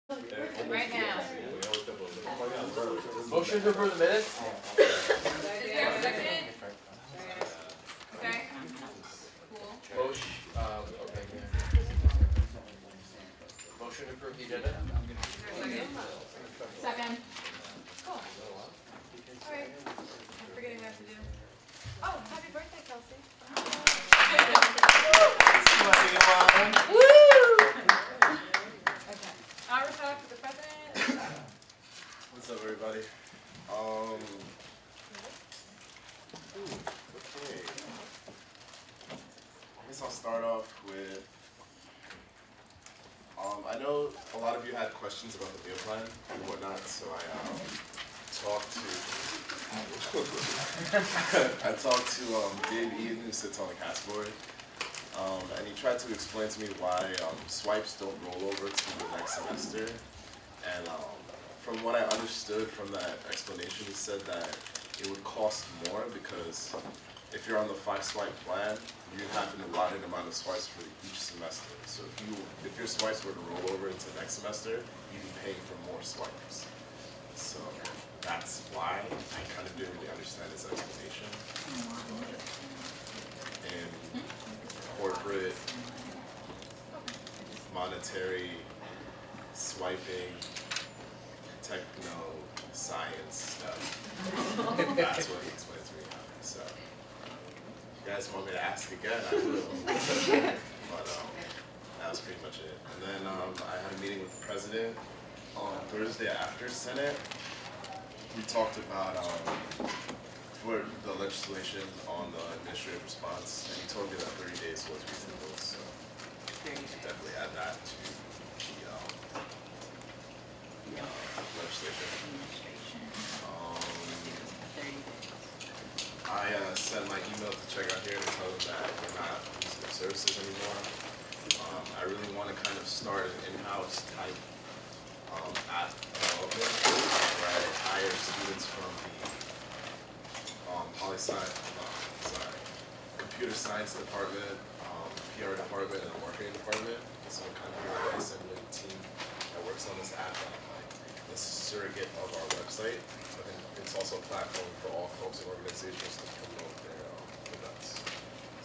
Right now. Motion to approve the minutes? Is there a second? Okay. Cool. Motion, okay, yeah. Motion to approve the agenda? Is there a second? Second. Cool. Alright. I'm forgetting what I have to do. Oh, happy birthday, Kelsey. Okay. Our talk to the president. What's up, everybody? Okay. I guess I'll start off with, I know a lot of you had questions about the meal plan and whatnot, so I talked to Dave Eden, who sits on the cast board, and he tried to explain to me why swipes don't roll over to the next semester. And from what I understood from that explanation, he said that it would cost more because if you're on the 5-swipe plan, you have an allotted amount of swipes for each semester. So if your swipes were to roll over into next semester, you'd be paying for more swipes. So that's why I kind of didn't really understand his explanation. And corporate, monetary, swiping, techno, science stuff. That's what he explained to me. So if you guys want me to ask again, I will. But that was pretty much it. And then I had a meeting with the president on Thursday after Senate. We talked about for the legislation on the administrative response, and he told me that 30 days was reasonable. So we should definitely add that to the legislation. I sent my email to check out here to tell them that we're not using their services anymore. I really want to kind of start an in-house type app development where I hire students from the computer science department, PR department, and the marketing department. So I'm kind of like assembling a team that works on this app. It's a surrogate of our website, but then it's also a platform for all folks and organizations to promote their events.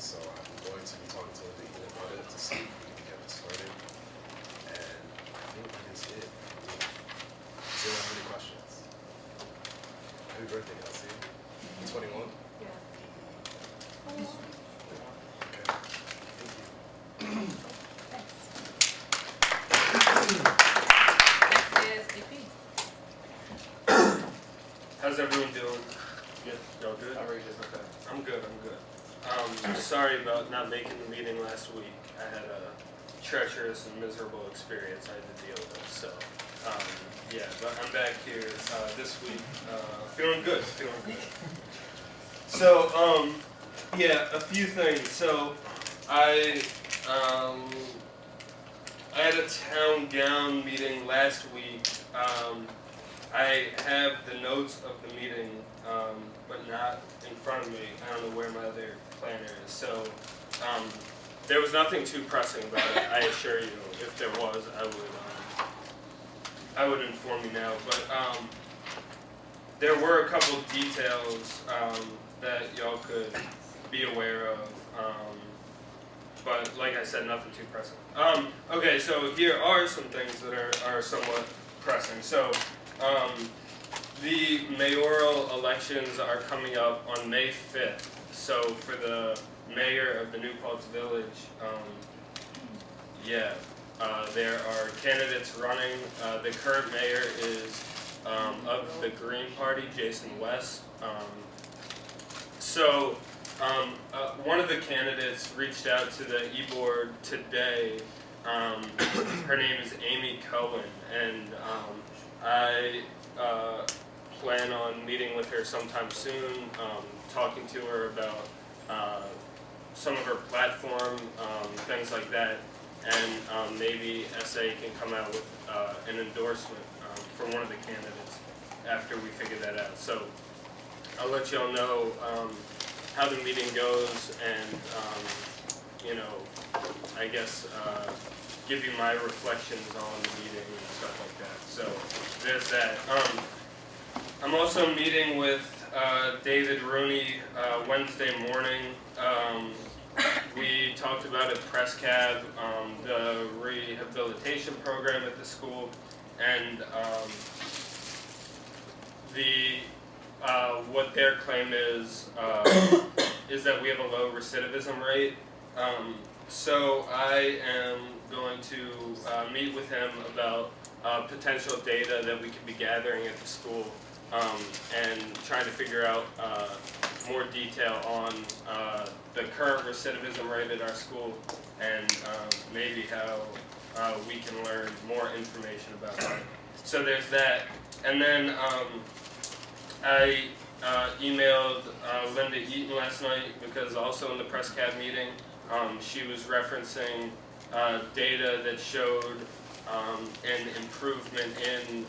So I'm going to be talking to Linda about it to see if we can get it started. And I think that is it. Do you have any questions? Happy birthday, Kelsey. 21? Yeah. Okay. Thank you. How's everyone doing? Good. Y'all good? How are you? Okay. I'm good, I'm good. Sorry about not making the meeting last week. I had a treacherous and miserable experience I had to deal with. So, yeah, but I'm back here this week. Feeling good, feeling good. So, yeah, a few things. So, I had a town gown meeting last week. I have the notes of the meeting, but not in front of me. I don't know where my other planner is. So there was nothing too pressing about it, I assure you. If there was, I would inform you now. But there were a couple details that y'all could be aware of. But like I said, nothing too pressing. Okay, so here are some things that are somewhat pressing. So the mayoral elections are coming up on May 5th. So for the mayor of the New Paltz Village, there are candidates running. The current mayor is of the Green Party, Jason West. One of the candidates reached out to the e-board today. Her name is Amy Cohen, and I plan on meeting with her sometime soon, talking to her about some of her platform, things like that, and maybe SA can come out with an endorsement for one of the candidates after we figure that out. So I'll let y'all know how the meeting goes, and I guess give you my reflections on the meeting and stuff like that. So there's that. I'm also meeting with David Rooney Wednesday morning. We talked about at Press Cab, the rehabilitation program at the school, and what their claim is that we have a low recidivism rate. So I am going to meet with him about potential data that we could be gathering at the school, and trying to figure out more detail on the current recidivism rate at our school, and maybe how we can learn more information about that. So there's that. And then I emailed Linda Eaton last night because also in the Press Cab meeting, she was referencing data that showed an improvement in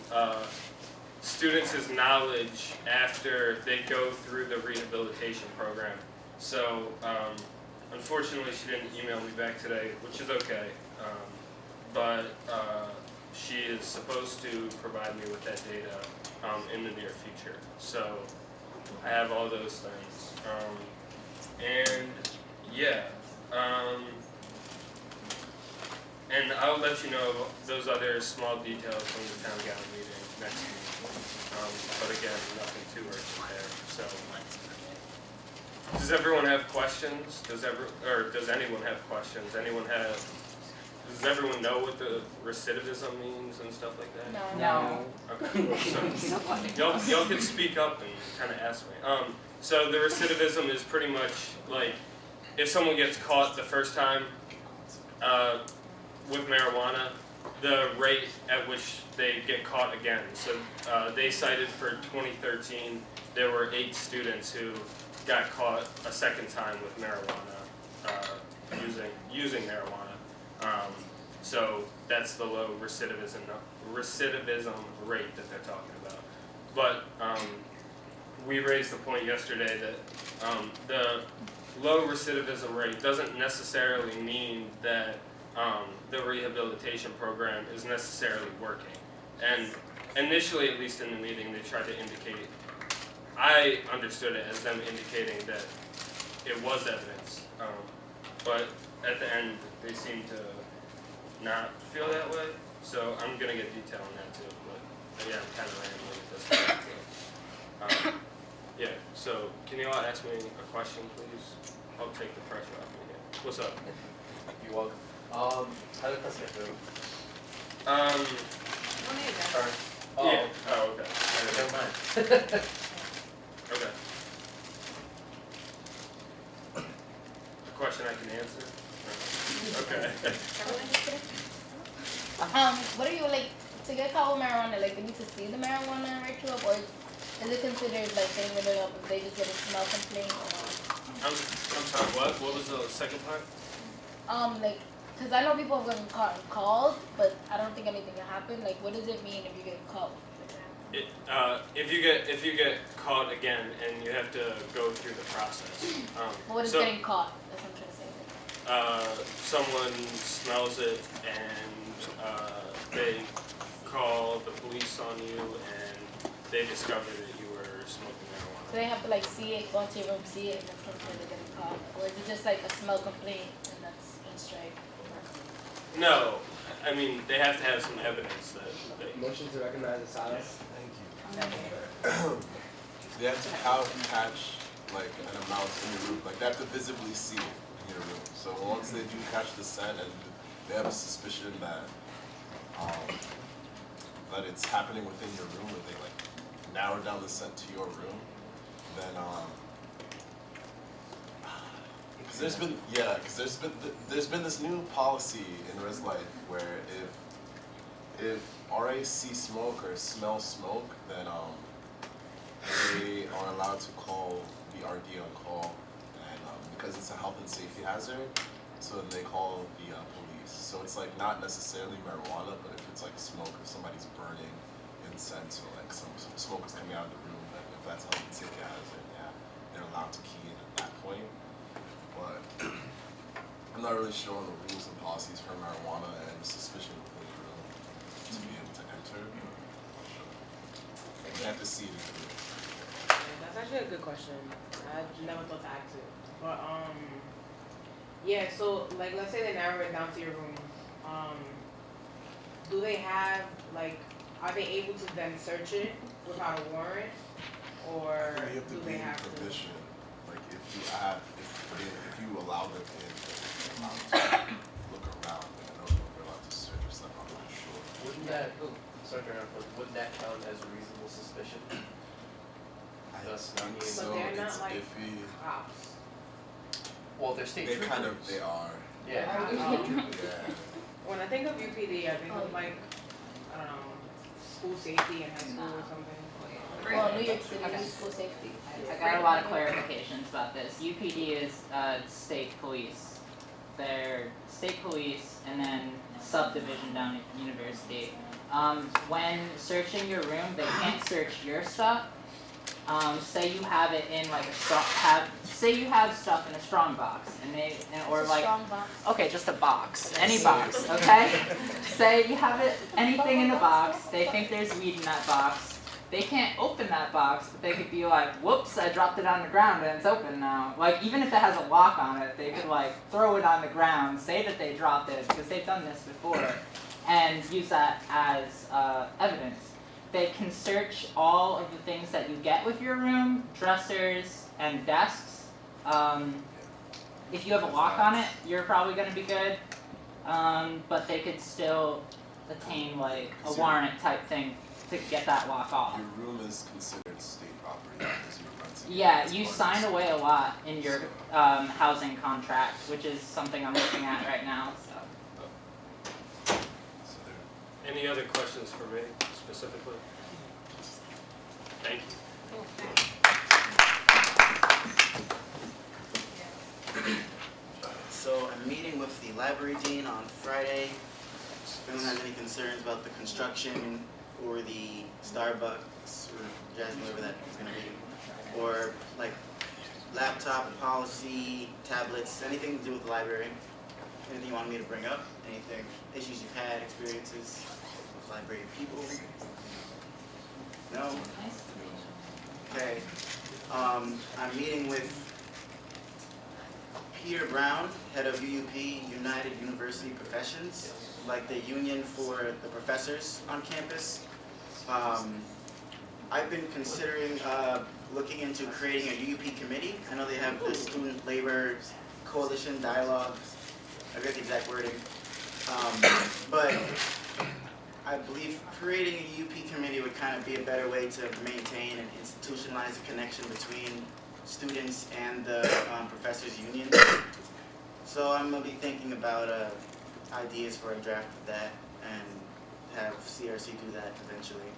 students' knowledge after they go through the rehabilitation program. So unfortunately she didn't email me back today, which is okay, but she is supposed to provide me with that data in the near future. So I have all those things. And yeah, and I'll let you know those other small details from the town gallery meeting next week. But again, nothing too urgent there. So, does everyone have questions? Does anyone have questions? Does everyone know what the recidivism means and stuff like that? No. Okay. So y'all can speak up and kind of ask me. So the recidivism is pretty much like if someone gets caught the first time with marijuana, the rate at which they get caught again. So they cited for 2013, there were 8 students who got caught a second time with marijuana, using marijuana. So that's the low recidivism rate that they're talking about. But we raised the point yesterday that the low recidivism rate doesn't necessarily mean that the rehabilitation program is necessarily working. And initially, at least in the meeting, they tried to indicate, I understood it as them indicating that it was evidence. But at the end, they seemed to not feel that way. So I'm going to get detail on that too. But yeah, I'm kind of rambling at this point. Yeah, so can you all ask me a question, please? I'll take the pressure off me here. What's up? You're welcome. How did this get through? Sorry. Oh, Yeah. Oh, okay. never mind. Okay. A question I can answer? Okay. What are you like to get caught with marijuana? Like, they need to see the marijuana right to up, or is it considered like getting rid of if they just get a smell complaint? Or I'm sorry, what? What was the second part? like, cause I know people have gotten caught and called, but I don't think anything can happen. Like, what does it mean if you get caught? If you get caught again and you have to go through the process. What is so, getting caught? That's what I'm trying to say. Someone smells it and they call the police on you and they discover that you were smoking marijuana. So they have to like see it, go into your room, see it, and that's considered getting caught, or is it just like a smell complaint and that's in strike? No, I mean they have to have some evidence that they. Motion to recognize the silence. They have to catch like an amount in your room. Like they have to visibly see it in your room. So once they do catch the scent and they have a suspicion that that it's happening within your room, or they like narrow down the scent to your room, then because there's been this new policy in Res Life where if RAs see smoke or smell smoke, then they are allowed to call the RD on call, and because it's a health and safety hazard, so then they call the police. So it's like not necessarily marijuana, but if it's like smoke, if somebody's burning incense or like some smoke is coming out of the room, then if that's a health and safety hazard, yeah, they're allowed to key in at that point. But not really sure on the rules and policies for marijuana and suspicion within the room to be able to enter. We have to see it in the room. That's actually a good question. I never thought to ask it. But yeah, so like let's say they narrow it down to your room. Do they have like are they able to then search it without a warrant? Or Yeah, you have to do be they in have to permission. Like if you allow them in, they're allowed to look around. I don't know if they're allowed to search or stuff. I'm not sure. Wouldn't that, sorry to interrupt, but wouldn't that count as reasonable suspicion? I Thus, think not so. But they're not It's like iffy. cops. Well, they're state They troopers. they are. Yeah. Yeah. When I think of UPD, I think of like I don't know, school safety in high school or something. Well, New York City school safety. I got a lot of clarifications about this. UPD is state police. They're state police and then subdivision down at university. When searching your room, they can't search your stuff. Say you have it in like say you have stuff in a strong box or like Strong box. okay, just a box, any box, okay? Say you have it anything in the box. They think there's weed in that box. They can't open that box, but they could be like, whoops, I dropped it on the ground and it's open now. Like, even if it has a lock on it, they could like throw it on the ground, say that they dropped it, because they've done this before, and use that as evidence. They can search all of the things that you get with your room, dressers and desks. If you have a lock on it, you're probably going to be good, but they could still attain like a warrant type thing to get that lock off. Your room is considered state property because you're renting. Yeah, you sign away a lot in your housing contract, which is something I'm looking at right now. So. Any other questions for me specifically? Thank you. So I'm meeting with the library dean on Friday. If anyone has any concerns about the construction or the Starbucks or Jasmine, whatever that is going to be, or like laptop policy, tablets, anything to do with the library, anything you want me to bring up, anything, issues you've had, experiences with library people? No? Okay. I'm meeting with Peter Brown, head of UUP, United University Professions, like the union for the professors on campus. I've been considering looking into creating a UUP committee. I know they have the Student Labor Coalition Dialogue. I forget the exact wording. But I believe creating a UUP committee would kind of be a better way to maintain and institutionalize the connection between students and the professors' union. So I'm going to be thinking about ideas for a draft of that and have CRC do that eventually.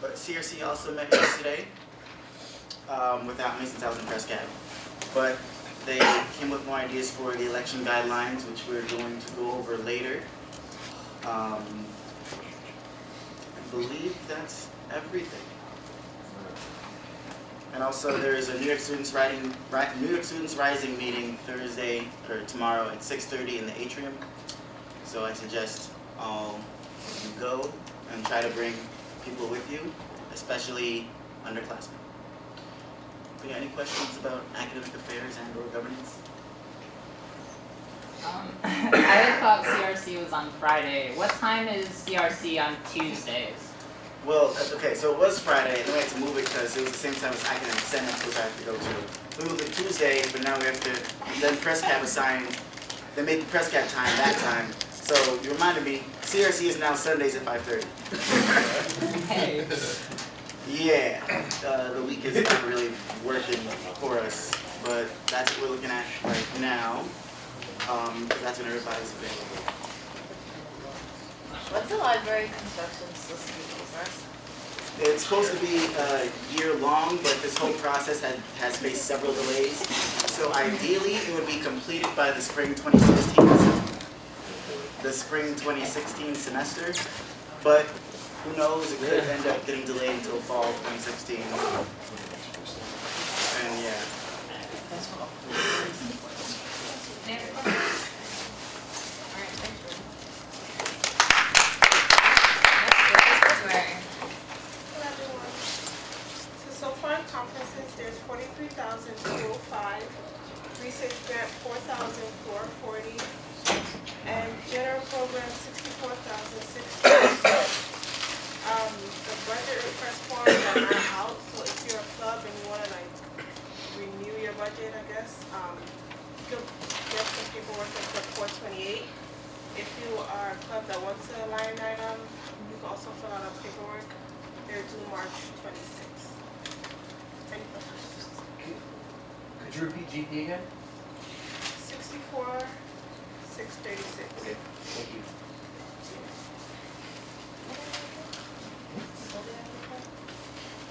But CRC also met yesterday without me since I was in press cab. But they came with more ideas for the election guidelines, which we're going to go over later. I believe that's everything. And also, there is a New York Students Rising meeting Thursday or tomorrow at 6:30 in the atrium. So I suggest all of you go and try to bring people with you, especially underclassmen. Do you have any questions about academic affairs and/or governance? I had thought CRC was on Friday. What time is CRC on Tuesdays? Well, okay, so it was Friday, and then we had to move it because it was the same time as academic senate, which I have to go to. We moved it Tuesday, but now we have to, and then press cab assigned, they made the press cab time that time. So you reminded me, CRC is now Sundays at 5:30. Hey. Yeah, the week is not really working for us, but that's what we're looking at right now. That's when everybody's available. What's the library construction supposed to be for? It's supposed to be year long, but this whole process has faced several delays. So ideally, it would be completed by the spring 2016 semester. But who knows? It could end up getting delayed until fall 2016. And yeah. conferences, there's 43,205. Research grant, 4,440. And general program, 64,600. The budget request forms are not out, so if you're a club and you wanna like renew your budget, I guess, you can get some paperwork until 4/28. If you are a club that wants a line item, you can also fill out a paperwork. They're due March 26th. Any questions? Could you repeat GP again? 64,636. Okay, thank you.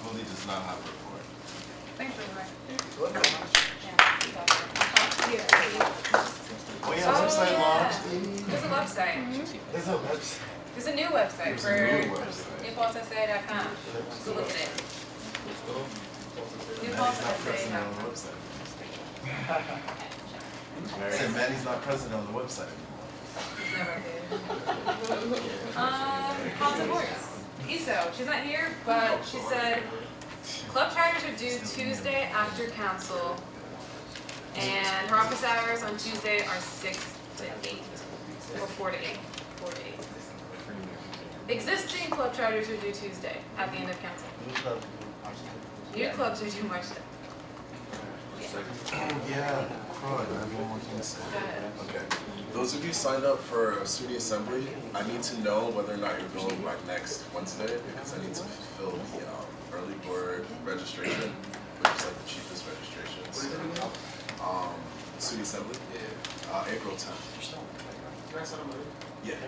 Willie does not have a report. Thanks for the What? Oh yeah, Oh, website yeah. launch. There's a website. There's a website. There's a new website There's for a new website. newfallssa.com. Go look at it. Manny's not present on the website. I said Manny's not present on the website anymore. Never did. Calls and boards. ESO, she's not here, but she said club charters are due Tuesday after council, and her office hours on Tuesday are 6 to 8, or 4 to 8. 4 to 8. Existing club charters are due Tuesday at the end of council. New clubs are due March 10th. Oh yeah, Croy, I have one more thing to say. Go ahead. Okay, those of you signed up for student assembly, I need to know whether or not you're going by next Wednesday because I need to fulfill the early bird registration, which is like the cheapest registration. So, student assembly, April 10th. Yeah.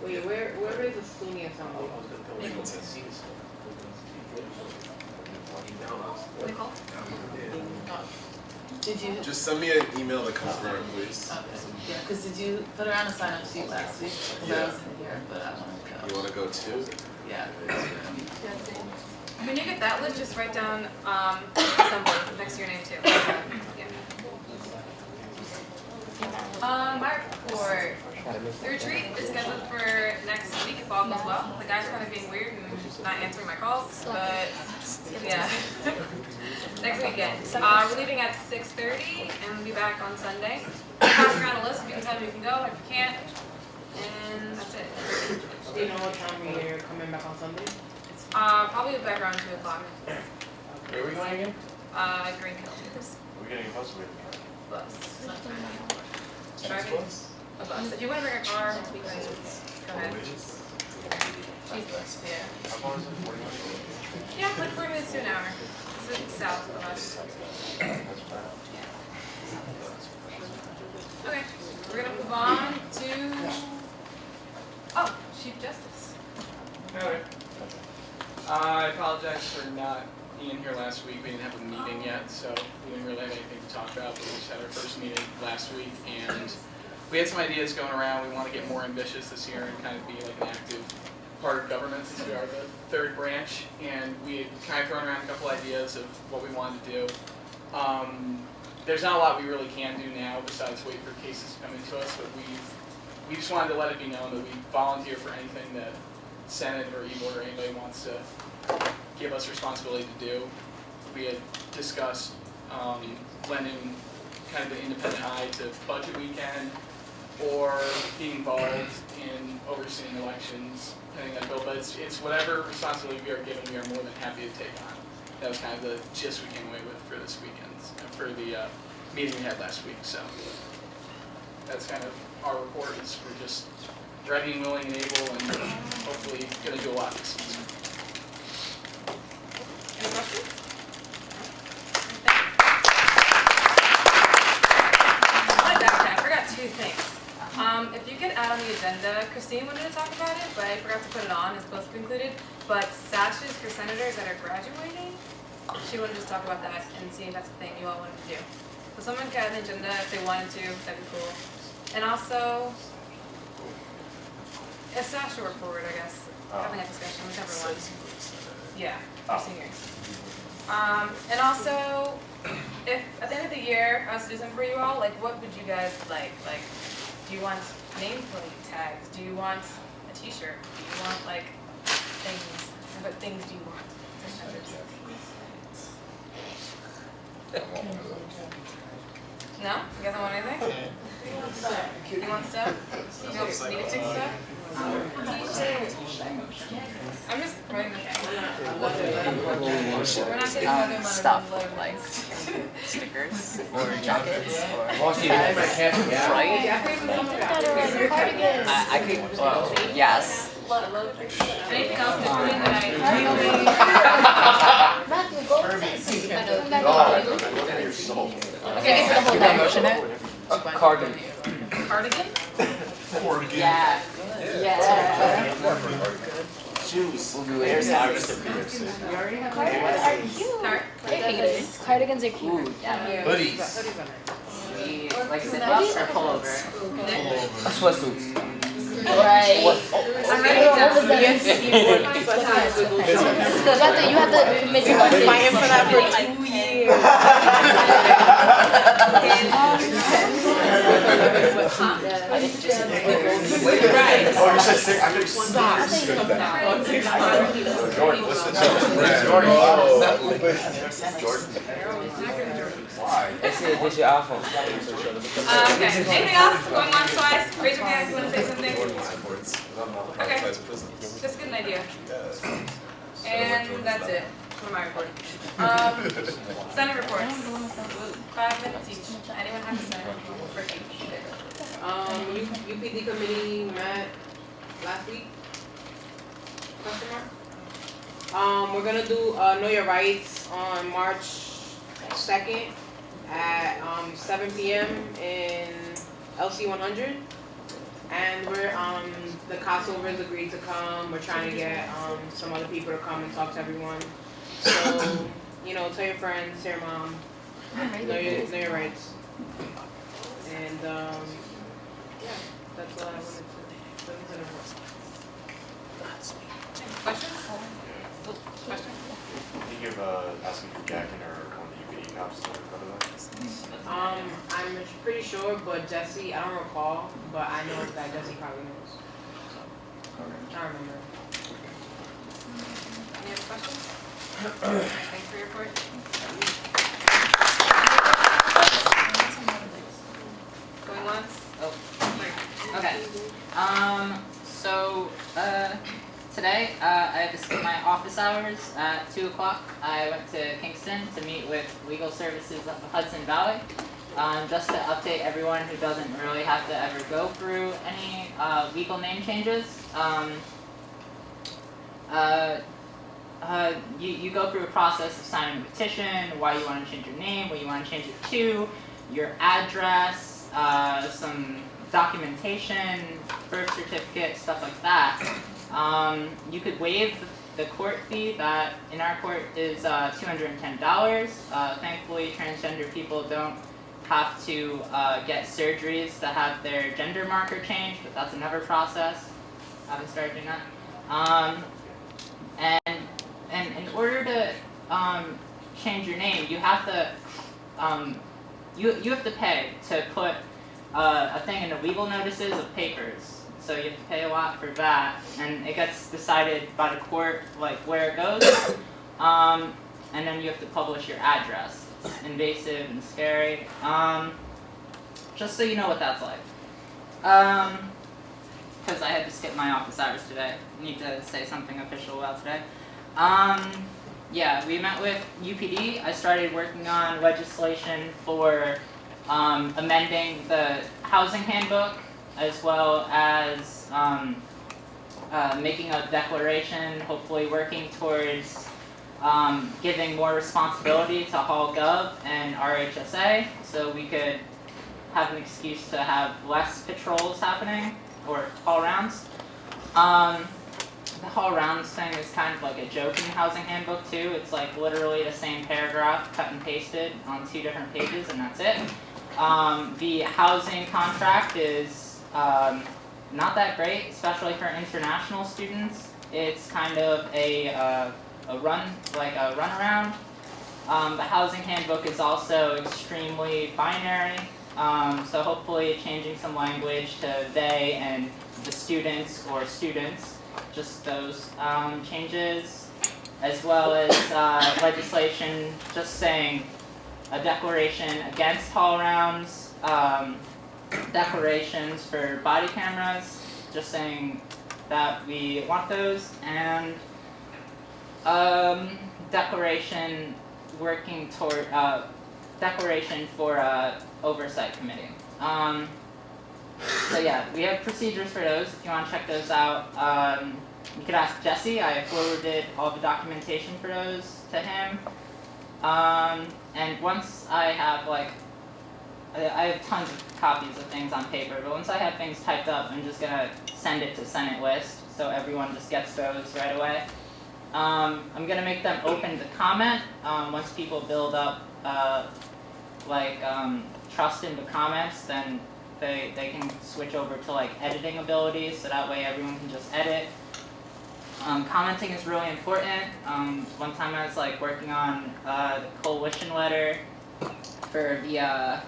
Wait, where is the SUNY assembly? Eagleton. Nicole? Did you, Just send me an email to confirm, please. yeah, because did you put her on a sign-up sheet last week? Because I Yeah. wasn't here, but I want to You go. want to go too? Yeah. When you get that list, just write down assembly next to your name too. Yeah. My report. The retreat is scheduled for next week if all goes well. The guy's kind of being weird and not answering my calls, but yeah. Next weekend. We're leaving at 6:30 and we'll be back on Sunday. Pass around a list if you can tell me you can go, if you can't. And that's it. Do you know what time you're coming back on Sunday? Probably back around 2 o'clock. Where are we going again? Green Hill. We're getting a bus with Bus. Driving a bus. If you want to bring a car, we can go ahead. Cheese bus, yeah. How far is it? 40 minutes? Yeah, like 4 minutes to an hour. This is south of us. Okay, we're gonna move on to, Chief Justice. Okay. I apologize for not being here last week. We didn't have a meeting yet, so we didn't really have anything to talk about, but we just had our first meeting last week, and we had some ideas going around. We want to get more ambitious this year and kind of be like an active part of government since we are the third branch, and we had kind of thrown around a couple ideas of what we wanted to do. There's not a lot we really can do now besides wait for cases to come into us, but we just wanted to let it be known that we volunteer for anything that Senate or E-Board or anybody wants to give us responsibility to do. We had discussed lending kind of an independent eye to budget weekend or being involved in overseeing elections, pending that bill, but it's whatever responsibility we are given, we are more than happy to take on. That was kind of the gist we came away with for this weekend, for the meeting we had last week, so that's kind of our report. Is we're just ready and willing and able and hopefully going to do a lot this season. Any questions? I forgot 2 things. If you could add on the agenda, Christine wanted to talk about it, but I forgot to put it on. It's supposed to be included. But sashes for senators that are graduating, she wanted to just talk about that and see if that's the thing you all wanted to do. So someone could add an agenda if they wanted to. That'd be cool. And also, a sash report, I guess. Having a discussion, whichever one. Yeah, for seniors. And also, if at the end of the year I was to do something for you all, like what would you guys like? Like, do you want nameplate tags? Do you want a t-shirt? Do you want like things things do you want to send it to? No? You guys don't want anything? You want stuff? You want me to take stuff? I'm just writing the We're not getting another stuff money. like stickers or jackets or Right? I could yes. Anything else that you're doing that Matthew, go. Okay, can I motion it? Cardigan. Cardigan? Yeah. Yeah. Shoes. There's There's Cardigans are cute. Cardigans are cute. Ooh, yeah. Hoodies. Like zip-ups or pullover? Sweatsuits. Right. I'm ready to You have to commit to one thing. Fighting for that for 2 years. Right. Oh, you should sing. I should stop. Jordan, what's the Jordan. Why? It's your iPhone. Okay. Anything else? Going once, twice? Raise your hand if you want to say something. Okay. Just get an idea. And that's it for my report. Senate reports. 5 minutes each. Anyone have a Senate report for each? UPD committee met last week. Question mark? We're gonna do Know Your Rights on March 2nd at 7 p.m. in LC 100. And we're the Costovers agreed to come. We're trying to get some other people to come and talk to everyone. So, tell your friends, tell your mom, know your rights. And yeah, that's all I wanted to bring to the report. Questions? Questions? Can you give asking for Gackin or one of the UPD cops to cover that? I'm pretty sure, but Jesse, I don't recall, but I know that Jesse probably knows. So, I remember. Any other questions? Thanks for your report. Going once? Oh. Okay. Today I had to skip my office hours at 2 o'clock. I went to Kingston to meet with Legal Services of Hudson Valley, just to update everyone who doesn't really have to ever go through any legal name changes. You go through a process of signing a petition, why you want to change your name, what you want to change it to, your address, some documentation, birth certificate, stuff like that. You could waive the court fee that in our court is $210. Thankfully, transgender people don't have to get surgeries to have their gender marker changed, but that's another process. I haven't started doing that. And in order to change your name, you have to you have to pay to put a thing in the legal notices of papers. So you have to pay a lot for that, and it gets decided by the court like where it goes, and then you have to publish your address. It's invasive and scary. Just so you know what that's like. Because I had to skip my office hours today. I need to say something official about today. Yeah, we met with UPD. I started working on legislation for amending the housing handbook, as well as making a declaration, hopefully working towards giving more responsibility to Hall Gov and RHSA, so we could have an excuse to have less patrols happening, or hall rounds. The hall rounds thing is kind of like a joke in the housing handbook too. It's like literally the same paragraph cut and pasted on 2 different pages, and that's it. The housing contract is not that great, especially for international students. It's kind of a runaround. The housing handbook is also extremely binary, so hopefully changing some language to they and the students or students, just those changes. as well as legislation just saying a declaration against haul rounds, declarations for body cameras, just saying that we want those, and declaration working toward declaration for oversight committee. So yeah, we have procedures for those if you want to check those out. You could ask Jesse. I forwarded all the documentation for those to him. And once I have I have tons of copies of things on paper, but once I have things typed up, I'm just gonna send it to Senate List so everyone just gets those right away. I'm gonna make them open to comment once people build up trust in the comments, then they can switch over to editing abilities, so that way everyone can just edit. Commenting is really important. One time I was working on the coalition letter for the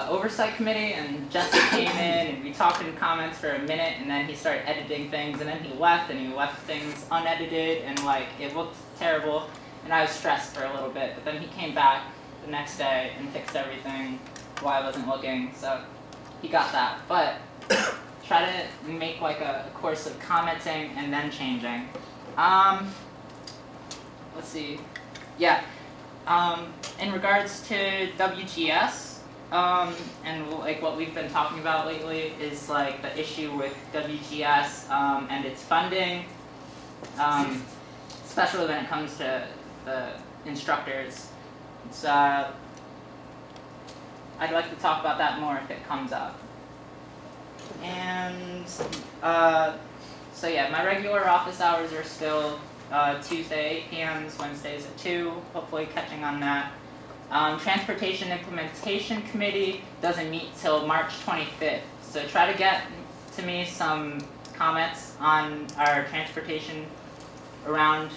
oversight committee, and Jesse came in and we talked in comments for a minute, and then he started editing things, and then he left things unedited, and it looked terrible, and I was stressed for a little bit, but then he came back the next day and fixed everything while I wasn't looking, so he got that. But try to make a course of commenting and then changing. Let's see. Yeah. In regards to WGS, and what we've been talking about lately is the issue with WGS and its funding, especially when it comes to the instructors. It's I'd like to talk about that more if it comes up. And so yeah, my regular office hours are still Tuesday 8 p.m., Wednesdays at 2, hopefully catching on that. Transportation Implementation Committee doesn't meet till March 25th, so try to get to me some comments on our transportation around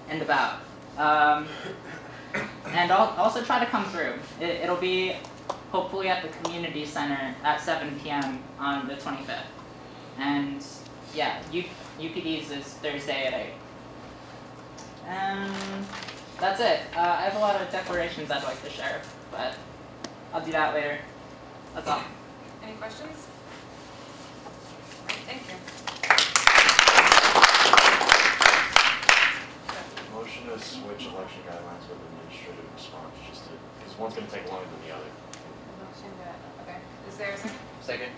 and about. And I'll also try to come through. It'll be hopefully at the community center at 7 p.m. on the 25th. And yeah, UPD's is Thursday at 8. And that's it. I have a lot of declarations I'd like to share, but I'll do that later. That's all. Any questions? Thank you. Motion to switch election guidelines with administrative response, just to, because one's going to take longer than the other. Okay. Is there a second? Second.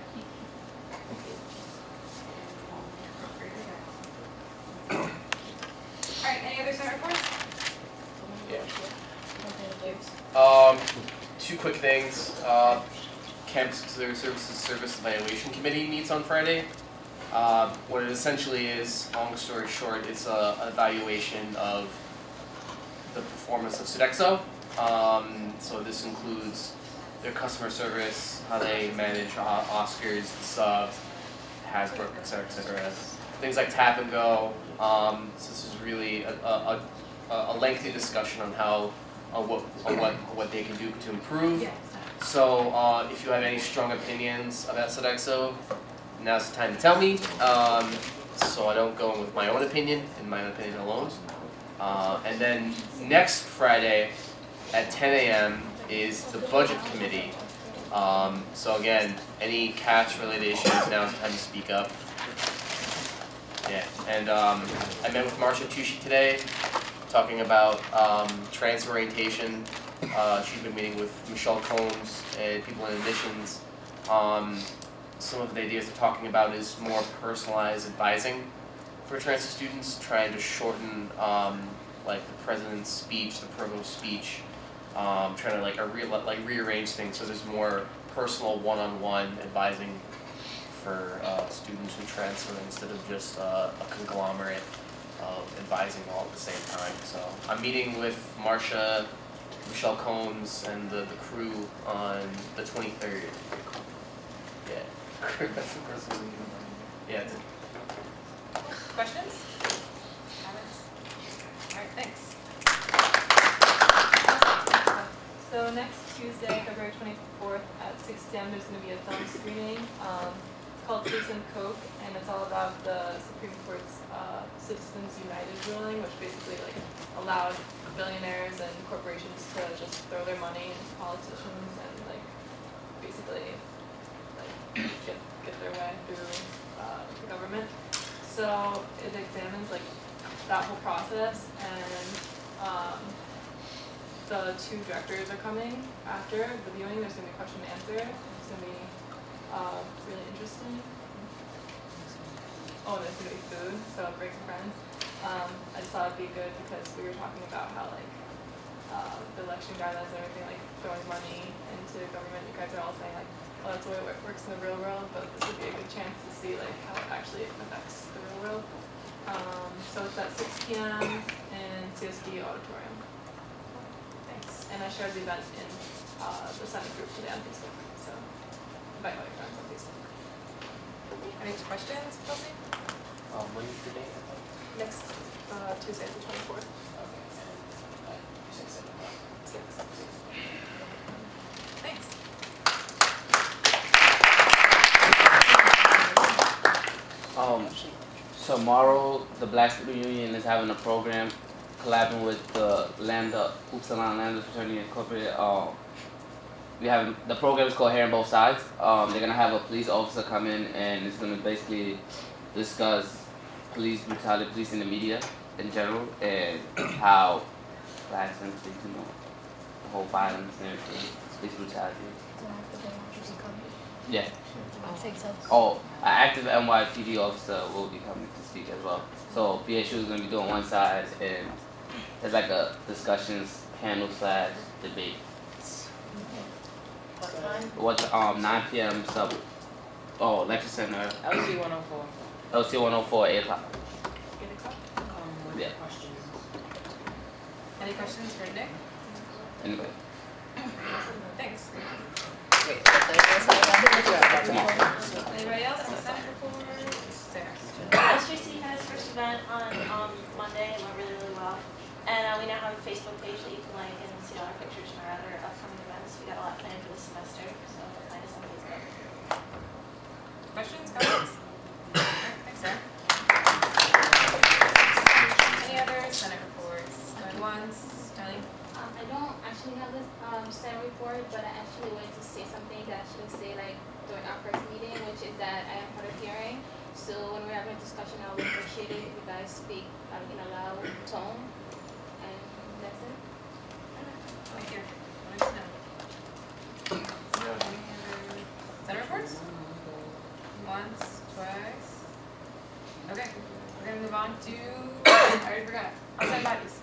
Alright, any other Senate reports? Yeah. Two quick things. Campus Auxiliary Services Service Evaluation Committee meets on Friday. What it essentially is, long story short, it's an evaluation of the performance of Sodexo. So this includes their customer service, how they manage Oscars, subs, Hasbrook, etc., etc. Things like tap and go. So this is really a lengthy discussion on how what they can do to improve. Yes. So if you have any strong opinions about Sodexo, now's the time to tell me, so I don't go in with my own opinion, and my own opinion alone. And then next Friday at 10 a.m. is the Budget Committee. So again, any cash-related issues, now's the time to speak up. Yeah, and I met with Marcia Tucci today, talking about transfer orientation. She's been meeting with Michelle Combs and people in admissions. Some of the ideas they're talking about is more personalized advising for transfer students, trying to shorten the president's speech, the provost's speech, trying to rearrange things so there's more personal one-on-one advising for students who transfer instead of just a conglomerate of advising all at the same time. So I'm meeting with Marcia, Michelle Combs, and the crew on the 23rd. Yeah. That's the person. Yeah. Questions? Comments? Alright, thanks. So next Tuesday, February 24th at 6 p.m. there's going to be a film screening called Citizen Coke, and it's all about the Supreme Court's Citizens United ruling, which basically like allowed billionaires and corporations to just throw their money into politicians and like basically like get their way through the government. So it examines like that whole process, and the 2 directors are coming after the viewing. There's gonna be question and answer. It's gonna be really interesting. Oh, there's gonna be food, so bring some friends. I just thought it'd be good because we were talking about how like the election guidelines and everything, like throwing money into government. You guys are all saying like, oh, that's the way it works in the real world, but this would be a good chance to see like how it actually affects the real world. So it's at 6 p.m. in CSD auditorium. Thanks. And I shared the event in the Senate group today on Facebook, so invite all your friends on Facebook. Any questions, Kelsey? When is the date? Next Tuesday, the 24th. Okay, and you said 7 o'clock? 6. Thanks. Tomorrow, the Black Student Union is having a program collabing with the Upsilon Lambda Fraternity Incorporated. The program is called Hair on Both Sides. They're gonna have a police officer come in, and it's gonna basically discuss police brutality, police in the media in general, and how blacks and the whole violence and everything, police brutality. Yeah. Oh, an active NYPD officer will be coming to speak as well. So BSU is going to be doing one side, and there's like a discussions panel / debate. What time? What 9 p.m. sub? Oh, lecture center. LC 104. LC 104, 8 o'clock. 8 o'clock? Yeah. Any questions for Nick? Anyway. Thanks. Wait, Anybody else? Senate report? Sarah. SJC had its first event on Monday. It went really, really well. And we now have a Facebook page that you can like and see all our pictures from our other upcoming events. We got a lot planned for this semester, so find us on Facebook. Questions, comments? Thanks, Sarah. Any other Senate reports? Going once? Darlene? I don't actually have this Senate report, but I actually wanted to say something that I shouldn't say like during our first meeting, which is that I am hard of hearing. So when we're having a discussion, I would appreciate it if you guys speak in a loud tone. And that's it. Thank you. Wanted to know. Any other Senate reports? Once, twice. Okay, we're gonna move on to, I already forgot, outside bodies.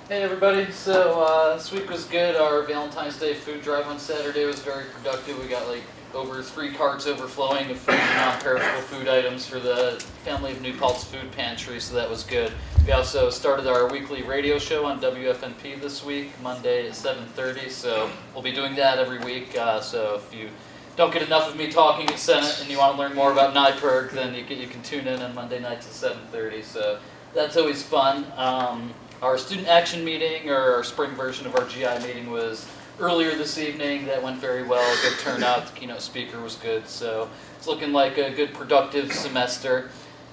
Hey everybody, so this week was good. Our Valentine's Day food drive on Saturday was very productive. We got like over 3 carts overflowing of food and non-perishable food items for the family of New Paltz Food Pantry, so that was good. We also started our weekly radio show on WFNP this week, Monday at 7:30, so we'll be doing that every week. So if you don't get enough of me talking at Senate and you want to learn more about NIPERG, then you can tune in on Monday nights at 7:30, so that's always fun. Our student action meeting, or our spring version of our GI meeting, was earlier this evening. That went very well, good turnout, the keynote speaker was good, so it's looking like a good productive semester.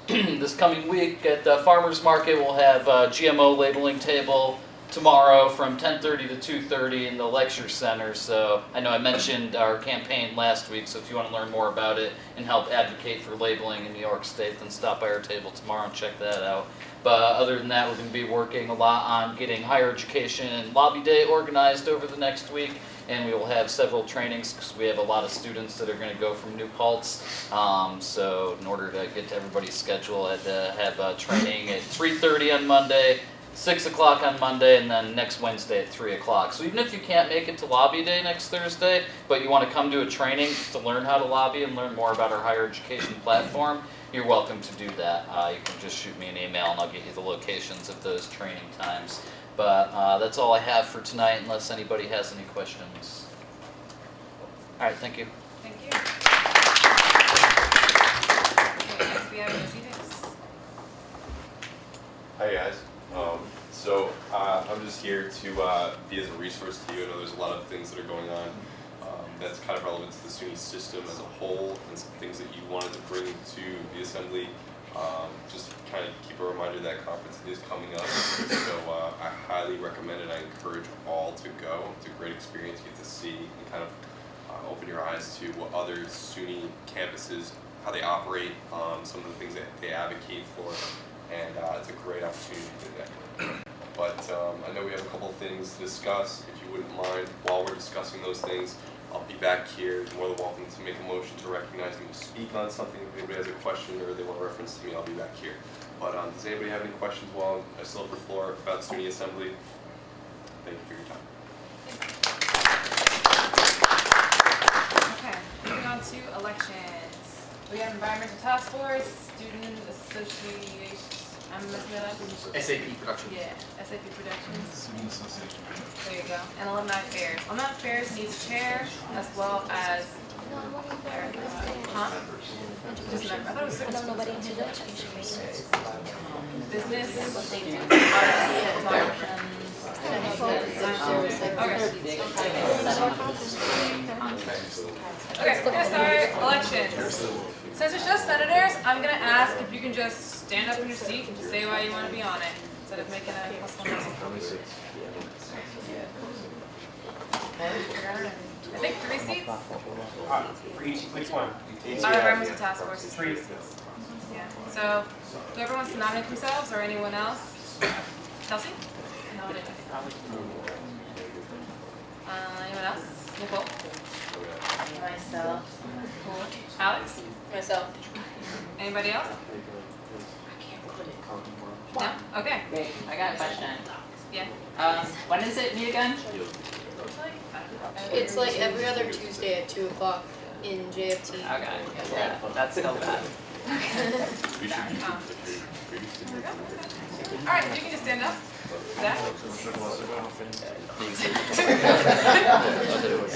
This coming week at the farmers market, we'll have a GMO labeling table tomorrow from 10:30 to 2:30 in the lecture center. So I know I mentioned our campaign last week, so if you want to learn more about it and help advocate for labeling in New York State, then stop by our table tomorrow and check that out. But other than that, we're going to be working a lot on getting higher education lobby day organized over the next week, and we will have several trainings because we have a lot of students that are going to go from New Paltz. So in order to get to everybody's schedule, I had to have a training at 3:30 on Monday, 6 o'clock on Monday, and then next Wednesday at 3 o'clock. So even if you can't make it to lobby day next Thursday, but you want to come to a training to learn how to lobby and learn more about our higher education platform, you're welcome to do that. You can just shoot me an email and I'll get you the locations of those training times. But that's all I have for tonight, unless anybody has any questions. All right, thank you. Thank you. Okay, next we have Missy Dix. Hi guys. I'm just here to be as a resource to you. I know there's a lot of things that are going on that's kind of relevant to the SUNY system as a whole, and some things that you wanted to bring to the assembly. Just kind of keep a reminder that conference is coming up, so I highly recommend it. I encourage all to go. It's a great experience. You get to see and kind of open your eyes to what other SUNY campuses, how they operate, some of the things that they advocate for, and it's a great opportunity to do that. But I know we have a couple of things to discuss. If you wouldn't mind, while we're discussing those things, I'll be back here. You're more than welcome to make a motion to recognize me to speak on something. If anybody has a question or they want a reference to me, I'll be back here. But does anybody have any questions while I still have the floor about SUNY Assembly? Thank you for your time. Okay, moving on to elections. We have Environmental Task Force, Student Association, I'm messing that up? SAP Productions. Yeah, SAP Productions. There you go. And Alumni Affairs. Alumni Affairs needs a chair as well as huh? Just member. I thought it was business. Okay, we're gonna start elections. Since it's just senators, I'm gonna ask if you can just stand up in your seat and just say why you want to be on it, instead of making a hustle mess. I think 3 seats. For each one. Members of task force. 3 seats. Yeah. So whoever wants to nominate themselves or anyone else. Kelsey? Anyone else? Nicole? Myself. Alex? Myself. Anybody else? No? Okay. Wait, I got a question. Yeah. When is it meet again? It's like every other Tuesday at 2 o'clock in JFT. Okay, yeah, that's still bad. Alright, you can just stand up. Zach? Is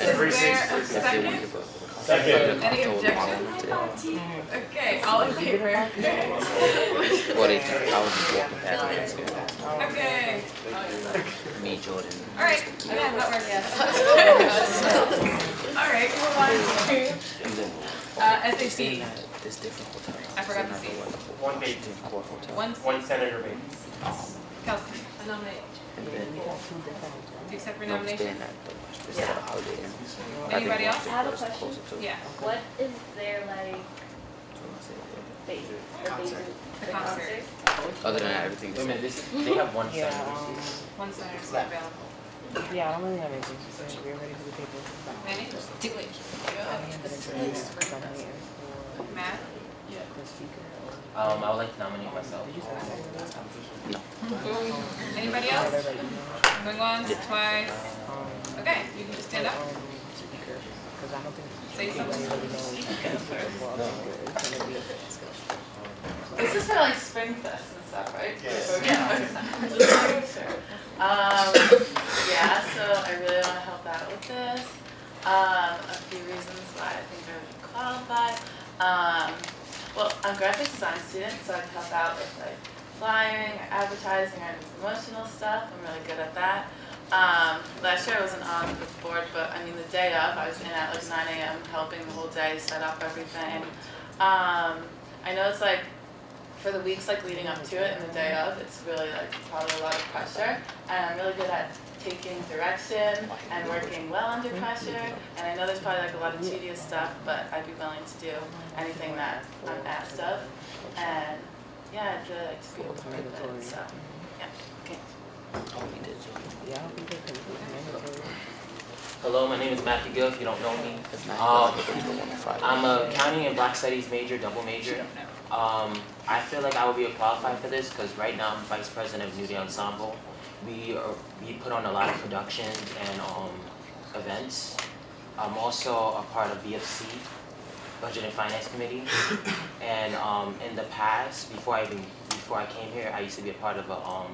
there a second? Second. Any objection? Okay, all in favor? Okay. Me, Jordan. Alright, yeah, that works. Alright, move on to SAC. I forgot the seats. One vacancy. One senator vacancy. Kelsey, I nominate. Do you accept your nomination? Anybody else? I have a question. Yeah. What is their like base? The concert. Other than that, everything is. They have one Yeah, senator. One senator seat available. yeah, I don't really have anything to say. We're ready for the papers. Manny? Matt? I would like to nominate myself. Anybody else? Going once, twice. Okay, you can just stand up. Say something. This is for like Spring Fest and stuff, right? Yes. Yeah, so I really want to help out with this. A few reasons why I think I would qualify. Well, I'm a graphic design student, so I can help out with like flyering, advertising, and promotional stuff. I'm really good at that. Last year I wasn't on the board, but I mean the day of, I was in at like 9 a.m. helping the whole day set up everything. I know it's like for the weeks like leading up to it and the day of, it's really like probably a lot of pressure. And I'm really good at taking direction and working well under pressure. And I know there's probably like a lot of tedious stuff, but I'd be willing to do anything that I'm asked of. And yeah, I'd really like to be able to make that. So yeah, okay. Hello, my name is Matthew Gill, if you don't know me. I'm a accounting and black studies major, double major. I feel like I would be qualified for this because right now I'm vice president of Nudie Ensemble. We put on a lot of productions and events. I'm also a part of BFC, Budget and Finance Committee. And in the past, before I came here, I used to be a part of a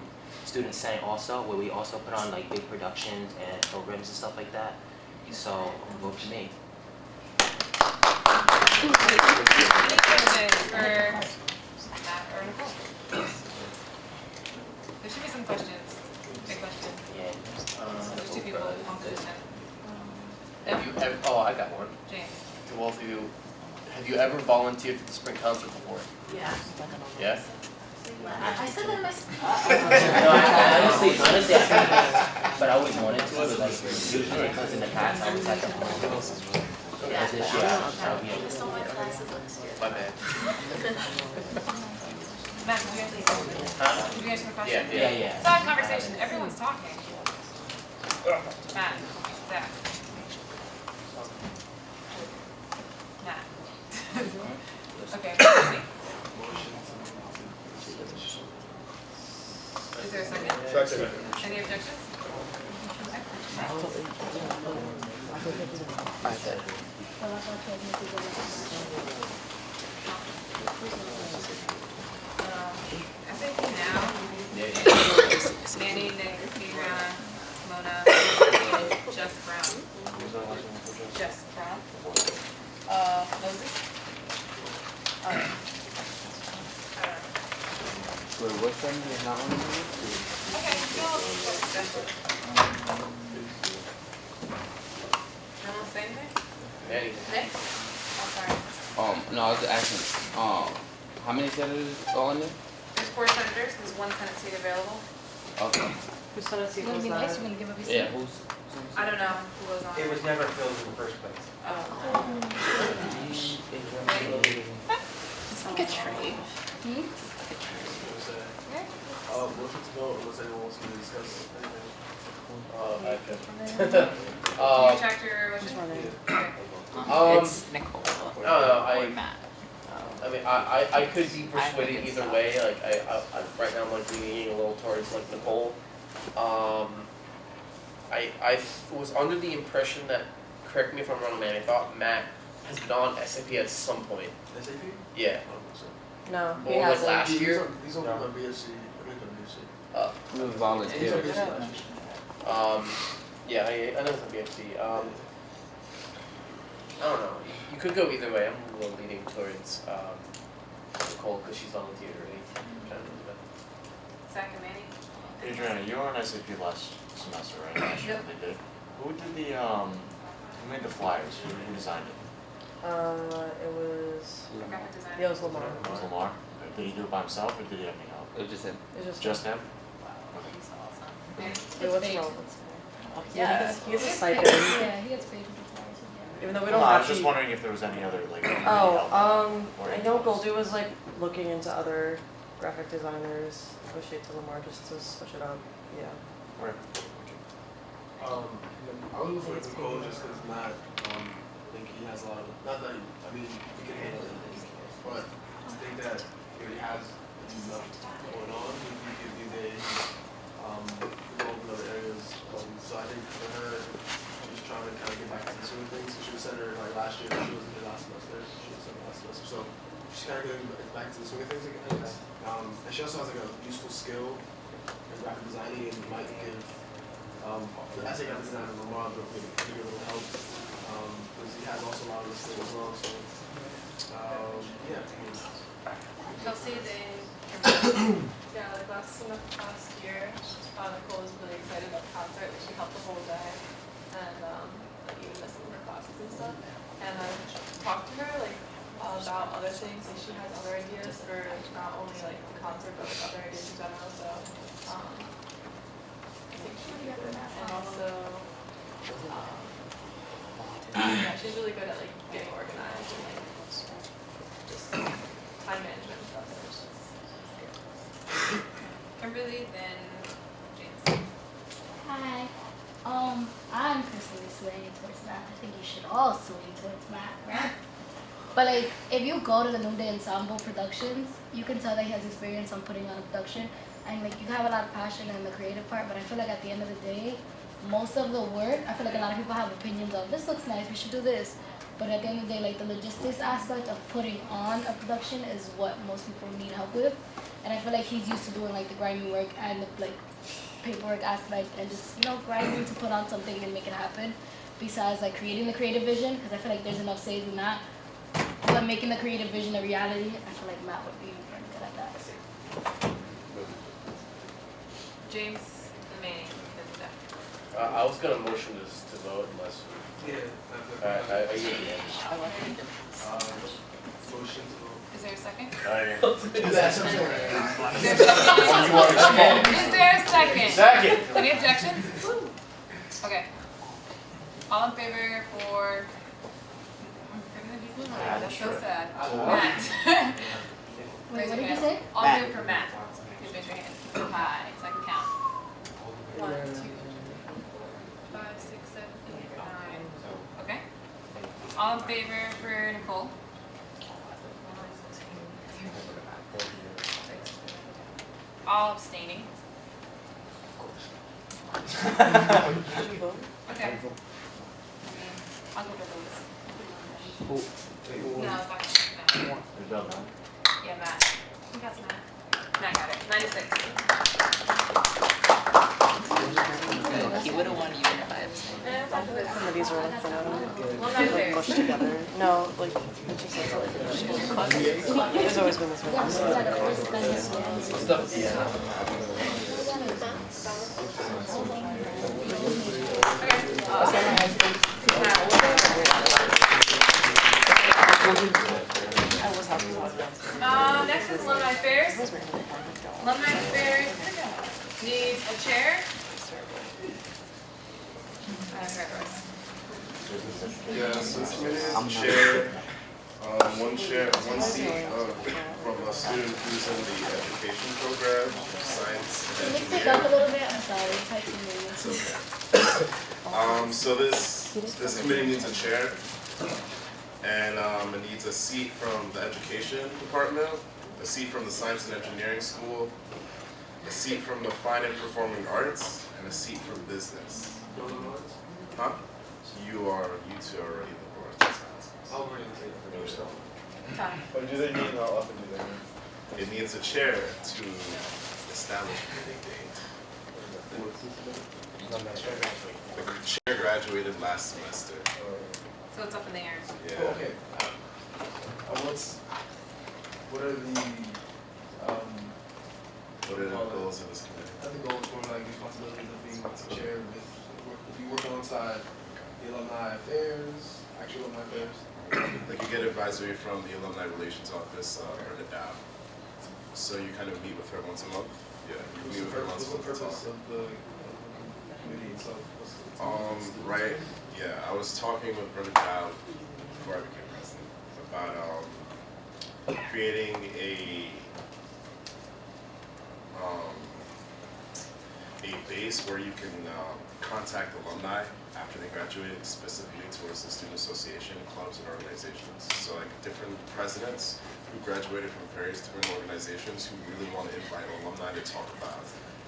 Student Senate also, where we also put on like big productions and programs and stuff like that. So vote for me. Any questions for Matt or Nicole? There should be some questions. Big questions. There's two people on the Senate. I I got one. James. To both of you, have you ever volunteered for the spring concert before? Yeah. Yeah? I said that in my. No, I honestly, I haven't, but I always wanted to, but like, usually because in the past, I was like, Yeah. this year, I'll be able Just don't like classes next year. My bad. Matt, did you answer the question? Huh? Did you answer the question? Yeah. It's not a conversation, everyone's talking. Matt, Zach. Matt. Okay, Chrissy. Is there a second? Second. Any objections? SAP now. Manny, Nick, Adriana, Mona, Jess Brown. Jess Brown. Moses? Alright. Wait, what's that? Is not one of Okay, no one say anything? Manny. Nick? Oh, sorry. No, I was asking, how many senators are on there? There's 4 senators, there's 1 Senate seat available. Okay. Who's Senate seat Gonna was be that? nice, we're gonna give up your seat. Yeah, who's? I don't know who was on It was never filled in the first place. It's like a trade. Motion to vote, unless anyone wants to discuss anything. Did you retract your motion? Okay. It's Nicole. No, Or Matt. I mean, I could be persuaded either way, like, I right now I'm like leaning a little towards like Nicole. I was under the impression that, correct me if I'm wrong, man, I thought Matt has been on SAP at some point. SAP? Yeah. No, he Or like hasn't. last year? He's on BSC, I mean, BSC. We volunteered. Yeah, I know it's on BFC. I don't know. You could go either way. I'm a little leaning towards Nicole because she's volunteered already. Zach and Manny? Adriana, you were on SAP last semester, right? Last year when they did. Who did the who made the flyers? Who designed it? It was. Graphic design. Yeah, it was Lamar. It was Lamar. Did he do it by himself or did he have any help? It was just him. It was Just him? Manny? It was paid. relevant. Yeah, he gets a paid. stipend. Yeah, he gets paid for the flyers. Even though we No, don't I have was just to. wondering if there was any other like. help Oh, or I know influence. Goldie was like looking into other graphic designers, associate to Lamar just to switch it up. Yeah. Right. I was looking for Nicole just because Matt, I think he has a lot of, not that, I mean, he can handle it, but I think that he has enough going on, he could be there, involved in other areas. So I think for her, she's trying to kind of get back to the swing of things. So she was center like last year, she wasn't here last semester, she was center last semester. So she's kind of getting back to the swing of things again, I guess. And she also has like a useful skill in graphic designing and might give the essay graphic designer Lamar will give a little help because he has also a lot of this thing as well. So yeah. Chelsea, they. Yeah, like last year, Nicole was really excited about the concert. Like she helped the whole day, and like even missed some of her classes and stuff. And I talked to her like about other things. Like she has other ideas for not only like the concert, but like other ideas in general. So I think she would be good. And also, yeah, she's really good at like getting organized and like just time management and stuff. So she's Kimberly, then James. Hi. I'm personally swaying towards Matt. I think you should all swing towards Matt, right? But like, if you go to the Noonday Ensemble Productions, you can tell that he has experience on putting on a production, and like you have a lot of passion in the creative part. But I feel like at the end of the day, most of the work, I feel like a lot of people have opinions of this looks nice, we should do this. But at the end of the day, like the logistics aspect of putting on a production is what most people need help with. And I feel like he's used to doing like the grinding work and the like paperwork aspect and just, you know, grinding to put on something and make it happen. Besides like creating the creative vision, because I feel like there's enough says in that. But making the creative vision a reality, I feel like Matt would be very good at that. James, and Manny, then Zach. I was gonna motion this to vote unless. Yeah. I get Motion to vote. Is there a second? it. Is there a second? Second. Any objections? Okay. All in favor for? That's so sad. Matt. Wait, what did you say? All in favor for Matt. Please raise your hand. Hi, so I can count. 1, 2, 3, 4, 5, 6, 7, 8, 9. Okay. All in favor for Nicole? All abstaining. Okay. I'll go for those. No, it's not. No. Yeah, Matt. Who got Matt? Matt got it. 96. He would have won even if I abstained. Some of these are like Well, not fair. pushed together. No, like it's just like there's always been this Next is alumni affairs. Alumni affairs needs a chair. Yeah, so this committee is chair, one seat from a student who's in the education program, science, Can and you speak up a engineering. little bit? I'm sorry, it's hard to hear you. So this committee needs a chair, and it needs a seat from the education department, a seat from the science and engineering school, a seat from the fine and performing arts, and a seat from business. Huh? You two are already the board. I'll bring it to you. What do they need? How often do they need? It needs a chair to establish meeting date. The chair graduated last semester. So it's up in the air. Yeah. Okay. What are the What are the goals of this committee? I think the goals or like responsibilities of being the chair with you work alongside the alumni affairs, actual alumni affairs. Like you get advisory from the alumni relations office or the DAB. So you kind of meet with her once a month. Yeah, you meet with her once a month. What's the purpose of the committee itself? Right. Yeah, I was talking with Brother Dowd before I became president about creating a base where you can contact alumni after they graduate, specifically towards the student association, clubs, and organizations. So like different presidents who graduated from various different organizations who really want to invite alumni to talk about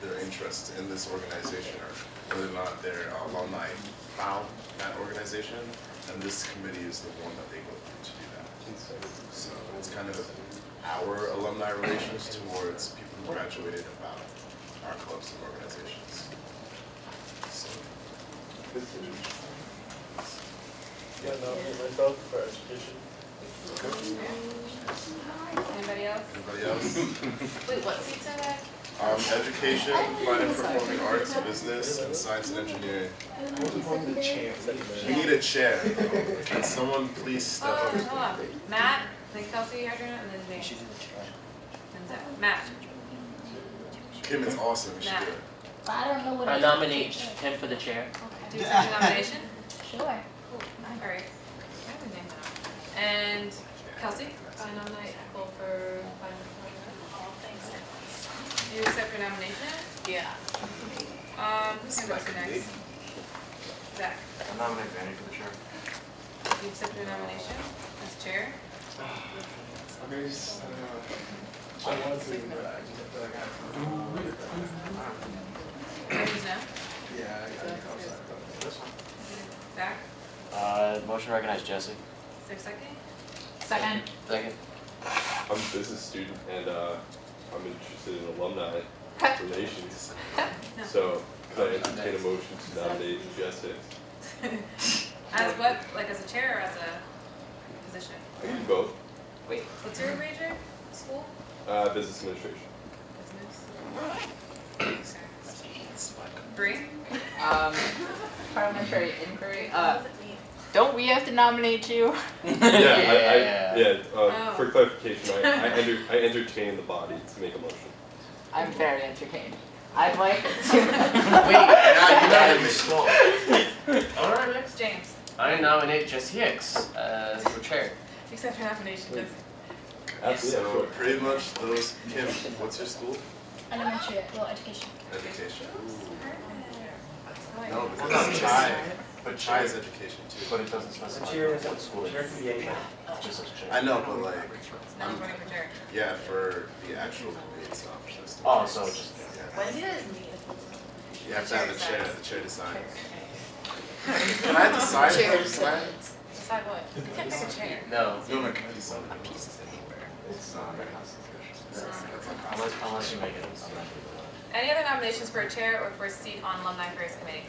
their interest in this organization or whether or not their alumni found that organization. And this committee is the one that they go through to do that. So it's kind of our alumni relations towards people who graduated about our clubs and organizations. So. Yeah, no, myself for education. Anybody else? Anybody else? Wait, what seats are there? Education, fine and performing arts, business, and science and engineering. We need a chair. Can someone please step up? Hold on. Matt, then Kelsey, and then me. She's in the chair. And Zach. Matt. Kim is awesome. You should Matt. do it. I don't know what I nominate him for the chair. Do you accept the nomination? Sure. Cool. All right. I have a name now. And Kelsey? I nominate Nicole for finance. Oh, thanks. Do you accept your nomination? Yeah. Who's gonna go next? Zach. I nominate Vanny for the chair. Do you accept your nomination as chair? I mean, just, I don't know. I want to, but I just feel like I have to. Who's now? Yeah, I think I'll start this one. Zach? Motion to recognize Jesse. Is there a second? Second. Second. I'm a business student and I'm interested in alumni relations. So could I entertain a motion to nominate Jesse? As what? Like as a chair or as a position? I can do both. Wait, what's your major? School? Business administration. Business. Bree? Parliamentary inquiry. Don't we have to nominate you? For clarification, I entertain the body to make a motion. I'm very entertained. I'd like to. Alright, next, James. I nominate Jesse Hicks for chair. Accept your nomination, Jesse. So pretty much those. Kim, what's your school? Elementary, well, education. Education. Like, No, Well, because no, Chai. but Chai is education too. But it doesn't specify what school it is. It just says chair. I know, but like, now I'm running for chair. yeah, for the actual debate stuff. Just Oh, so it's just. When do you guys meet? You have to have the chair decide. Can I decide? Decide what? You can't pick a chair. No. No, no, can I decide? It's not a constitution. Unless you make it amended. Any other nominations for a chair or for a seat on Alumni Affairs Committee?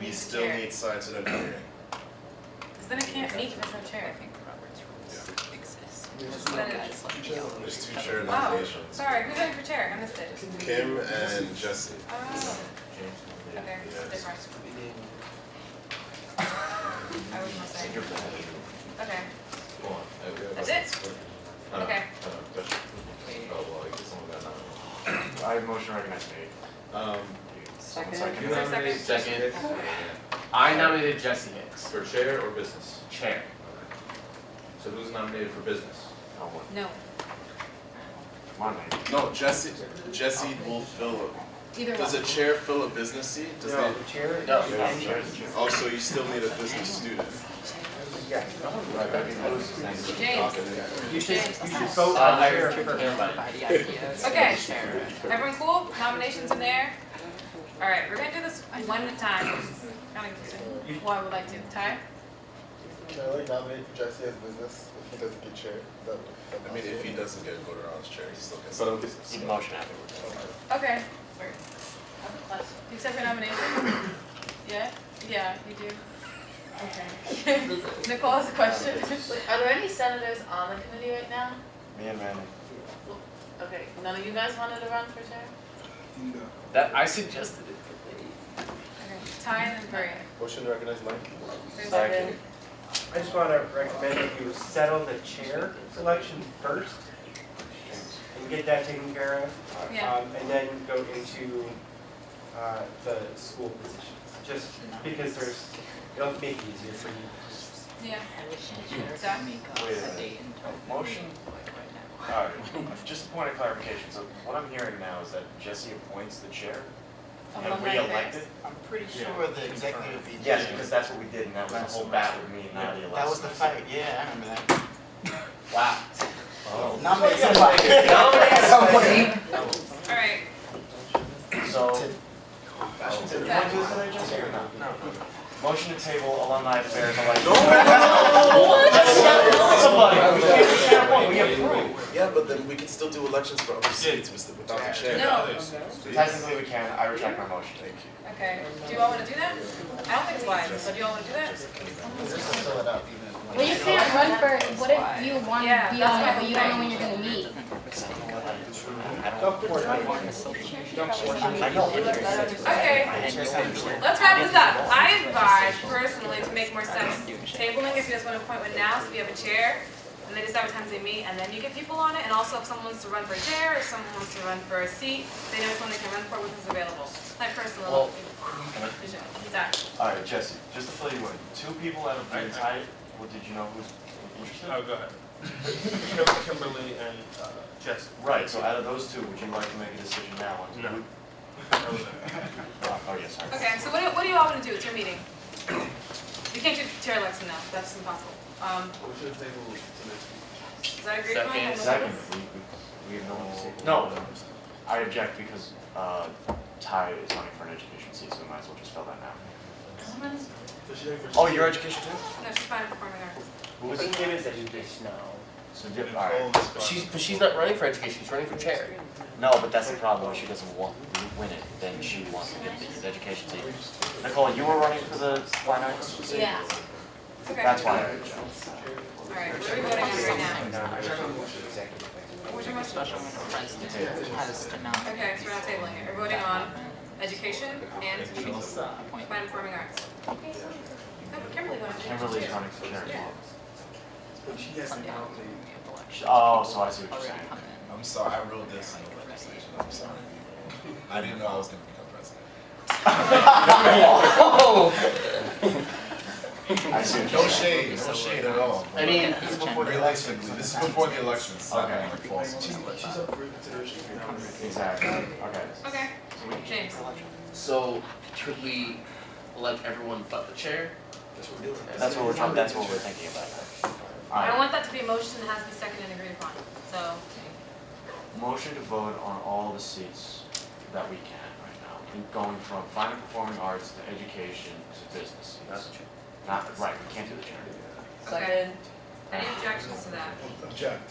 We still need sides in a hearing. Because then it can't meet if there's no chair. There's two chair Wow, nominations. sorry, who's running for chair? I missed it. Kim and Jesse. Oh. Okay, different. I was gonna say. Okay. That's it? Okay. I have motion recognized me. Second. Second. I nominated Jesse Hicks. For chair or business? Chair. So who's nominated for business? No. Come on, man. No, Jesse will fill Either Does one. a chair fill a business seat? Does No, they? the chair. No. Oh, so you still need a business student? Yeah. James. You should vote on the chair first. Okay. Everyone cool? Nominations in there? Alright, we're gonna do this one at a time. Kind of confusing. Who I would like to. Ty? Can I like nominate Jesse as business if he doesn't get chair? I mean, if he doesn't get voted on as chair, he still gets. But it's Need motion afterwards. Okay. You accept your nomination? Yeah? Yeah, you do. Okay. Nicole has a question. Are there any senators on the committee right now? Me and Manny. Okay, none of you guys wanted to run for chair? That I suggested it. Okay. Ty and then Bria. Motion to recognize Mike. Second. I just want to recommend that you settle the chair selection first and get that taken care of. Yeah. And then go into the school positions. Just because it'll make it easier for you. Yeah. Zach? Motion? Alright, just a point of clarification. So what I'm hearing now is that Jesse appoints the chair and we elect it? I'm pretty sure the executive would be. Yes, because that's what we did, and that was the whole battle with me and Nadia last That was the fight, yeah, I remember that. Wow. Oh. Nominate somebody. Alright. So, did we want to do this today, Jesse, or not? No. Motion to table alumni affairs, Yeah, but then we can still do elections for other seats without the chair. No. Technically we can, I retract my motion. Thank you. Okay. Do you all want to do that? I don't think it's wise, but do you all want to do that? Well, you can't run for, what if you want to Yeah, be that's on my it, but you don't know thing. when you're going to meet? Okay. Let's wrap this up. I advise personally to make more sense tabling if you just want to appoint one now, so if you have a chair, and they decide what times they meet, and then you get people on it, and also if someone wants to run for a chair, or someone wants to run for a seat, they know which one they can run for, which is available. My personal vision. Zach. Alright, Jesse, just to fill you in, 2 people out of the entire, well, did you know who's interested? Oh, go ahead. Kimberly and Jesse. Right, so out of those 2, would you like to make a decision now? On No. who- Oh, yes, sorry. Okay, so what do you all want to do? It's your meeting. You can't do chair election now. That's impossible. Motion to table to next week. Does that agree with me? Second, we have no one to say. No, I object because Ty is running for an education seat, so we might as well just fill that now. Oh, your education too? No, she's fine performing arts. Who is it? Kim is education. No. So, alright. But she's not running for education, she's running for chair. No, but that's the problem. If she doesn't win it, then she wants to get the education seat. Nicole, you were running for the fine arts? Yeah. Okay. That's why I object. Alright, what are we voting on right now? What's your motion? Special president has to nominate. Okay, so we're not tabling it. We're voting on education and performing arts. Oh, but Kimberly wanted to. Kimberly's running for chair. Yeah. But she hasn't nominated. Oh, so I see what you're saying. I'm sorry, I wrote this in the legislation, I'm sorry. I didn't know I was gonna become president. I see what No you're saying. shade, no shade at all. I mean, Realistically, this is before the election, so I'm Okay. like false. She's up for reconsideration. Exactly, okay. Okay, James. So could we elect everyone but the chair? That's what we're thinking about. I don't want that to be a motion that has to be seconded and agreed upon, so. Motion to vote on all the seats that we can right now, going from fine and performing arts to education to business. Not, right, we can't do the chair. Okay. Any objections to that? Object.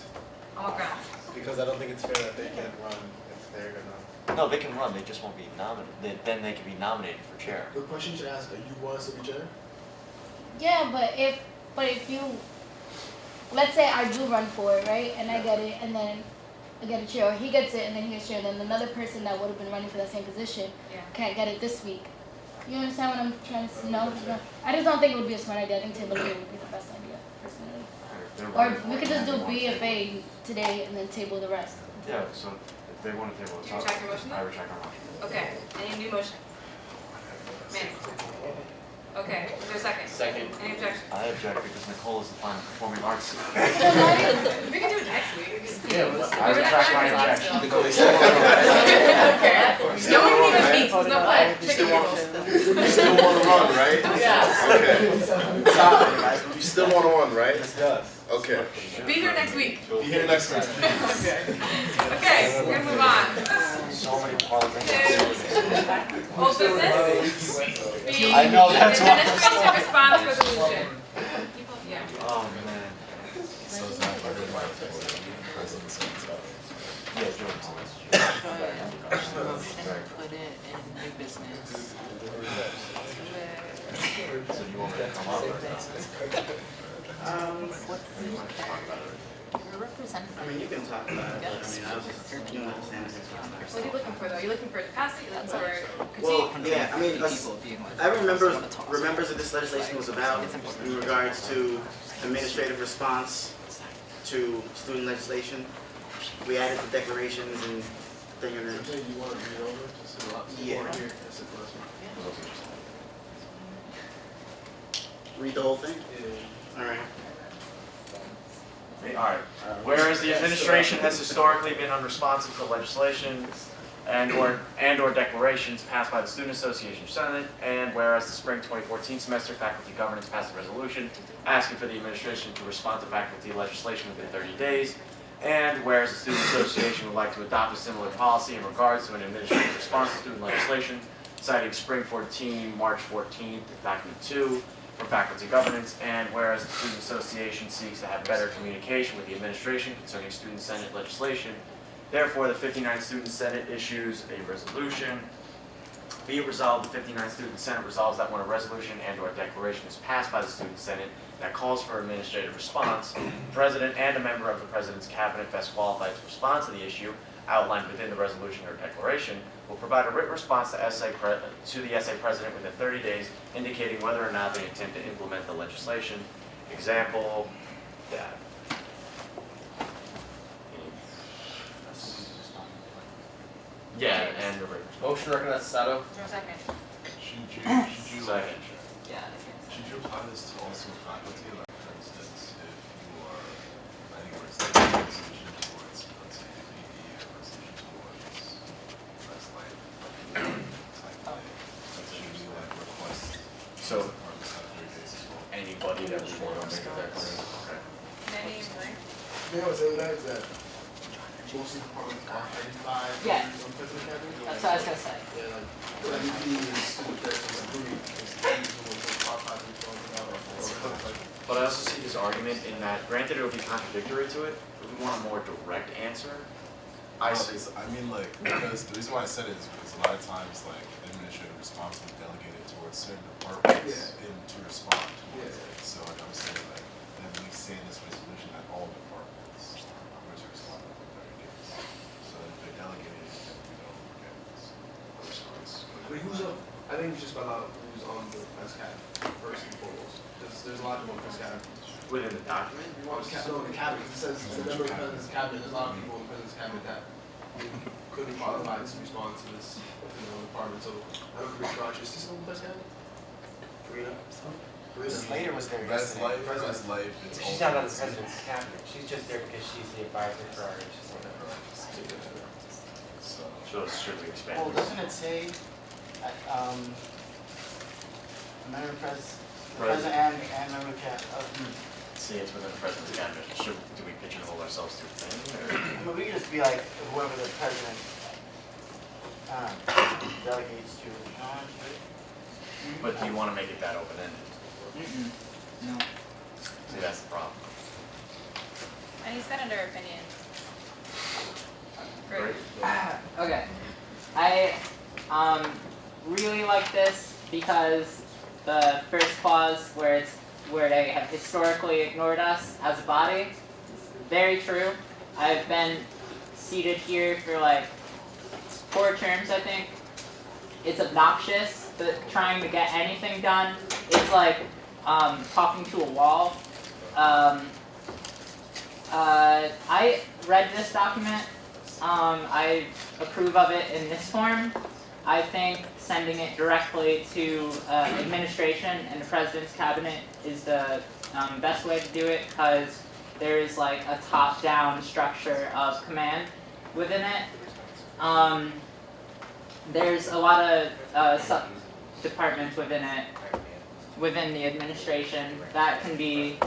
On what grounds? Because I don't think it's fair that they can't run if they're gonna. No, they can run, they just won't be nominated, then they can be nominated for chair. The question you should ask, are you want us to be chair? Yeah, but if you, let's say I do run for it, right, and I get it, and then I get a chair, or he gets it, and then he gets chair, and then another person that would have been running for that same position can't get it this week. You understand what I'm trying to say? No? No. I just don't think it would be a smart idea. I think table it would be the best idea, personally. Or we could just do BFA today and then table the rest. Yeah, so if they want to table it, You retract your motion then? I retract my motion. Okay, any new motion? Manny? Okay, is there a second? Second. Any objection? I object because Nicole is the fine performing arts. We can do it next week. Yeah, let's- I retract my objection. Okay. No one can even meet, there's no way. You still wanna run, right? Yeah. Okay. Ty, you still wanna run, right? Yes. Okay. Be here next week. Be here next week. Okay, we're gonna move on. So many parliaments. Old business? I know, that's why. Administration response resolution. Yeah. Oh, man. So it's not part of my presidency and stuff. Yeah, Jordan. Motion, put it in new business. So you want me to come up or not? We're representing. I mean, you can talk about it, but I mean, I was just, you know, understand it's What are you looking for though? Are you looking for capacity, looking for Well, critique? yeah, I mean, everyone remembers what this legislation was about in regards to administrative response to student legislation. We added the declarations and thing in there. Okay, you want to read over? Just a lot. Yeah. Here, that's the question. Read the whole thing? Yeah. All right. Alright, whereas the administration has historically been unresponsive to legislation and or declarations passed by the Student Association Senate, and whereas the spring 2014 semester faculty governance passed a resolution asking for the administration to respond to faculty legislation within 30 days, and whereas the Student Association would like to adopt a similar policy in regards to an administrative response to student legislation, citing spring 14, March 14th, document 2, for faculty governance, and whereas the Student Association seeks to have better communication with the administration concerning student senate legislation, therefore the 59th Student Senate issues a resolution. Be it resolved, the 59th Student Senate resolves that when a resolution and or declaration is passed by the Student Senate that calls for administrative response, the President and a member of the President's Cabinet best qualified to respond to the issue outlined within the resolution or declaration will provide a written response to the SA President within 30 days indicating whether or not they intend to implement the legislation. Example, that. Yeah, and the written response. Motion recognized Sato. Second. Should you Second. should you apply this to also faculty, like for instance, if you are planning a resolution towards, let's say, maybe a resolution towards less light type thing, should you like request So, departments have 30 days as well? anybody that we want to make a declaration. Okay. Manny, right? You know what's saying that is that most departments are 35 Yeah. on President Cabinet. That's what I was gonna say. Yeah, like, MEP and student persons agree. It's the people who are qualified to be talking about it. But I also see this argument in that, granted it would be contradictory to it, if we want a more direct answer. I mean, like, because the reason why I said it is because a lot of times, like, administrative response is delegated towards certain departments to respond towards it. So, like, I'm saying, like, at least say in this resolution that all departments are to respond within 30 days. So if they're delegated, then we don't get this response. But I think we should spell out who's on the press cab first and foremost. There's a lot of people on the press cab. Within the document? No, in the cabinet. It says the member of the president's cabinet. There's a lot of people in the president's cabinet that couldn't qualify to respond to this department. So I don't agree with Roger. Is this on the press cabinet? Karina? Slater was there Best yesterday. life, best life. She's not on the president's cabinet. She's just there because she's the advisor for our HSA. So it's strictly expanded. Well, doesn't it say, member president and member See, it's within the president's cabinet. Do we pigeonhole ourselves to a thing? I mean, we could just be like whoever the president delegates to. But do you want to make it that open-ended? No. See, that's the problem. Any senator opinion? Great. Okay. I really like this because the first clause where they have historically ignored us as a body is very true. I've been seated here for like 4 terms, I think. It's obnoxious that trying to get anything done. It's like talking to a wall. I read this document. I approve of it in this form. I think sending it directly to administration and the president's cabinet is the best way to do it because there is like a top-down structure of command within it. There's a lot of sub-departments within it, within the administration, that can be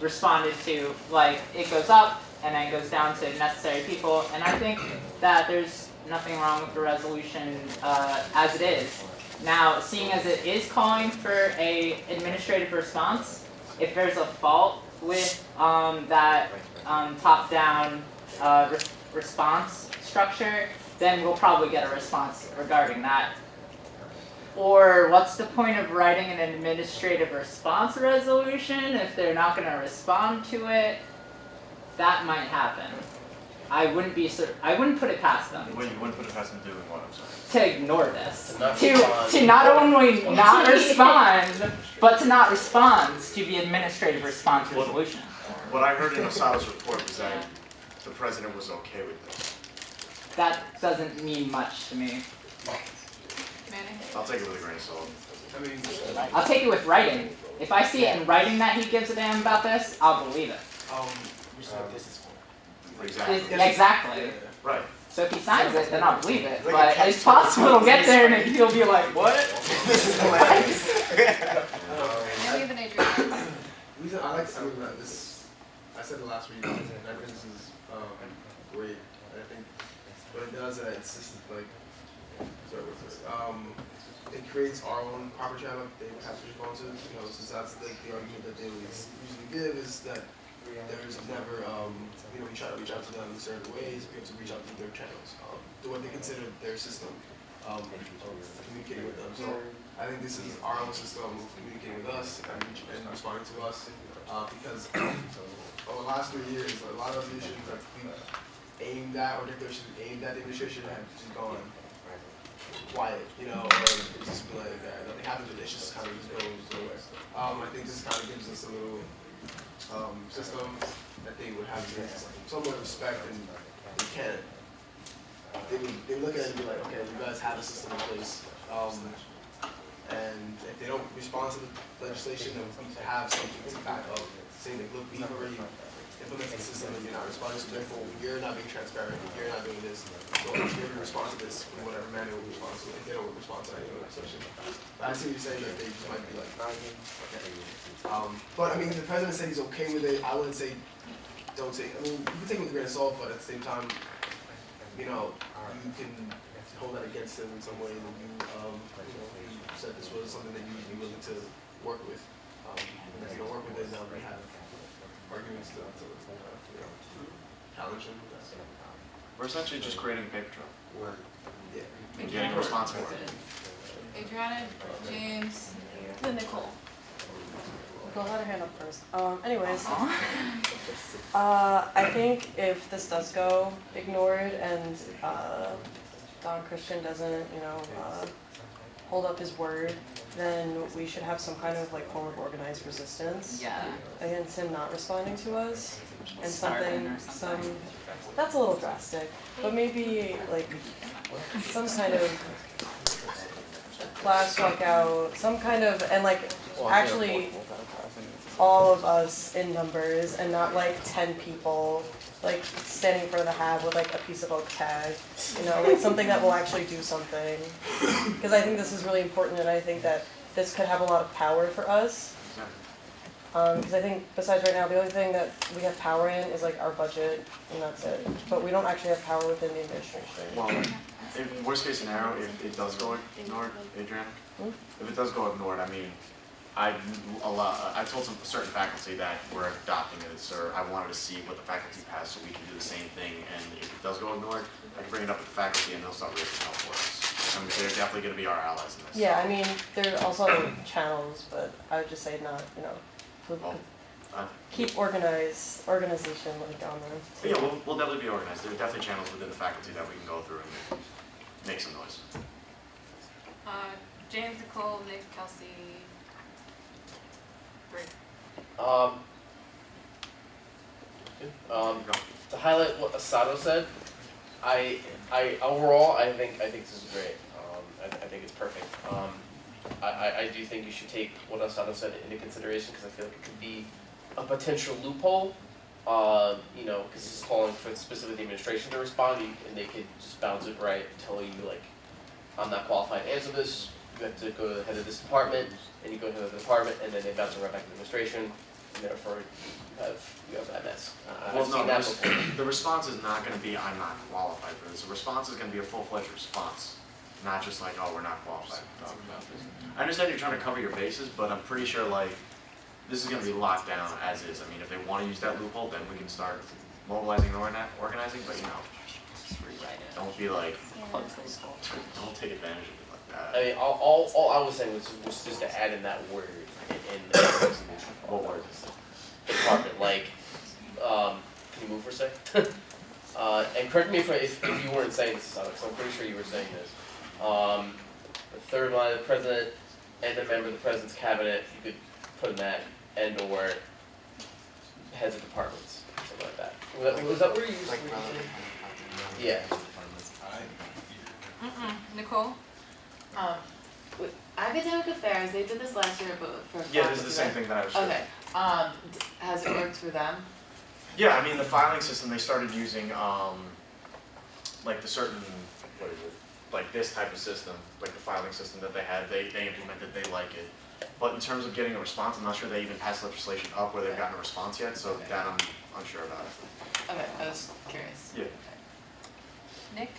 responded to. Like, it goes up and then goes down to necessary people, and I think that there's nothing wrong with the resolution as it is. Now, seeing as it is calling for a administrative response, if there's a fault with that top-down response structure, then we'll probably get a response regarding that. Or what's the point of writing an administrative response resolution if they're not going to respond to it? That might happen. I wouldn't put it past them. You wouldn't put it past them doing what, I'm sorry? To ignore this. To not only not respond, but to not respond to the administrative response resolution. What I heard in Osada's report was that the president was okay with this. That doesn't mean much to me. I'll take it with a grain of salt. I'll take it with writing. If I see it in writing that he gives a damn about this, I'll believe it. This is for. Exactly. Exactly. Right. So if he signs it, then I'll believe it. But it's possible he'll get there and he'll be like, what? Reason I like something about this, I said it last week, and I think this is great. I think what it does is it's just like, it creates our own proper channel they would have to respond to. You know, since that's like the argument that they usually give is that there's never, we try to reach out to them in certain ways. We have to reach out to their channels, to what they consider their system of communicating with them. So I think this is our own system of communicating with us and responding to us, because over the last 3 years, a lot of resolutions that we aimed at or declarations aimed at the administration have just gone quiet, or it's just been like nothing happens, but it just kind of just goes nowhere. I think this kind of gives us a little system that they would have to somewhat respect, and they can. They look at it and be like, okay, you guys have a system in place, and if they don't respond to the legislation, then we have something to back up, saying that look, we've already implemented the system and you're not responding, so therefore you're not being transparent, you're not doing this, so you're going to respond to this in whatever manner we respond to it if they don't respond to any legislation. But I see what you're saying, that they just might be like, okay. But I mean, the president said he's okay with it. I wouldn't say don't take. I mean, you can take it with a grain of salt, but at the same time, you can hold that against him in some way. And you said this was something that you'd be willing to work with. And if you don't work with it, now we have arguments to challenge him. We're essentially just creating a paper trail. Yeah. And getting a response for it. Adriana, James, Then Nicole. Nicole had her hand up first. Anyways, I think if this does go ignored and Don Christian doesn't, hold up his word, then we should have some kind of like form of organized resistance Yeah. against him not responding to us, and Starving or some that's a little drastic, but maybe like some kind of class walkout, some kind of, and like actually all of us in numbers and not like 10 people like standing in front of the hab with like a piece of oak tag, you know, like something that will actually do something. Because I think this is really important, and I think that this could have a lot of power for us. Because I think besides right now, the only thing that we have power in is like our budget, and that's it. But we don't actually have power within the administration. Well, if worst case scenario, if it does go ignored, Adrian, if it does go ignored, I mean, I told some certain faculty that we're adopting it, sir. I wanted to see what the faculty passed so we can do the same thing. And if it does go ignored, I can bring it up with the faculty and they'll start raising hell for us. I mean, they're definitely going to be our allies in this. Yeah, I mean, there are also other channels, but I would just say not, you know, keep organization like on there. But yeah, we'll definitely be organized. There are definitely channels within the faculty that we can go through and make some noise. James, Nicole, Nick, Kelsey. To highlight what Asado said, I overall I think this is great. I think it's perfect. I do think you should take what Asado said into consideration because I feel like it could be a potential loophole. You know, because it's calling for specifically the administration to respond, and they could just bounce it right and tell you like, I'm not qualified to answer this. You have to go to the head of this department, and you go to the department, and then they bounce it right back to the administration, and therefore you have that mess. Well, no, the response is not going to be, I'm not qualified for this. The response is going to be a full-fledged response, not just like, oh, we're not qualified to talk about this. I understand you're trying to cover your bases, but I'm pretty sure like this is going to be locked down as is. I mean, if they want to use that loophole, then we can start mobilizing and organizing, but you know, don't be like, don't take advantage of it like that. I mean, all I was saying was just to add in that word in the resolution. What word? Department, like, can you move for a sec? And correct me if you weren't saying this, Alex, I'm pretty sure you were saying this. The third line, the president and a member of the president's cabinet, you could put in that, and or heads of departments, something like that. Was that where you used to? Yeah. Nicole? With academic affairs, they did this last year, but for yeah, this is the same thing that I was saying. Okay. Has it worked for them? Yeah, I mean the filing system they started using, like the certain, what is it, like this type of system, like the filing system that they had, they implemented, they like it. But in terms of getting a response, I'm not sure they even passed legislation up where they've gotten a response yet, so that I'm unsure about it. Okay, I was curious. Yeah. Nick?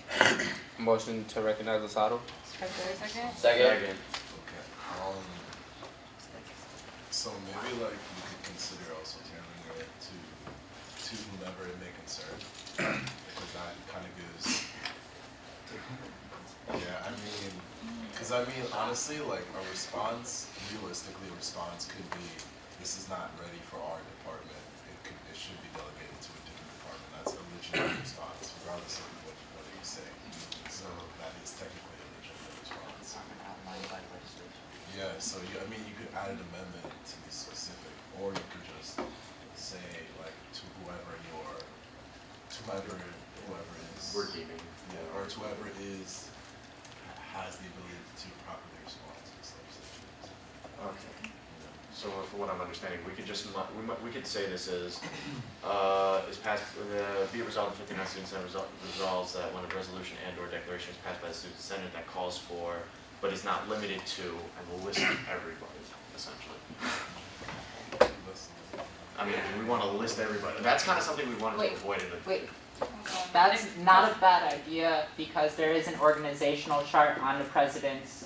Motion to recognize Asado. Second? Second. Okay. So maybe like we could consider also tailoring it to whomever it may concern, because that kind of gives. Yeah, I mean, because honestly, like a response, realistically, a response could be, this is not ready for our department. It should be delegated to a different department. That's a legitimate response, regardless of what you say. So that is technically a legitimate response. Yeah, so you could add an amendment to be specific, or you could just say like to whoever is. We're deeming. Yeah, or to whoever has the ability to properly respond to this legislation. Okay. So for what I'm understanding, we could just we could say this is passed. Be it resolved, the 59th Student Senate resolves that when a resolution and/or declaration is passed by the Student Senate that calls for, but is not limited to, and will list everybody essentially. I mean, we want to list everybody. That's kind of something we wanted to avoid in the. Wait. That's not a bad idea because there is an organizational chart on the president's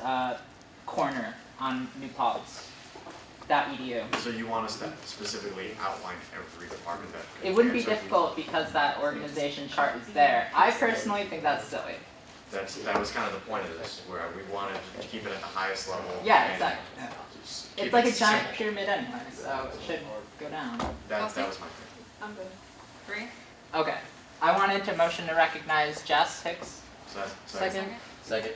corner on New Paltz. .edu. So you want us to specifically outline every department that. It wouldn't be difficult because that organization chart is there. I personally think that's silly. That was kind of the point of this, where we wanted to keep it at the highest level. Yeah, exactly. It's like a giant simple. pyramid anyway, so it should go down. That was my thing. I'm good. Three? Okay. I wanted to motion to recognize Jess Hicks. Second. Second.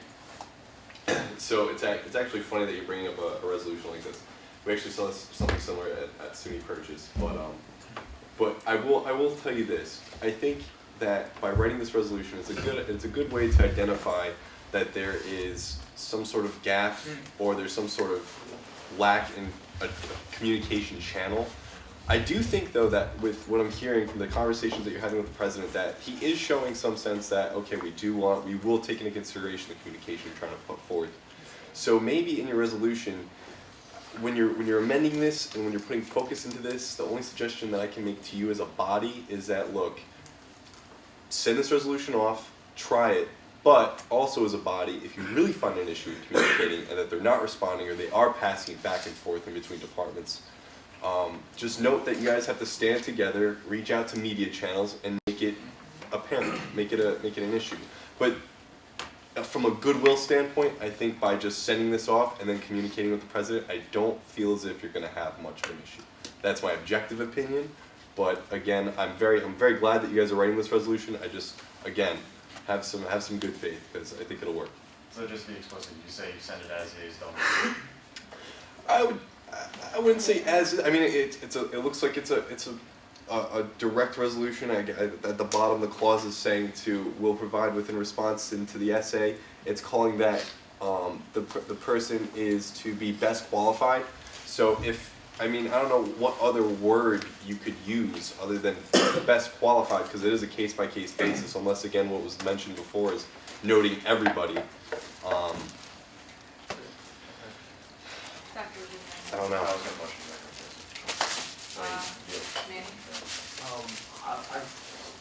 So it's actually funny that you're bringing up a resolution like this. We actually saw something similar at SUNY Purchase, but I will tell you this. I think that by writing this resolution, it's a good way to identify that there is some sort of gap or there's some sort of lack in a communication channel. I do think, though, that with what I'm hearing from the conversations that you're having with the president, that he is showing some sense that, okay, we will take into consideration the communication you're trying to put forth. So maybe in your resolution, when you're amending this and when you're putting focus into this, the only suggestion that I can make to you as a body is that, look, send this resolution off, try it, but also as a body, if you really find an issue with communicating and that they're not responding or they are passing it back and forth in between departments, just note that you guys have to stand together, reach out to media channels, and make it apparent, make it an issue. But from a goodwill standpoint, I think by just sending this off and then communicating with the president, I don't feel as if you're going to have much of an issue. That's my objective opinion. But again, I'm very glad that you guys are writing this resolution. I just, again, have some good faith because I think it'll work. So just to be explicit, you say you send it as is, don't you? I wouldn't say as. I mean, it looks like it's a direct resolution. At the bottom, the clause is saying will provide within response into the essay. It's calling that the person is to be best qualified. So I don't know what other word you could use other than best qualified, because it is a case-by-case basis, unless, again, what was mentioned before is noting everybody. I don't know.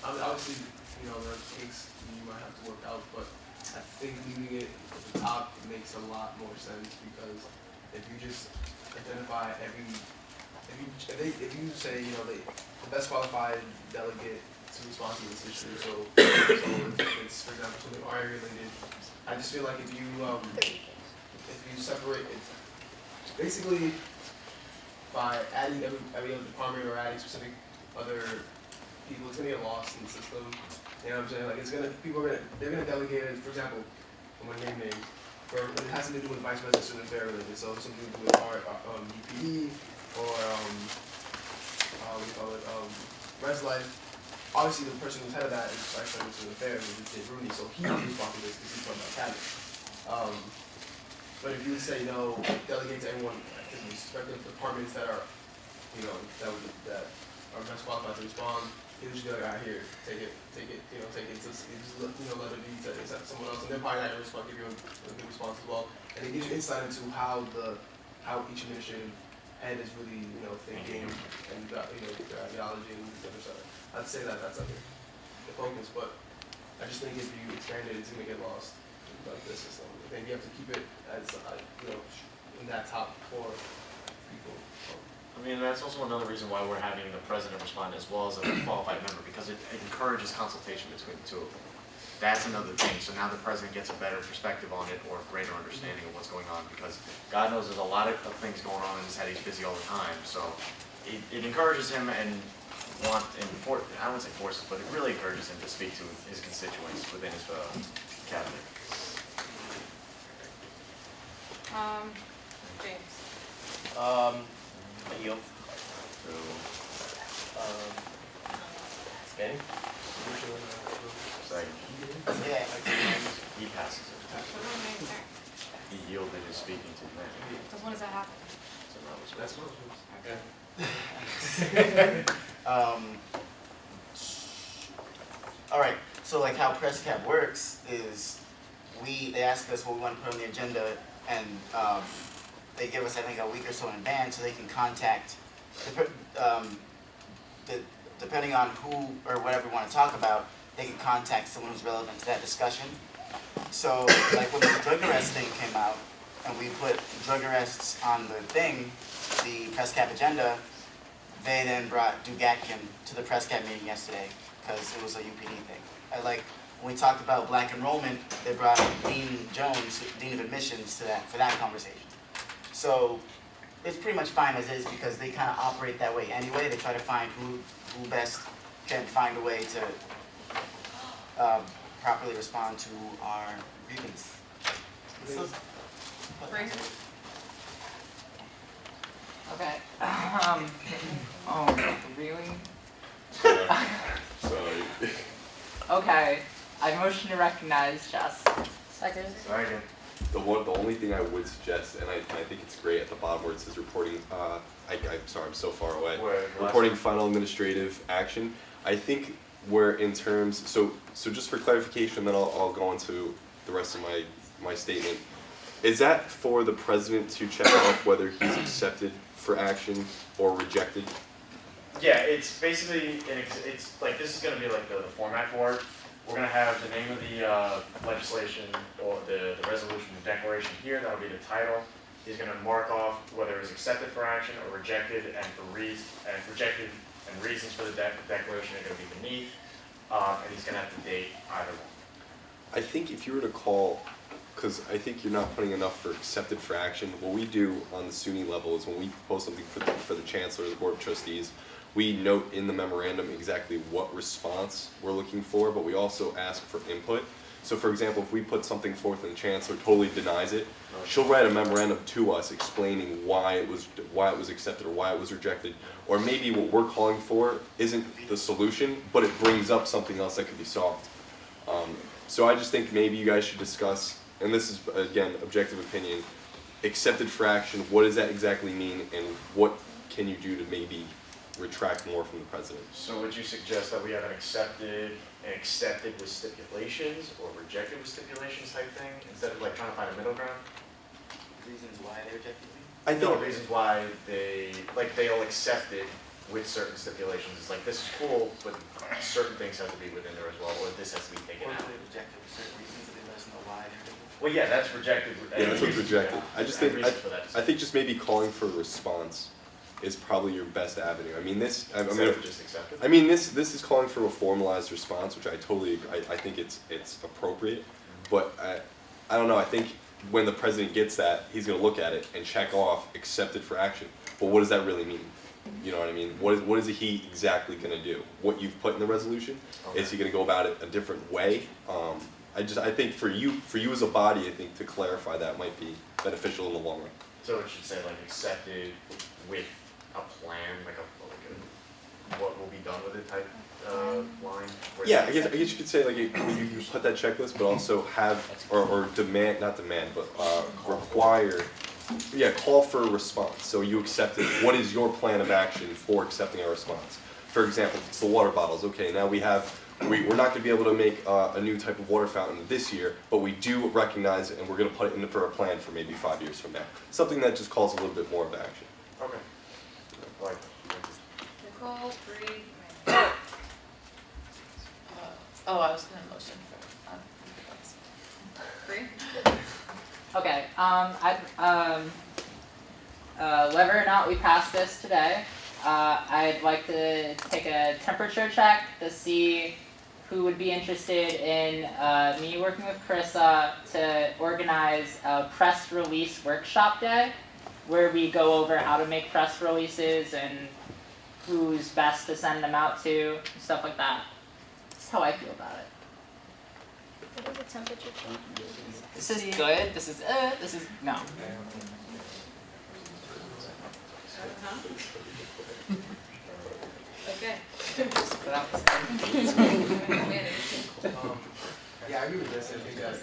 Obviously, there are kinks you might have to work out, but I think leaving it at the top makes a lot more sense, because if you just identify if you say, the best qualified delegate to respond to this issue, so if it's, for example, something RA related, I just feel like if you separate it, basically by adding every other department or adding specific other people, it's gonna get lost in the system. You know what I'm saying? Like they're gonna delegate it. For example, I'm gonna name names. It has something to do with vice president student affair related. So something to do with our UPD or what do you call it? Res Life. Obviously, the person who's head of that is vice president student affairs, which is Dave Rooney. So he would be responsible for this because he's from that cabinet. But if you would say no, delegate to anyone, to the respective departments that are, that are best qualified to respond, he would just be like, all right, here, take it, just let it be, to accept someone else, and they're probably not going to give you a good response as well. And it gives you insight into how each administrative head is really, thinking and their ideology and this other stuff. I'd say that's like the focus, but I just think if you expand it, it's going to get lost. Like this system. I think you have to keep it as in that top 4 people. I mean, that's also another reason why we're having the president respond as well as a qualified member, because it encourages consultation between the two of them. That's another thing. So now the president gets a better perspective on it, or a greater understanding of what's going on, because God knows there's a lot of things going on in his head. He's busy all the time. So it encourages him and I wouldn't say forces, but it really encourages him to speak to his constituents within his cabinet. James. I yield. Okay. Second. Yeah. He passes it. He yielded his speaking to the man. Because when does that happen? So that's what All right. So like how PressCap works is they ask us what we want to put on the agenda, and they give us, I think, a week or so in advance, so they can contact, depending on who or whatever we want to talk about, they can contact someone who's relevant to that discussion. So, like when the drug arrest thing came out, and we put drug arrests on the thing, the PressCap agenda, they then brought Dugatkin to the PressCap meeting yesterday, because it was a UPD thing. When we talked about black enrollment, they brought Dean Jones, Dean of Admissions, for that conversation. So it's pretty much fine as is, because they kind of operate that way anyway. They try to find who best can find a way to properly respond to our grievance. Bree? Okay. Oh, really? Sorry. Okay. I motion to recognize Jess. Second. The only thing I would suggest, and I think it's great at the bottom where it says reporting, I'm sorry, I'm so far away. Reporting final administrative action. I think we're in terms, so just for clarification, then I'll go into the rest of my statement. Is that for the president to check off whether he's accepted for action or rejected? Yeah, it's basically, it's like, this is going to be like the format for it. We're going to have the name of the legislation or the resolution, the declaration here. That'll be the title. He's going to mark off whether it's accepted for action or rejected, and rejected and reasons for the declaration are going to be beneath. And he's going to have to date either one. I think if you were to call, because I think you're not putting enough for accepted for action, what we do on the SUNY level is when we propose something for the chancellor or the board of trustees, we note in the memorandum exactly what response we're looking for, but we also ask for input. So for example, if we put something forth and the chancellor totally denies it, she'll write a memorandum to us explaining why it was accepted or why it was rejected. Or maybe what we're calling for isn't the solution, but it brings up something else that could be solved. So I just think maybe you guys should discuss, and this is again objective opinion, accepted for action, what does that exactly mean, and what can you do to maybe retract more from the president? So would you suggest that we have an accepted with stipulations or rejected with stipulations type thing, instead of like trying to find a middle ground? Reasons why they rejected me? I know reasons why they'll accept it with certain stipulations. It's like, this is cool, but certain things have to be within there as well, or this has to be taken out. Or they rejected for certain reasons, so they let us know why they're rejected. Well, yeah, that's rejected. Yeah, that's what's rejected. I just think, reasons for that. I think just maybe calling for a response is probably your best avenue. I mean, this is calling for a formalized response, which I think it's appropriate. But I don't know. I think when the president gets that, he's going to look at it and check off accepted for action. But what does that really mean? You know what I mean? What is he exactly going to do? What you've put in the resolution? Okay. Is he going to go about it a different way? I think for you as a body, I think to clarify that might be beneficial in the long run. So it should say like accepted with a plan, like what will be done with it type line? Yeah, I guess you could say like you put that checklist, but also have or demand, not demand, but require. Yeah, call for a response. So you accepted. What is your plan of action for accepting a response? For example, if it's the water bottles. Okay, now we're not going to be able to make a new type of water fountain this year, but we do recognize it, and we're going to put it in for a plan for maybe 5 years from now. Something that just calls a little bit more of action. Okay. Like. Nicole, Bree, I was gonna motion for, Bree? Okay, whether or not we pass this today, I'd like to take a temperature check to see who would be interested in me working with Carissa to organize a press release workshop day, where we go over how to make press releases and who's best to send them out to, stuff like that. That's how I feel about it. What is a temperature check? This is good, this is no. Okay. Yeah, I agree with this. I think that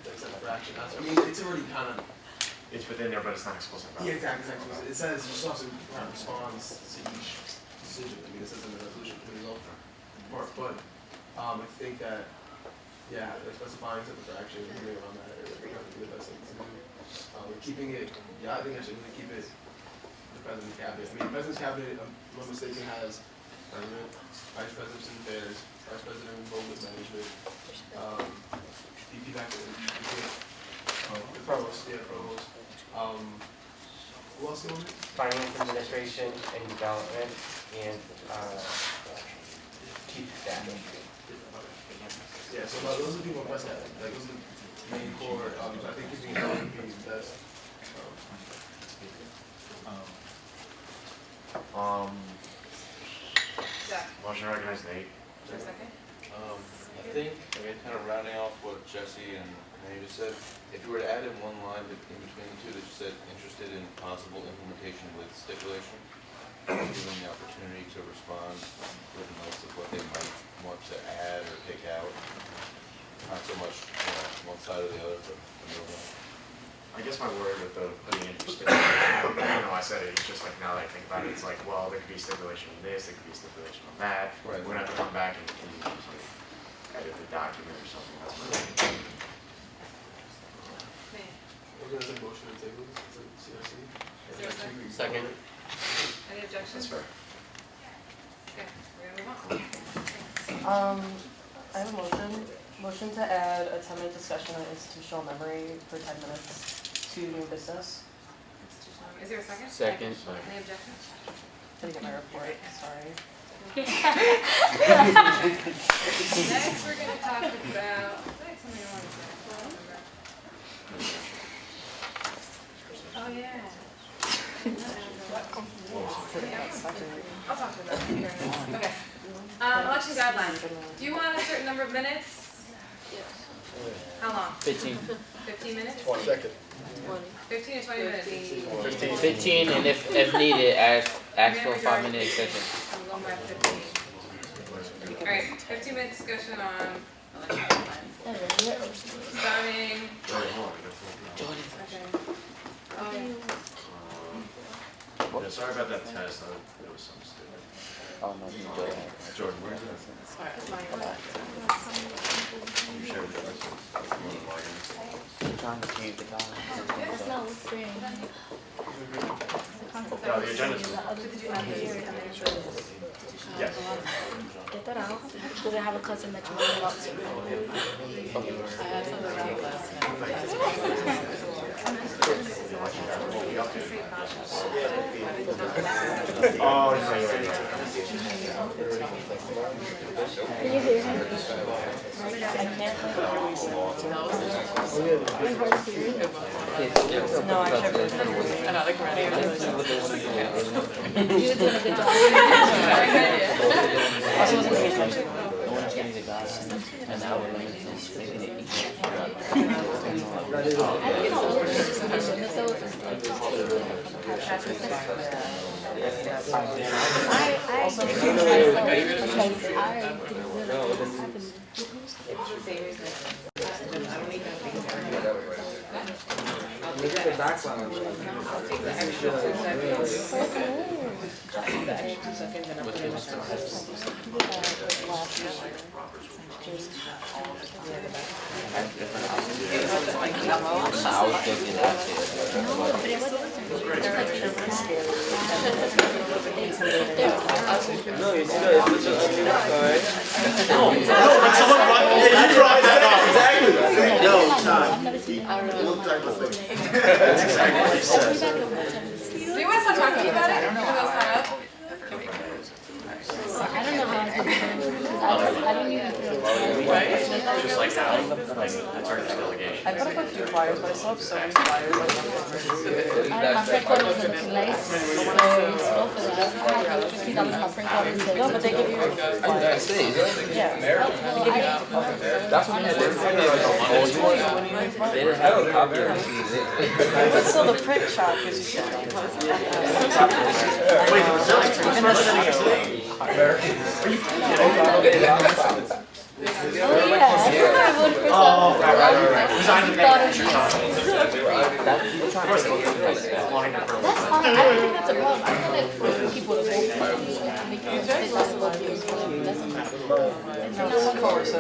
that's a fraction. I mean, it's already kind of. It's within there, but it's not explicit. Yeah, exactly. It says you're supposed to respond to each decision. I mean, it says in the resolution for the result part, but I think that like specifying something for action and moving on that is probably the best thing to do. We're keeping it. Yeah, I think I should really keep it. The president's cabinet. I mean, the president's cabinet, if I'm not mistaken, has president, vice president of affairs, vice president of global management, VP back the provost, provost. Who else you want? Finance administration and development and chief of staff. Yeah, so those are the people on press cabinet. Like those are the main core. I think keeping it going would be the best. Motion to recognize Nate. Is there a second? I think, kind of rounding off what Jesse and Now you just said, if you were to add in one line in between the two that you said, interested in possible implementation with stipulation, given the opportunity to respond with notes of what they might want to add or take out, not so much, one side or the other, but the middle one. I guess my worry with the putting interested, I don't know, I said it, it's just like now that I think about it, it's like, well, there could be stipulation on this, there could be stipulation on that. Right. We're gonna have to come back and like, edit the document or something, that's what I'm thinking. We're gonna take a motion to table this, to CRC. Is there a second? Second. Any objections? That's fair. Okay, we're gonna move on. I have a motion to add a 10-minute discussion on institutional memory for 10 minutes to new business. Is there a second? Second. Any objections? Didn't get my report, sorry. Next, we're gonna talk about, I think something I wanted to say. Oh, yeah. I'll talk about that. Okay. Election guidelines. Do you want a certain number of minutes? Yes. How long? 15. 15 minutes? 20 seconds. 15 or 20 minutes? 15, and if needed, ask for a 5-minute extension. I'm going by 15. Alright, 15-minute discussion on election guidelines. Starting. Okay. Yeah, sorry about that test, it was something stupid. Oh, no, you go ahead. Jordan, where's that? You shared it with us. I'm trying to keep the time. That's not what's green. No, the agenda's. Yes. Get that out. Because I have a cousin that you want to talk to. I had something wrong last night. Oh, yeah. Can you hear him? I can't. No, I should have. Another credit. You were doing a good job. Also wasn't paying attention. No one's getting the guys, and now we're limited to making it equal. I don't know what the solution is though. I also because Look at the background. I'll take the extra 2 seconds. I'll take the extra 2 seconds and I'll put it in my I was thinking that No, you see that it's such an ugly side. Exactly. No, Todd. We'll talk about it. That's exactly what you said. Do you want to start talking about it? Or they'll start up? I don't know how it's because I don't even feel Just like how, like, the Turkish delegation. I put up a few flyers, but I still have so many flyers. my friend called was in place, so go for that. I had $50 my friend called and said, No, but they give you United States. Yeah. That's what they did. They didn't have a copy of it. But still, the print shop gives you something. Oh yeah, I remember I voted for something. That's fine. I don't think that's a problem. I feel like for people to vote for me, make them fit that vote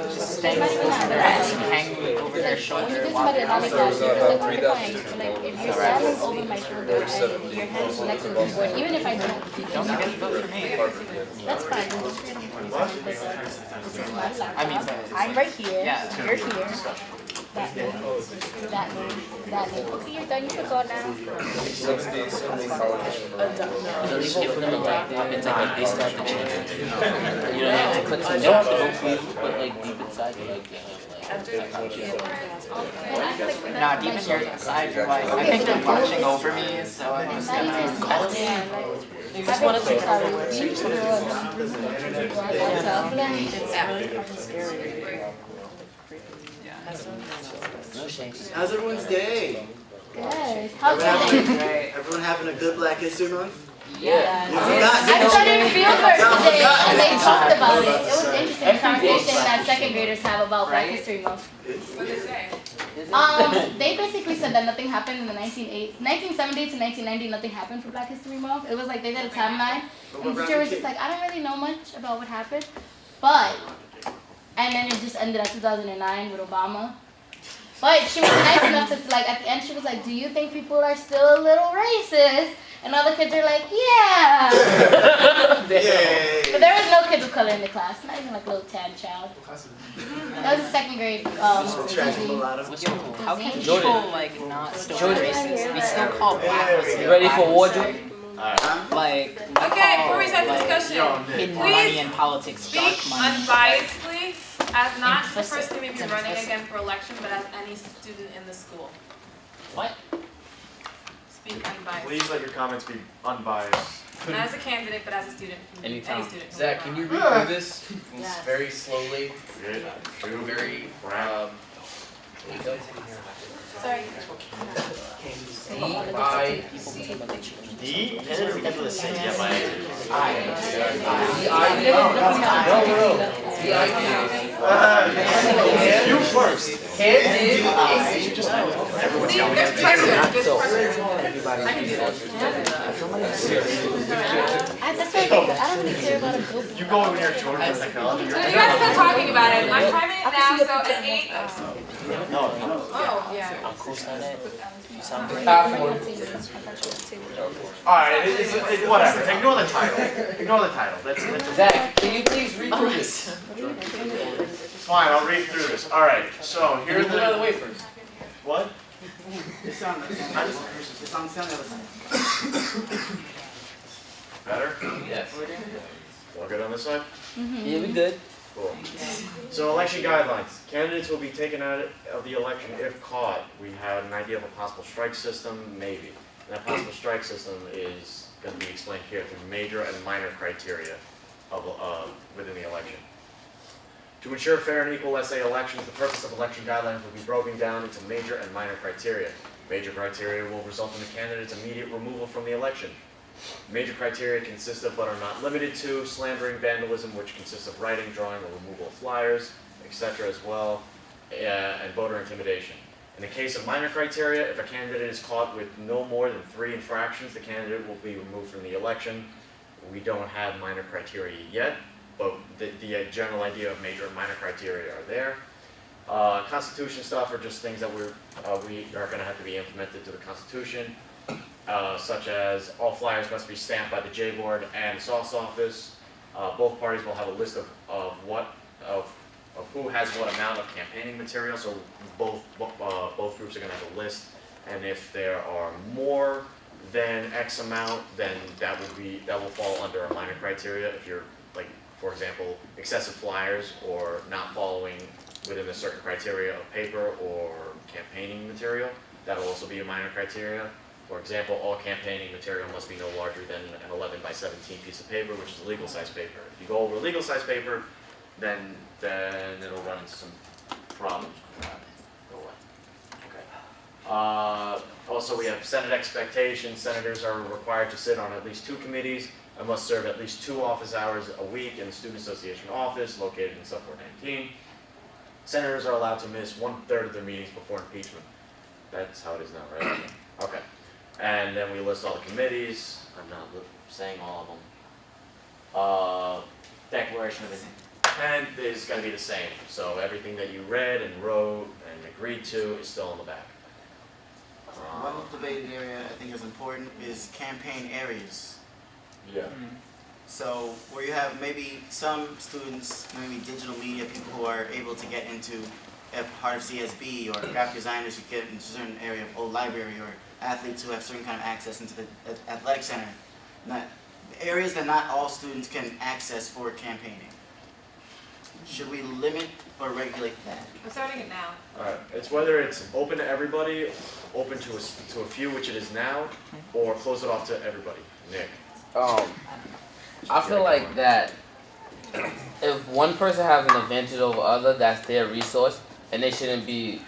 Staying their ass and hanging over their shoulder. When you think about it, not like that, like, okay, fine. Like, if you're standing over my shoulder and your hand is next to the keyboard, even if I don't Don't vote for me. that's fine. This is my laptop. I mean, I'm right here. yeah. You're here. That name. That name. That name. Okay, you're done. You can go now. At least give them the laptop, it's like they start the channel. You don't have to click some notes, hopefully, but like deep inside, you're like, Not even your side, you're like, I think they're watching over me, so I'm just gonna. You just want to take it away. It's really fucking scary. How's everyone's day? Good. How's your day? Everyone having a good Black History Month? Yeah. You forgot, I studied fieldwork today and they talked about it. It was Sorry. interesting, the conversation that second graders have about Black History Month. What did they say? They basically said that nothing happened in the 1970 to 1990, nothing happened for Black History Month. It was like they did a timeline, and the teacher was just like, I don't really know much about what happened, but, and then it just ended at 2009 with Obama. But she was nice enough to, like, at the end she was like, do you think people are still a little racist? And all the kids are like, yeah. But there was no kids of color in the class, not even like a little tan child. That was a second grade. How can people like not still racist? We still call black people. You ready for war, Jordan? Like, Okay, before we start the discussion, hidden money in please politics, speak dark money. unbiasedly as not the Implicit. person who may be It's running implicit. again for election, but as any student in the school. What? Speak unbiased. Please let your comments be unbiased. Not as a candidate, but as a student. Anytime. Any student. Zach, can you read through this Yes. very slowly? Very, Sorry. You first. There's pressure. There's pressure. I can do that. That's why I don't really care about a GoPro. You go over here, Jordan, with technology. You guys still talking about it. I'm timing it now, so at 8. Oh, yeah. Alright, it's whatever. Ignore the title. Ignore the title. That's Zach, can you please read through this? It's fine, I'll read through this. Alright, so here are Get out of the way first. What? It's on the other side. Better? Yes. All good on this side? Yeah, we good. Cool. So election guidelines. Candidates will be taken out of the election if caught. We have an idea of a possible strike system, maybe. And that possible strike system is going to be explained here through major and minor criteria of, within the election. To ensure fair and equal SA elections, the purpose of election guidelines will be broken down into major and minor criteria. Major criteria will result in the candidate's immediate removal from the election. Major criteria consist of, but are not limited to, slandering, vandalism, which consists of writing, drawing, or removal of flyers, etc. as well, and voter intimidation. In the case of minor criteria, if a candidate is caught with no more than 3 infractions, the candidate will be removed from the election. We don't have minor criteria yet, but the general idea of major and minor criteria are there. Constitution stuff are just things that we are going to have to be implemented to the Constitution. Such as all flyers must be stamped by the J Board and SOS office. Both parties will have a list of who has what amount of campaigning material. So both groups are going to have a list, and if there are more than X amount, then that will fall under a minor criteria. If you're, like, for example, excessive flyers or not following within a certain criteria of paper or campaigning material, that will also be a minor criteria. For example, all campaigning material must be no larger than an 11 by 17 piece of paper, which is a legal size paper. If you go over legal size paper, then it'll run into some problems. Go away. Okay. Also, we have Senate expectations. Senators are required to sit on at least 2 committees and must serve at least 2 office hours a week in the Student Association office located in Sub 419. Senators are allowed to miss 1/3 of their meetings before impeachment. That's how it is now, right? Okay. And then we list all the committees. I'm not saying all of them. Declaration of intent is going to be the same. So everything that you read and wrote and agreed to is still in the back. One debated area I think is important is campaign areas. Yeah. So where you have maybe some students, maybe digital media people who are able to get into a part of CSB, or graphic designers who get into a certain area of old library, or athletes who have certain kind of access into the athletic center. Not areas that not all students can access for campaigning. Should we limit or regulate that? I'm starting it now. Alright, it's whether it's open to everybody, open to a few, which it is now, or close it off to everybody. Nick. I feel like that if one person has an advantage over other, that's their resource, and they shouldn't be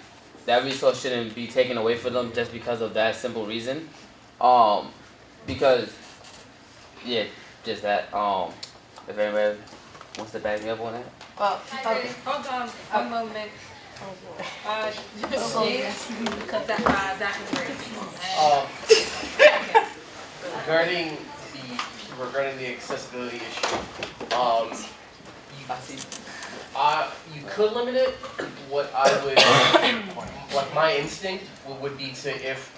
that resource shouldn't be taken away from them just because of that simple reason. Because yeah, just that. If anybody wants to back me up on that. Well, hold on one moment. Zach is ready. Regarding the accessibility issue, you could limit it. What I would, like my instinct would be to, if,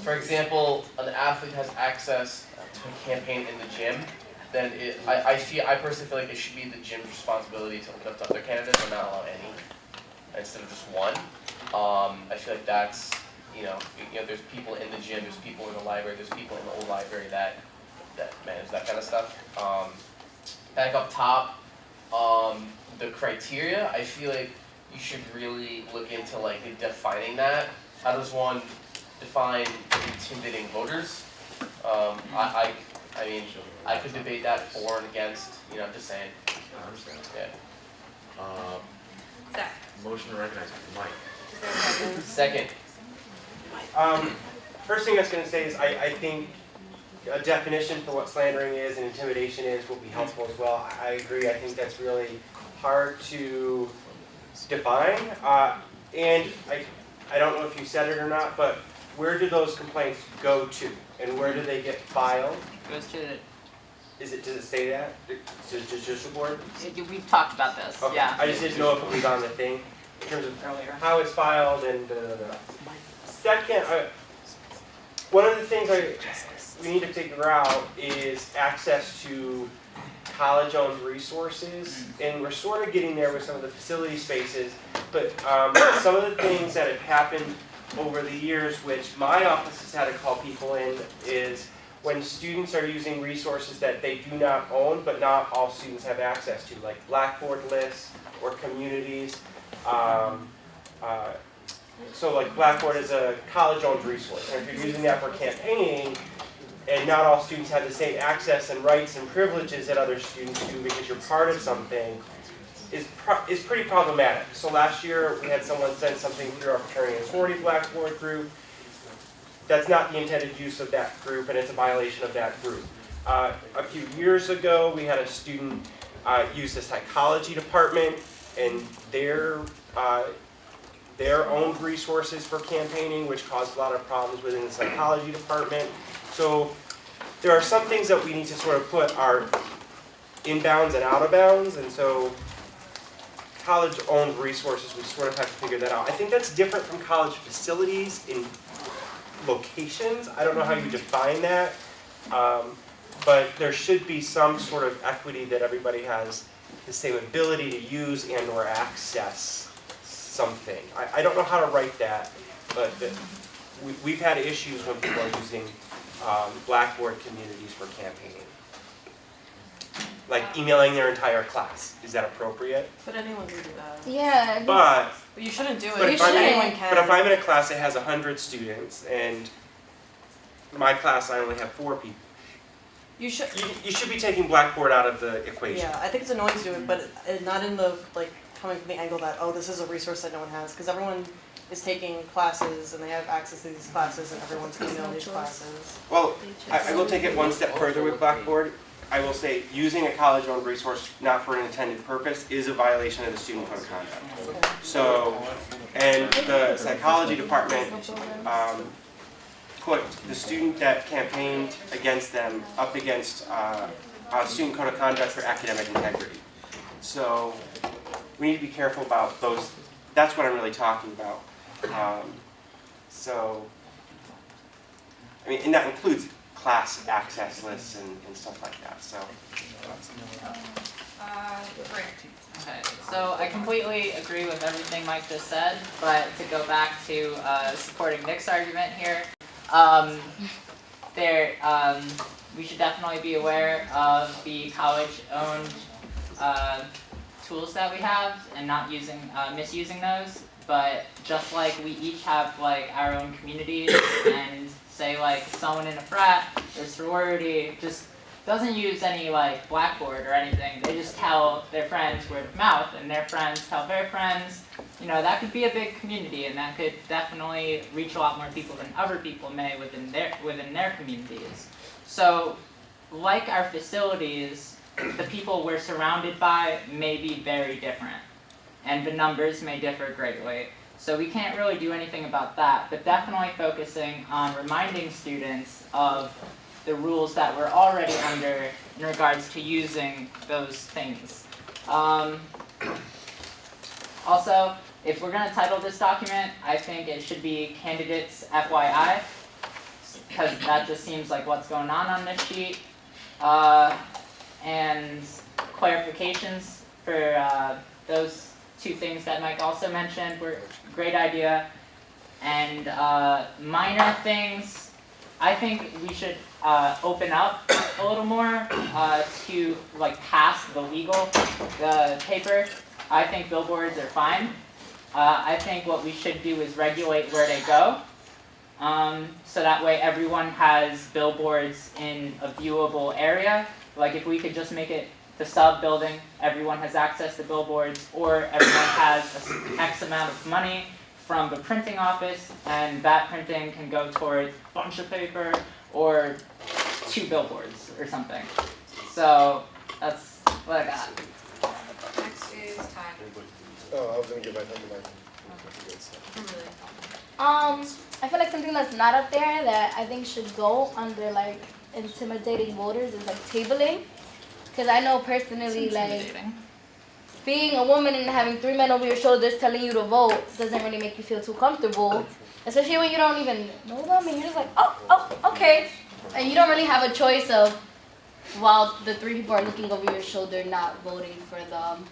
for example, an athlete has access to a campaign in the gym, then I personally feel like it should be the gym's responsibility to lift up their candidates and not allow any, instead of just one. I feel like that's, there's people in the gym, there's people in the library, there's people in the old library that manage that kind of stuff. Back up top, the criteria, I feel like you should really look into like defining that. How does one define intimidating voters? I mean, I could debate that for and against, I'm just saying. I understand. Zach. Motion to recognize Mike. Second. First thing I was going to say is I think a definition for what slandering is and intimidation is will be helpful as well. I agree. I think that's really hard to define. And I don't know if you said it or not, but where do those complaints go to? And where do they get filed? Goes to the. Does it say that? To the judicial board? We've talked about this. Okay. Yeah. I just didn't know if it was on the thing in terms of how it's filed and. Second, one of the things we need to figure out is access to college-owned resources, and we're sort of getting there with some of the facility spaces, but some of the things that have happened over the years, which my office has had to call people in, is when students are using resources that they do not own, but not all students have access to, like Blackboard lists or communities. So like Blackboard is a college-owned resource, and if you're using that for campaigning, and not all students have the same access and rights and privileges that other students do because you're part of something, is pretty problematic. So last year we had someone send something through our fraternity and sorority Blackboard group. That's not the intended use of that group, and it's a violation of that group. A few years ago, we had a student use the psychology department and their own resources for campaigning, which caused a lot of problems within the psychology department. So there are some things that we need to sort of put our inbounds and out of bounds, and so college-owned resources, we sort of have to figure that out. I think that's different from college facilities in locations. I don't know how you define that, but there should be some sort of equity that everybody has the same ability to use and or access something. I don't know how to write that, but we've had issues when people are using Blackboard communities for campaigning. Like emailing their entire class. Is that appropriate? But anyone can do that. Yeah. But you shouldn't do it. But You shouldn't. Anyone can. But if I'm in a class that has 100 students and my class I only have 4 people, you should be taking Blackboard out of the equation. Yeah, I think it's annoying to do it, but not in the coming from the angle that this is a resource that no one has, because everyone is taking classes and they have access to these classes and everyone's emailing these classes. Well, I will take it one step further with Blackboard. I will say using a college-owned resource not for an intended purpose is a violation of the student code of conduct. So, and the psychology department put the student that campaigned against them up against a student code of conduct for academic integrity. So we need to be careful about those. That's what I'm really talking about. And that includes class access lists and stuff like that. So. Okay, so I completely agree with everything Mike just said, but to go back to supporting Nick's argument here, we should definitely be aware of the college-owned tools that we have and not misusing those. But just like we each have our own communities and say someone in a frat or sorority, just doesn't use any like blackboard or anything. They just tell their friends word of mouth, and their friends tell their friends. You know, that could be a big community, and that could definitely reach a lot more people than other people may within their communities. So, like our facilities, the people we're surrounded by may be very different, and the numbers may differ greatly. So we can't really do anything about that, but definitely focusing on reminding students of the rules that we're already under in regards to using those things. Also, if we're going to title this document, I think it should be Candidates FYI, because that just seems like what's going on this sheet. And clarifications for those two things that Mike also mentioned were a great idea. And minor things, I think we should open up a little more to like pass the legal paper. I think billboards are fine. I think what we should do is regulate where they go. So that way everyone has billboards in a viewable area. Like if we could just make it the sub building, everyone has access to billboards, or everyone has X amount of money from the printing office, and that printing can go towards a bunch of paper or 2 billboards or something. So that's what I got. Next is Ty. Oh, I was gonna give my time to Mike. I feel like something that's not up there that I think should go under like intimidating voters is like tabling. Because I know personally, like, being a woman and having 3 men over your shoulders telling you to vote doesn't really make you feel too comfortable. Especially when you don't even know them and you're just like, oh, okay. And you don't really have a choice of, while the 3 people are looking over your shoulder, not voting for them.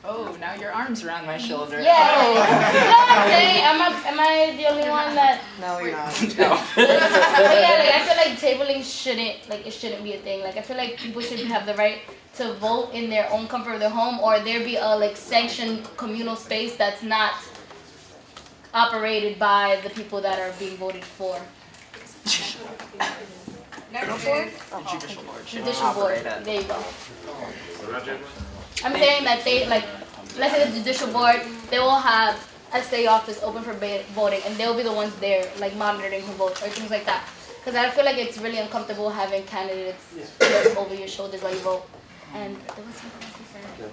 Oh, now your arm's around my shoulder. Yeah. You know what I'm saying? Am I the only one that? No, you're not. No. But yeah, like, I feel like tabling shouldn't be a thing. Like I feel like people should have the right to vote in their own comfort of their home, or there be a like sanctioned communal space that's not operated by the people that are being voted for. Next is Judicial board. Judicial board. There you go. I'm saying that they, like, let's say the judicial board, they will have a state office open for voting, and they'll be the ones there, like, monitoring who votes or things like that. Because I feel like it's really uncomfortable having candidates look over your shoulders while you vote. And there was something else you said.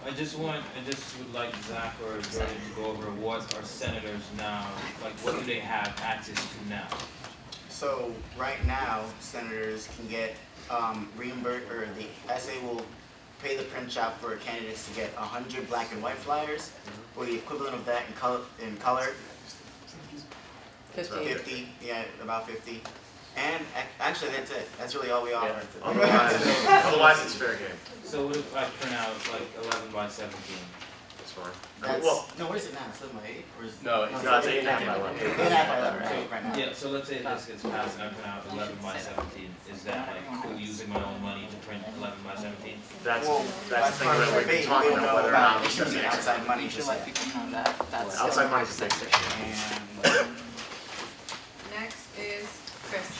I just would like Zach or Jordan to go over what are senators now, like, what do they have access to now? So right now, senators can get reimbursed, or the SA will pay the print shop for candidates to get 100 black and white flyers, or the equivalent of that in color. 50, yeah, about 50. And actually, that's it. That's really all we offer. Otherwise, it's fair game. So what if I print out like 11 by 17? That's fine. No, what is it now? 7 by 8? Or is No, it's 8.5 by 11. 8.5 by 11, right now. Yeah, so let's say this gets passed and I print out 11 by 17. Is that like cool using my own money to print 11 by 17? That's Well, the thing that we've been talking about, whether or not it's using outside money. Should let people know that. That's outside money's a big issue. next is Chris.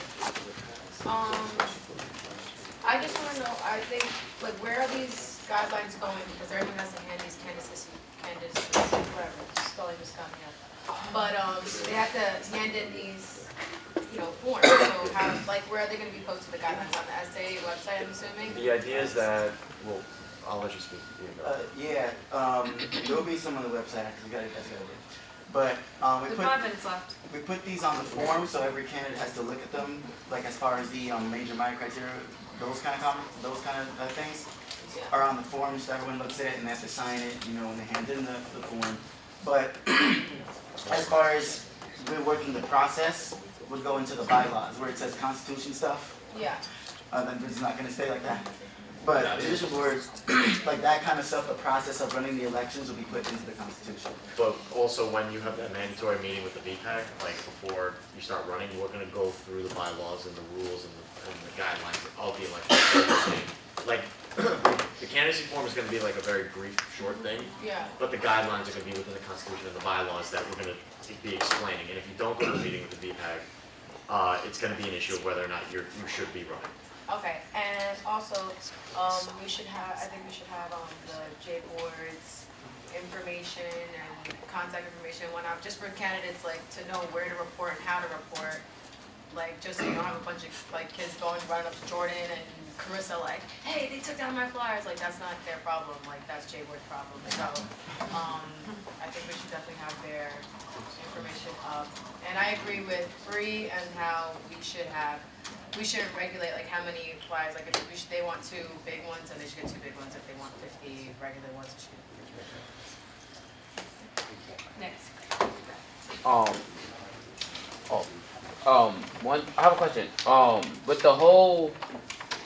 I just want to know, I think, like, where are these guidelines going? Because everyone has to hand these candidacies, whatever, spelling is coming up. But they have to hand in these, forms. So how, like, where are they going to be posted, the guidelines on the SA website, I'm assuming? The idea is that, well, I'll let you speak. There will be some on the website, because we got to get that. But We have 5 minutes left. we put these on the form, so every candidate has to look at them, like as far as the major minor criteria, those kind of things are on the form, so everyone looks at it and they have to sign it, when they hand in the form. But as far as we're working the process, would go into the bylaws where it says constitution stuff. Yeah. Then it's not going to stay like that. But judicial boards, like that kind of stuff, the process of running the elections will be put into the Constitution. But also when you have that mandatory meeting with the VPAC, like before you start running, you're going to go through the bylaws and the rules and the guidelines of the election. Like, the candidacy form is going to be like a very brief, short thing. Yeah. But the guidelines are going to be within the Constitution and the bylaws that we're going to be explaining. And if you don't go to the meeting with the VPAC, it's going to be an issue of whether or not you should be running. Okay, and also, we should have, I think we should have, the J board's information and contact information and whatnot, just for candidates, like, to know where to report and how to report. Like, just so you don't have a bunch of, like, kids running up to Jordan and Carissa like, hey, they took down my flyers. Like, that's not their problem, like, that's J board's problem. So, I think we should definitely have their information up. And I agree with Bree and how we shouldn't regulate like how many flyers, like if they want 2 big ones, then they should get 2 big ones. If they want 50 regular ones, they should get 50 regular ones. Next. I have a question. With the whole,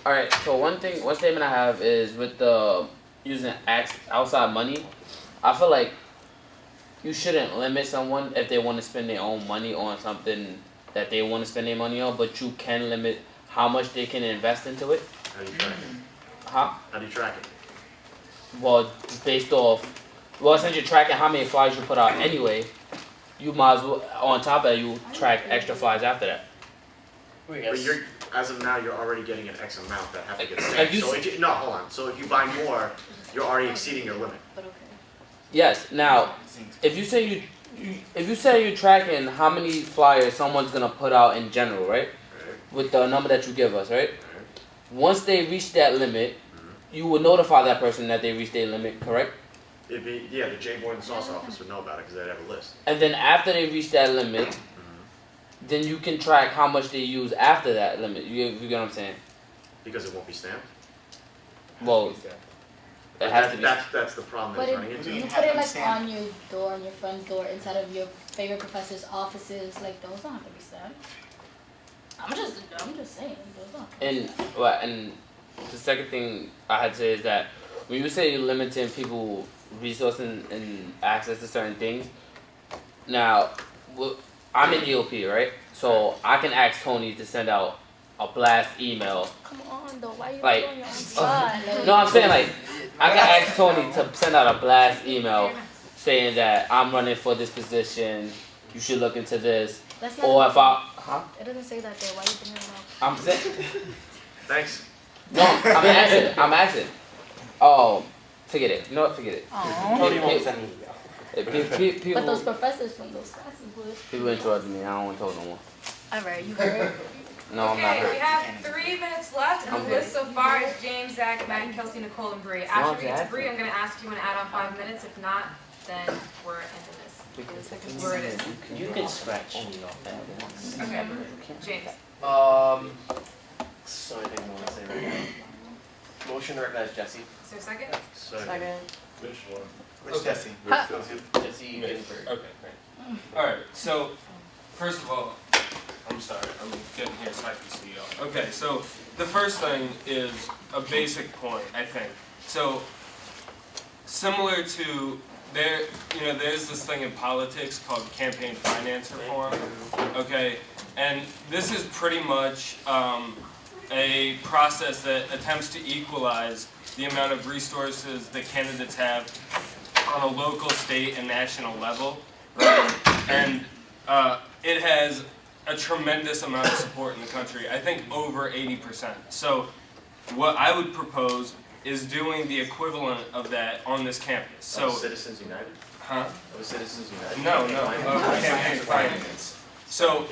alright, so one statement I have is with the using outside money, I feel like you shouldn't limit someone if they want to spend their own money on something that they want to spend their money on, but you can limit how much they can invest into it. How do you track it? Huh? How do you track it? Well, based off, since you're tracking how many flyers you put out anyway, you might as well, on top of that, you track extra flyers after that. But you're, as of now, you're already getting an X amount that have to get Like stamped. you So if you, no, hold on. So if you buy more, you're already exceeding your limit. Yes. Now, if you say you're tracking how many flyers someone's gonna put out in general, right? With the number that you give us, right? Once they reach that limit, you will notify that person that they reached their limit, correct? It'd be, yeah, the J board and sauce office would know about it because they'd have a list. And then after they reach that limit, then you can track how much they use after that limit. You get what I'm saying? Because it won't be stamped. Well, it has to be. That's the problem But that it's running if into. you put it like on your door, on your front door, inside of your favorite professor's offices, like those don't have to be stamped. I'm just saying, those don't. And the second thing I had to say is that when you say you're limiting people resources and access to certain things, now I'm in GOP, right? So I can ask Tony to send out a blast email. Come on, though. Why are you Like, doing your own spot? no, I'm saying like I can ask Tony to send out a blast email saying that I'm running for this position. You should look into this. That's not Or if I, It doesn't say that there. Why are you bringing it up? I'm saying. Thanks. No, I'm asking. Oh, forget it. You know what? Forget it. Tony won't send me. But those professors from those classes would. People interrupted me. I don't want to talk no more. Alright, you heard. No, I'm not Okay, we hurt. have 3 minutes left, and I'm the good. list so far is James, Zach, Matt, Kelsey, Nicole, and Bree. After we get to exactly. Bree, I'm going to ask you to add on 5 minutes. If not, then we're ending this. Where it is. You can scratch me off that one. Okay, James. So I think I want to say right now. Motion to recognize Jesse. Is there a second? Second. Which one? Which Jesse? Jesse Ginsburg. Okay, great. Alright, so, first of all, I'm sorry, I'm getting here so I can see y'all. Okay, so the first thing is a basic point, I think. So, similar to there's this thing in politics called campaign finance reform, okay? And this is pretty much a process that attempts to equalize the amount of resources that candidates have on a local, state, and national level, right? And it has a tremendous amount of support in the country, I think over 80%. So what I would propose is doing the equivalent of that on this campus. So Citizens United? Huh? Of Citizens United? No, campaign finance. So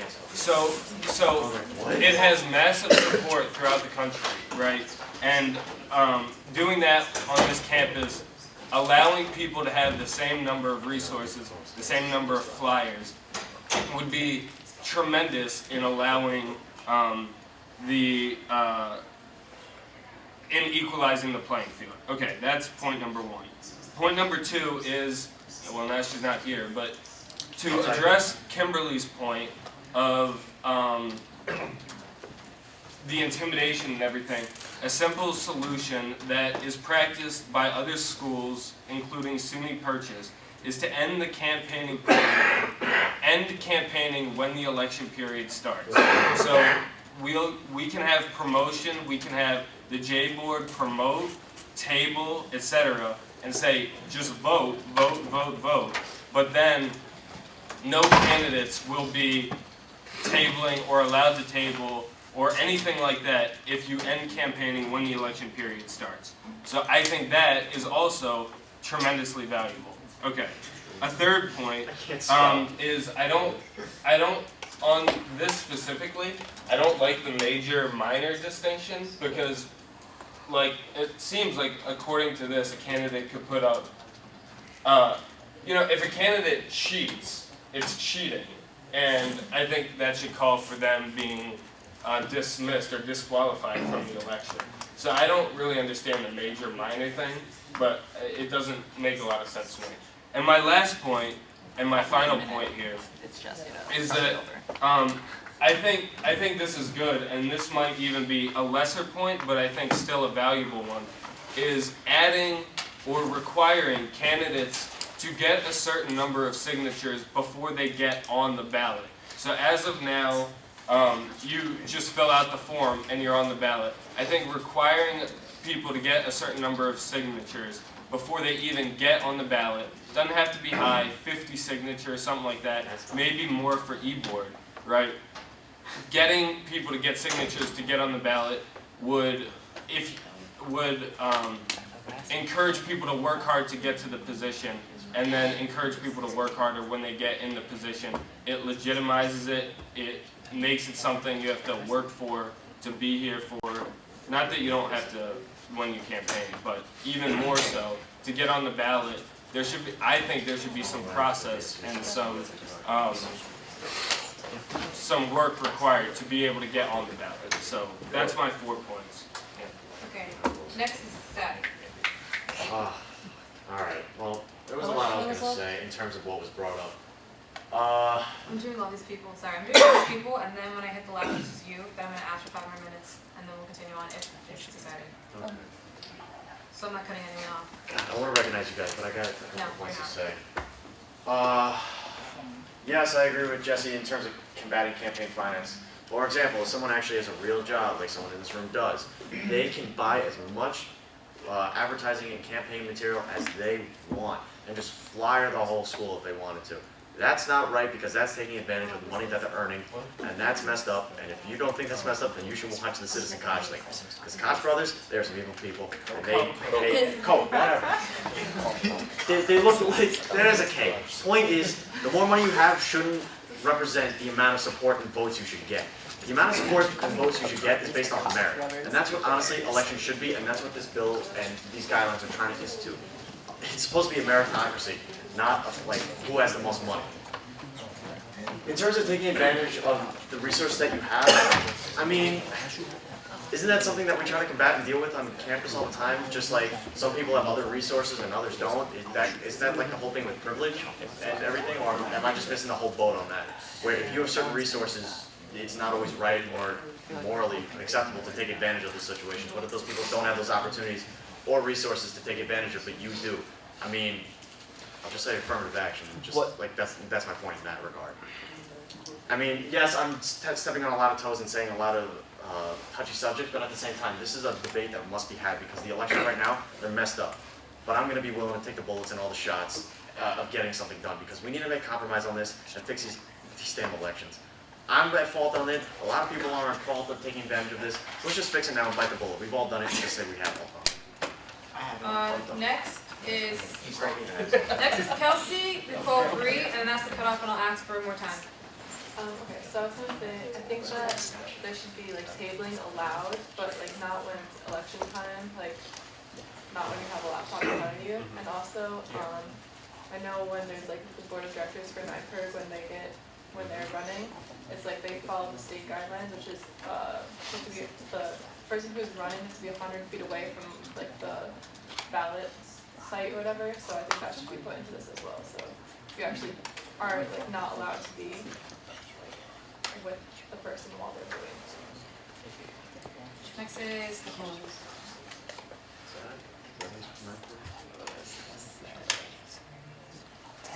it has massive support throughout the country, right? And doing that on this campus, allowing people to have the same number of resources, the same number of flyers, would be tremendous in allowing in equalizing the playing field. Okay, that's point number one. Point number two is, well, now she's not here, but to address Kimberly's point of the intimidation and everything, a simple solution that is practiced by other schools, including SUNY Purchase, is to end the campaigning program, end campaigning when the election period starts. So we can have promotion, we can have the J board promote, table, etc., and say just vote, vote, vote, vote. But then no candidates will be tabling or allowed to table or anything like that if you end campaigning when the election period starts. So I think that is also tremendously valuable. Okay. A third point is I don't on this specifically, I don't like the major minor distinction because like it seems like according to this a candidate could put up if a candidate cheats, it's cheating. And I think that should call for them being dismissed or disqualified from the election. So I don't really understand the major minor thing, but it doesn't make a lot of sense to me. And my last point, and my final point here, is that I think this is good, and this might even be a lesser point, but I think still a valuable one, is adding or requiring candidates to get a certain number of signatures before they get on the ballot. So as of now, you just fill out the form and you're on the ballot. I think requiring people to get a certain number of signatures before they even get on the ballot, doesn't have to be high, 50 signatures, something like that, maybe more for e-board, right? Getting people to get signatures to get on the ballot would encourage people to work hard to get to the position, and then encourage people to work harder when they get in the position. It legitimizes it. It makes it something you have to work for, to be here for. Not that you don't have to when you campaign, but even more so, to get on the ballot, there should be, I think there should be some process and some work required to be able to get on the ballot. So that's my 4 points. Okay, next is Seth. Alright, well, there was a lot I was going to say in terms of what was brought up. I'm doing all these people, sorry. I'm doing all these people, and then when I hit the last, which is you, then I'm going to ask for 5 more minutes, and then we'll continue on if it's decided. Okay. So I'm not cutting anyone off. God, I want to recognize you guys, but I got a couple points to say. Yes, I agree with Jesse in terms of combating campaign finance. For example, if someone actually has a real job, like someone in this room does, they can buy as much advertising and campaign material as they want and just flyer the whole school if they wanted to. That's not right because that's taking advantage of the money that they're earning, and that's messed up. And if you don't think that's messed up, then you should watch the Citizen Koch thing. Because Koch brothers, they're some evil people, and they look like, there's a K. Point is, the more money you have shouldn't represent the amount of support and votes you should get. The amount of support and votes you should get is based off of merit. And that's what, honestly, elections should be, and that's what this bill and these guidelines are trying to institute. It's supposed to be a meritocracy, not like who has the most money. In terms of taking advantage of the resources that you have, I mean, isn't that something that we try to combat and deal with on campus all the time? Just like some people have other resources and others don't? Is that like the whole thing with privilege and everything? Or am I just missing the whole boat on that? Where if you have certain resources, it's not always right or morally acceptable to take advantage of the situations. What if those people don't have those opportunities or resources to take advantage of, but you do? I mean, I'll just say affirmative action. Just like that's my point in that regard. I mean, yes, I'm stepping on a lot of toes and saying a lot of touchy subjects, but at the same time, this is a debate that must be had because the elections right now, they're messed up. But I'm going to be willing to take the bullets and all the shots of getting something done because we need to make compromise on this and fix these damn elections. I'm at fault on it. A lot of people are at fault of taking advantage of this. So let's just fix it now and bite the bullet. We've all done it and just say we have all done it. Next is Kelsey, Nicole, Bree, and then that's the cutoff, and I'll ask for more time. Okay, so I was gonna say, I think that there should be like tabling allowed, but like not when it's election time, like not when you have a laptop in front of you. And also, I know when there's like the board of directors for NIPERG when they're running, it's like they follow the state guidelines, which is the person who's running has to be 100 feet away from like the ballot site or whatever. So I think that should be put into this as well. So you actually are like not allowed to be with the person while they're voting. Next is Nicole.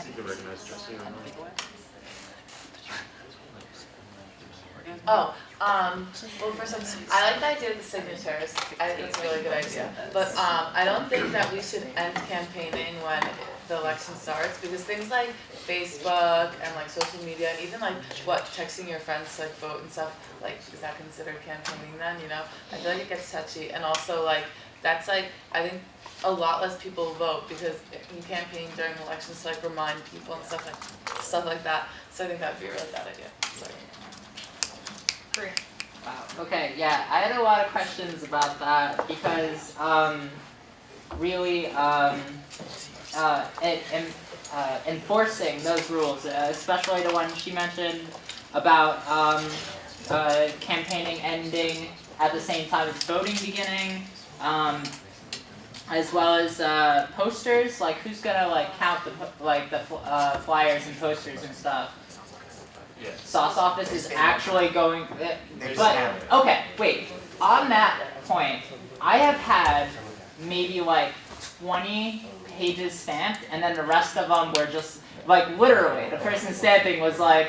You can recognize Jesse or not? Well, first of all, I like the idea of the signatures. I think it's a really good idea. But I don't think that we should end campaigning when the election starts, because things like Facebook and like social media and even like what texting your friends to like vote and stuff, like is that considered campaigning then, you know? I feel like it gets touchy, and also like that's like I think a lot less people vote because you campaign during elections to like remind people and stuff like that. So I think that'd be a really bad idea. Sorry. Great. Wow. Okay. Yeah, I had a lot of questions about that because really enforcing those rules, especially the one she mentioned about campaigning ending at the same time as voting beginning, as well as posters. Like, who's gonna like count the flyers and posters and stuff? Yeah. Sauce office is actually going. But okay, wait. On that point, I have had maybe like 20 pages stamped, and then the rest of them were just like literally the person stamping was like,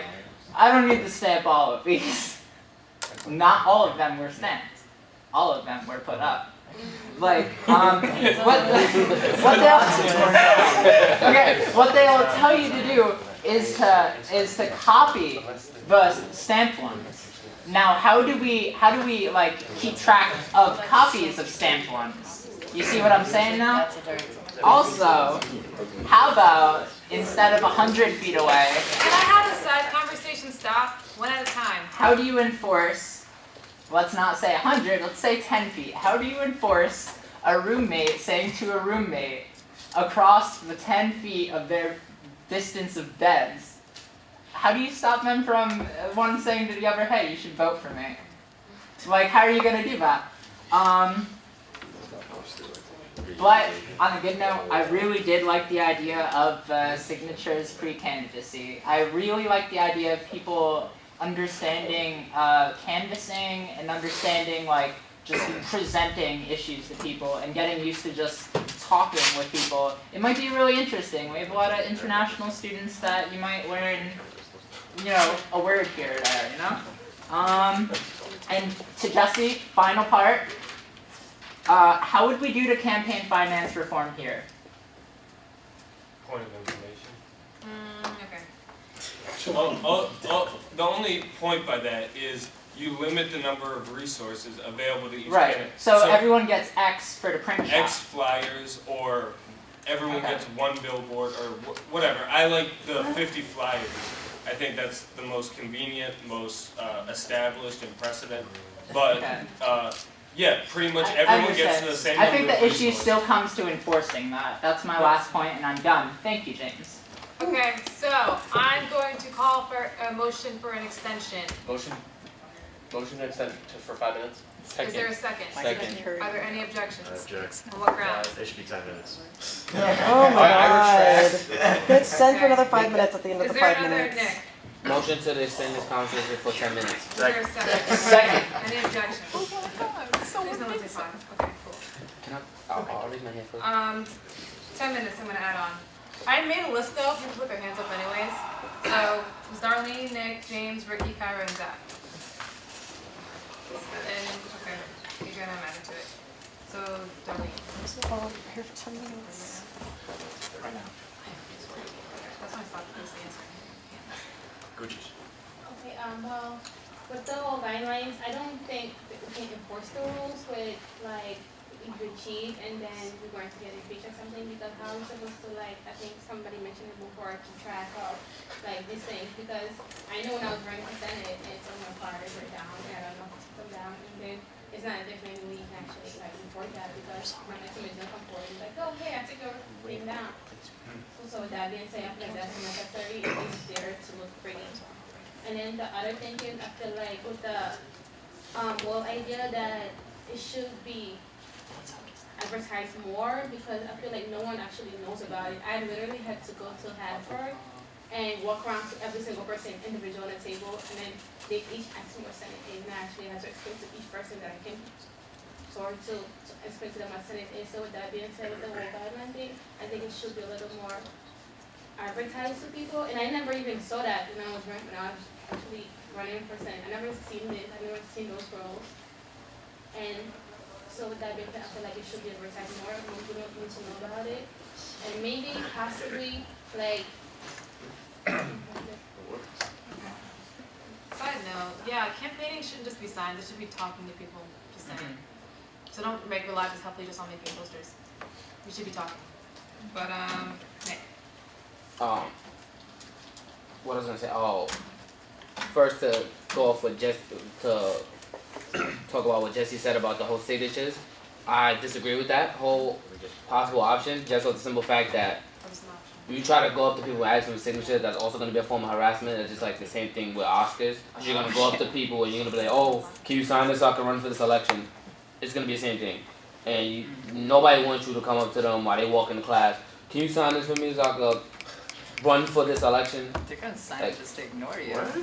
I don't need to stamp all of these. Not all of them were stamped. All of them were put up. Like, what they'll tell you to do is to copy the stamped ones. Now, how do we like keep track of copies of stamped ones? You see what I'm saying now? Also, how about instead of 100 feet away? Can I have the side conversation stop one at a time? How do you enforce? Let's not say 100. Let's say 10 feet. How do you enforce a roommate saying to a roommate across the 10 feet of their distance of beds? How do you stop them from one saying to the other, hey, you should vote for me? Like, how are you going to do that? But on a good note, I really did like the idea of signatures pre-candidacy. I really like the idea of people understanding canvassing and understanding like just presenting issues to people and getting used to just talking with people. It might be really interesting. We have a lot of international students that you might learn, you know, a word here or there, you know? And to Jesse, final part, how would we do the campaign finance reform here? Point of information. Okay. The only point by that is you limit the number of resources available to each Right. candidate. So everyone gets X for the print shop. X flyers, or everyone gets one billboard, or whatever. I like the 50 flyers. I think that's the most convenient, most established and precedent. But yeah, pretty much everyone gets the same number I think of the issue resources. still comes to enforcing that. That's my last point, and I'm done. Thank you, James. Okay, so I'm going to call for a motion for an extension. Motion to extend for 5 minutes. Is there a second? Second. Are there any objections? Object. On what grounds? It should be 10 minutes. Oh my god. Let's send for another 5 minutes at the end of Is the there 5 another minutes. Nick? Motion to extend this conversation for 10 minutes. Is there a second? Second. Any objections? Oh my god, please no one say five. Okay, cool. Can I'll raise my hand first. 10 minutes I'm gonna add on. I made a list though, people put their hands up anyways. So, it was Darlene, Nick, James, Ricky, Kyra, and Zach. And, okay, Adrian, I'm adding to it. So, Darlene. Oh, here for 10 minutes. Right now. That's my thought, please answer. Gucci. Okay, well, with the whole guidelines, I don't think that we can enforce the rules with like if you cheat and then we're going to get a breach or something, because how are we supposed to, like, I think somebody mentioned it before, keep track of like these things, because I know when I was running for Senate and some of my cars were down and I don't know if to put them down, and then it's not a different way you can actually like report that, because when somebody's gonna come forward and like, oh hey, I took your thing down. So with that being said, I feel like that's unnecessary, it is there to look pretty. And then the other thing is, I feel like with the whole idea that it should be advertised more, because I feel like no one actually knows about it. I literally had to go to Hanford and walk around to every single person individual on the table, and then they each asked me what Senate is, and I actually had to explain to each person that I came to explain to them what Senate is. So with that being said, with the whole guideline thing, I think it should be a little more advertised to people, and I never even saw that when I was actually running for Senate. I never seen this, I never seen those roles. And so with that being said, I feel like it should be advertised more, more people need to know about it. and maybe possibly like. Side note, yeah, campaigning shouldn't just be signs, it should be talking to people, just saying. So don't rely just heavily just on making posters. We should be talking. But, Nick. What I was gonna say, first to go off with to talk about what Jesse said about the whole signatures. I disagree with that whole possible option, just with the simple fact that if you try to go up to people and ask them for signatures, that's also going to be a form of harassment. It's just like the same thing with Oscars. You're going to go up to people and you're going to be like, oh, can you sign this so I can run for this election? It's going to be the same thing. And nobody wants you to come up to them while they walk in the class. Can you sign this for me so I can run for this election? They're going to sign it just to ignore you. What?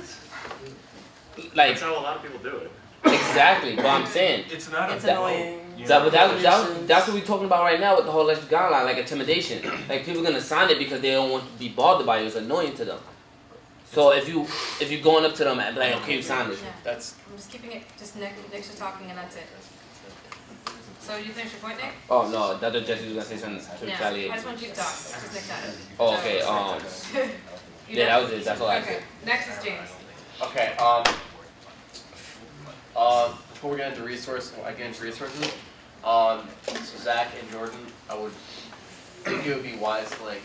Like, that's how a lot of people do it. Exactly, but I'm saying it's annoying. But that's what we're talking about right now with the whole election guideline, like intimidation. Like people are gonna sign it because they don't want to be bothered by you. It's annoying to them. So if you're going up to them and be like, okay, you sign this. Yeah. That's. I'm just keeping it, just Nick's just talking and that's it. So you finish your point, Nick? Oh no, that's what Jesse was gonna say something to retaliate. I just want you to talk. Just Nick said it. Oh, okay. Yeah, that was it. That's all I said. Okay. Next is James. Okay. Before we get into resources, so Zach and Jordan, I would think it would be wise to like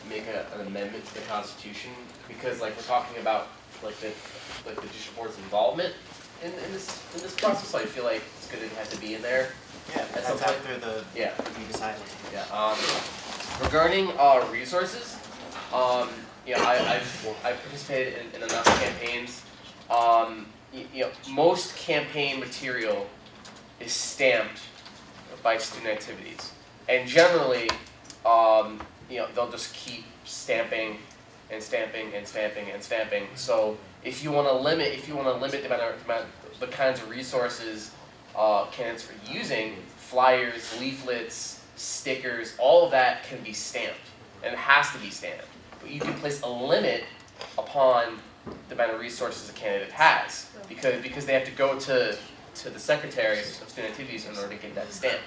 make an amendment to the Constitution because like we're talking about like the judicial board's involvement in this process. So I feel like it's good to have to be in there. Yeah, that's after the you decide. Yeah. Regarding resources, I've participated in enough campaigns. Most campaign material is stamped by student activities, and generally, they'll just keep stamping and stamping and stamping and stamping. So if you want to limit the kinds of resources candidates are using, flyers, leaflets, stickers, all of that can be stamped, and it has to be stamped. But you can place a limit upon the amount of resources a candidate has, because they have to go to the Secretary of Student Activities in order to get that stamp.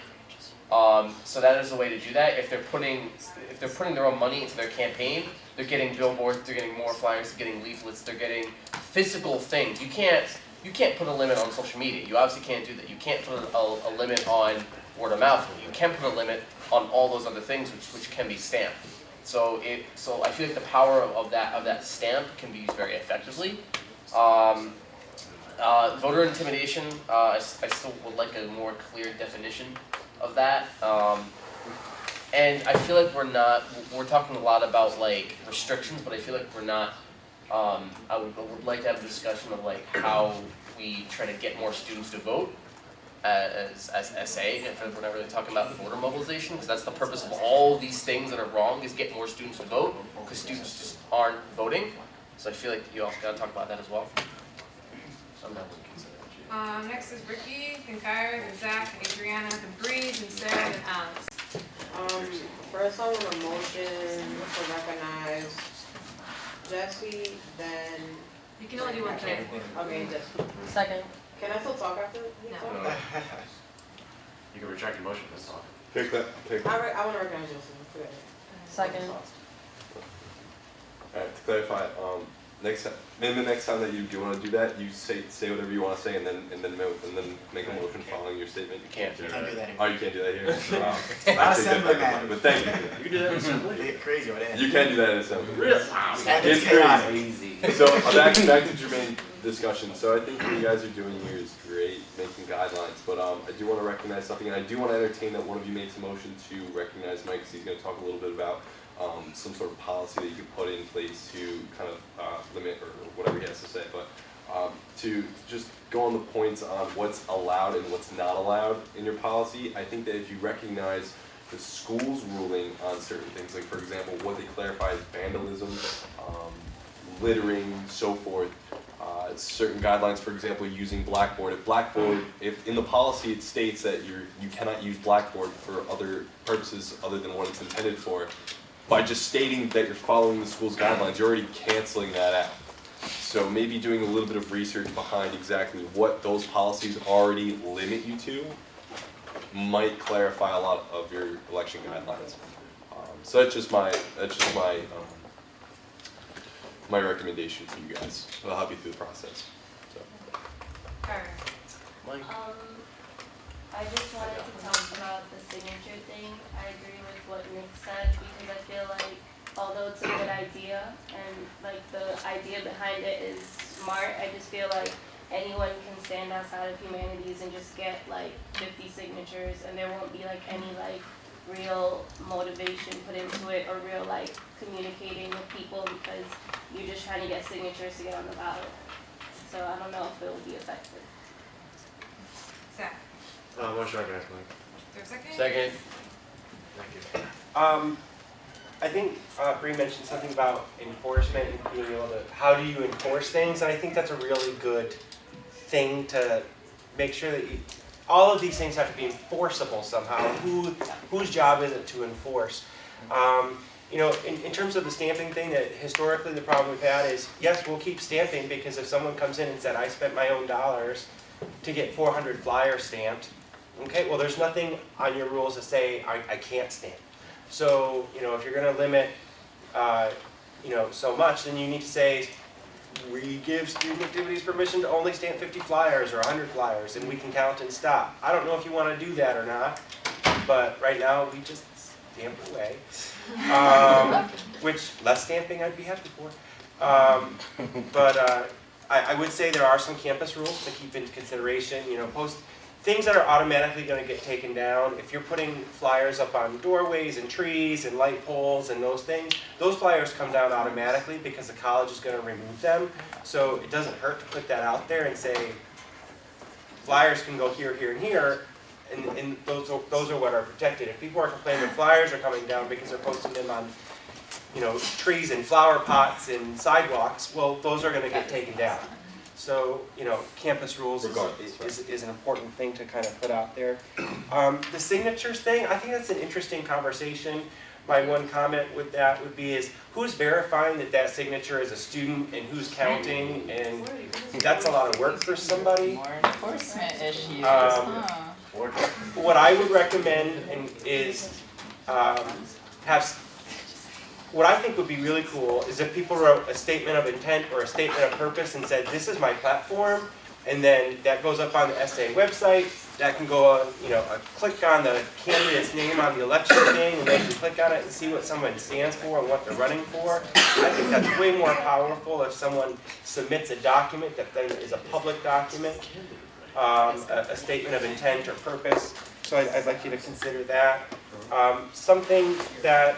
So that is a way to do that. If they're putting their own money into their campaign, they're getting billboards, they're getting more flyers, they're getting leaflets, they're getting physical things. You can't put a limit on social media. You obviously can't do that. You can't put a limit on word of mouth. You can put a limit on all those other things which can be stamped. So I feel like the power of that stamp can be used very effectively. Voter intimidation, I still would like a more clear definition of that. And I feel like we're talking a lot about like restrictions, but I feel like we're not. I would like to have a discussion of like how we try to get more students to vote as SA, whenever they're talking about voter mobilization, because that's the purpose of all these things that are wrong, is get more students to vote, because students just aren't voting. So I feel like you also gotta talk about that as well. So I'm not next is Ricky, then Kyra, then Zach, then Adriana, then Bree, then Sarah, then Alex. First I want a motion to recognize Jesse, then... You can only do one thing. Okay, Jesse. Second. Can I still talk after he talks? You can retract your motion this time. Pick that. I want to recognize Jesse. Second. Alright, to clarify, maybe the next time that you do want to do that, you say whatever you want to say and then make a motion following your statement. You can't do that. Oh, you can't do that here? Wow. Not assembly, man. But thank you. You can do that in assembly? They get crazy with that. You can do that in assembly. Really? It's crazy. So back to Jermaine's discussion. So I think what you guys are doing here is great, making guidelines. But I do want to recognize something, and I do want to entertain that one of you makes a motion to recognize Mike, because he's going to talk a little bit about some sort of policy that you could put in place to kind of limit or whatever he has to say, but to just go on the points on what's allowed and what's not allowed in your policy. I think that if you recognize the school's ruling on certain things, like for example, what they clarify as vandalism, littering, so forth, certain guidelines, for example, using Blackboard. If in the policy it states that you cannot use Blackboard for other purposes other than what it's intended for, by just stating that you're following the school's guidelines, you're already canceling that out. So maybe doing a little bit of research behind exactly what those policies already limit you to might clarify a lot of your election guidelines. So that's just my my recommendation to you guys. It'll help you through the process. So. I just wanted to talk about the signature thing. I agree with what Nick said because I feel like although it's a good idea and like the idea behind it is smart, I just feel like anyone can stand outside of humanities and just get like 50 signatures and there won't be like any like real motivation put into it or real like communicating with people because you're just trying to get signatures to get on the ballot. So I don't know if it will be effective. Zach, Motion recognized, Mike. is there a second? Second. Thank you. I think Bree mentioned something about enforcement and being able to, how do you enforce things? And I think that's a really good thing to make sure that you, all of these things have to be enforceable somehow. Whose job is it to enforce? You know, in terms of the stamping thing, that historically the problem we've had is, yes, we'll keep stamping because if someone comes in and said, I spent my own dollars to get 400 flyers stamped, okay, well there's nothing on your rules that say I can't stamp. So, you know, if you're going to limit, you know, so much, then you need to say, we give student activities permission to only stamp 50 flyers or 100 flyers, and we can count and stop. I don't know if you want to do that or not, but right now we just stamp away. Which, less stamping I'd be happy for. I would say there are some campus rules to keep into consideration. You know, things that are automatically going to get taken down. If you're putting flyers up on doorways and trees and light poles and those things, those flyers come down automatically because the college is going to remove them. So it doesn't hurt to put that out there and say, flyers can go here, here, and here, and those are what are protected. If people are complaining that flyers are coming down because they're posting them on, you know, trees and flower pots and sidewalks, well, those are going to get taken down. So, you know, campus rules is an important thing to kind of put out there. The signatures thing, I think that's an interesting conversation. My one comment with that would be is, who's verifying that that signature is a student and who's counting? And that's a lot of work for somebody. More enforcement issues. What I would recommend is what I think would be really cool is if people wrote a statement of intent or a statement of purpose and said, this is my platform, and then that goes up on the SA website. That can go on, you know, click on the candidate's name on the election thing, and they can click on it and see what someone stands for and what they're running for. I think that's way more powerful if someone submits a document that then is a public document, a statement of intent or purpose. So I'd like you to consider that. Something that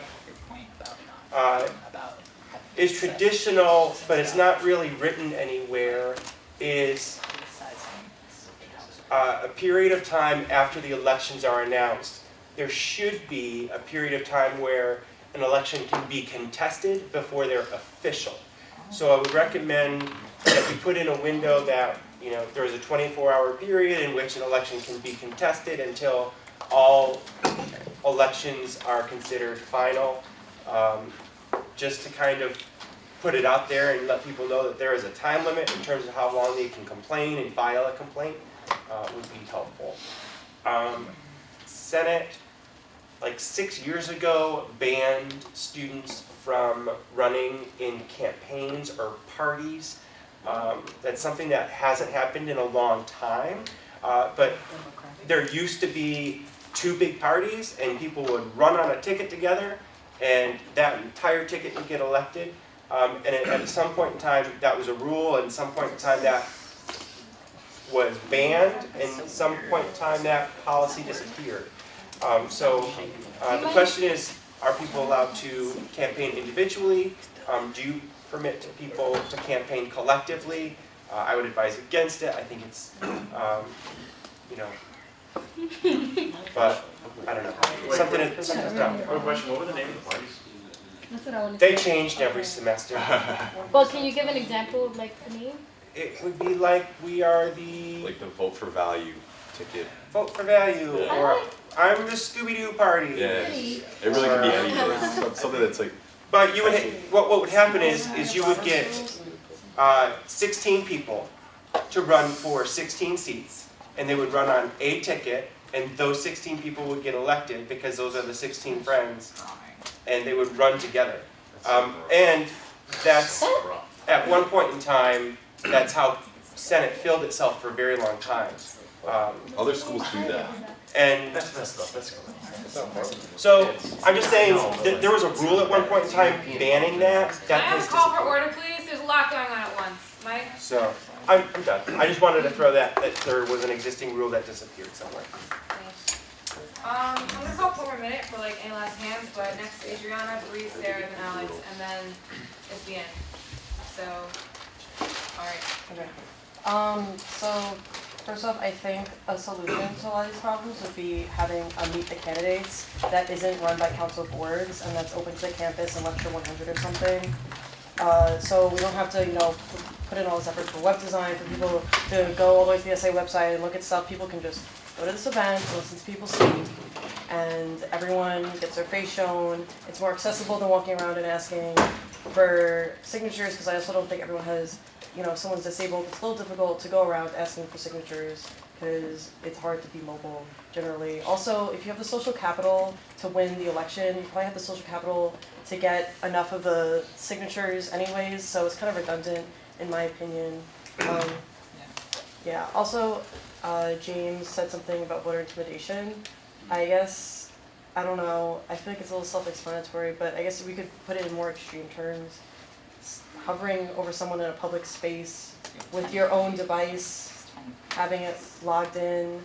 is traditional, but it's not really written anywhere, is a period of time after the elections are announced. There should be a period of time where an election can be contested before they're official. So I would recommend that we put in a window that, you know, there is a 24-hour period in which an election can be contested until all elections are considered final. Just to kind of put it out there and let people know that there is a time limit in terms of how long they can complain and file a complaint would be helpful. Senate, like 6 years ago, banned students from running in campaigns or parties. That's something that hasn't happened in a long time, but there used to be 2 big parties and people would run on a ticket together and that entire ticket would get elected. And at some point in time, that was a rule, and some point in time that was banned, and some point in time that policy disappeared. The question is, are people allowed to campaign individually? Do you permit people to campaign collectively? I would advise against it. I think it's, you know, but I don't know. Something to Question, what were the name of the parties? That's what I want to They changed every semester. Well, can you give an example of like the name? It would be like we are the... Like the Vote for Value ticket. Vote for Value, Yeah. or I'm the Scooby-Doo party. Yeah, it really can be anything. Something that's like... But you would, what would happen is you would get 16 people to run for 16 seats, and they would run on a ticket, and those 16 people would get elected because those are the 16 friends and they would run together. And that's, at one point in time, that's how Senate filled itself for a very long time. Other schools do that. And That's messed up, that's cool. so, I'm just saying, there was a rule at one point in time banning that. Can I That have has a call for disappeared. order, please? There's a lot going on at once. Mike? So, I'm done. I just wanted to throw that there was an existing rule that disappeared somewhere. I'm gonna call for a minute for like any last hands, but next is Adriana, Bree, Sarah, then Alex, and then it's the end. So, alright. Okay. So first off, I think a solution to a lot of these problems would be having a meet the candidates that isn't run by council boards and that's open to the campus in lecture 100 or something. So we don't have to, put in all this effort for web design, for people to go all the way to the SA website and look at stuff. People can just go to this event, listen to people speak, and everyone gets their face shown. It's more accessible than walking around and asking for signatures, because I also don't think everyone has, if someone's disabled, it's a little difficult to go around asking for signatures because it's hard to be mobile generally. Also, if you have the social capital to win the election, you probably have the social capital to get enough of the signatures anyways, so it's kind of redundant in my opinion. Yeah, also, James said something about voter intimidation. I guess, I don't know, I feel like it's a little self-explanatory, but I guess we could put it in more extreme terms. It's hovering over someone in a public space with your own device, having it logged in,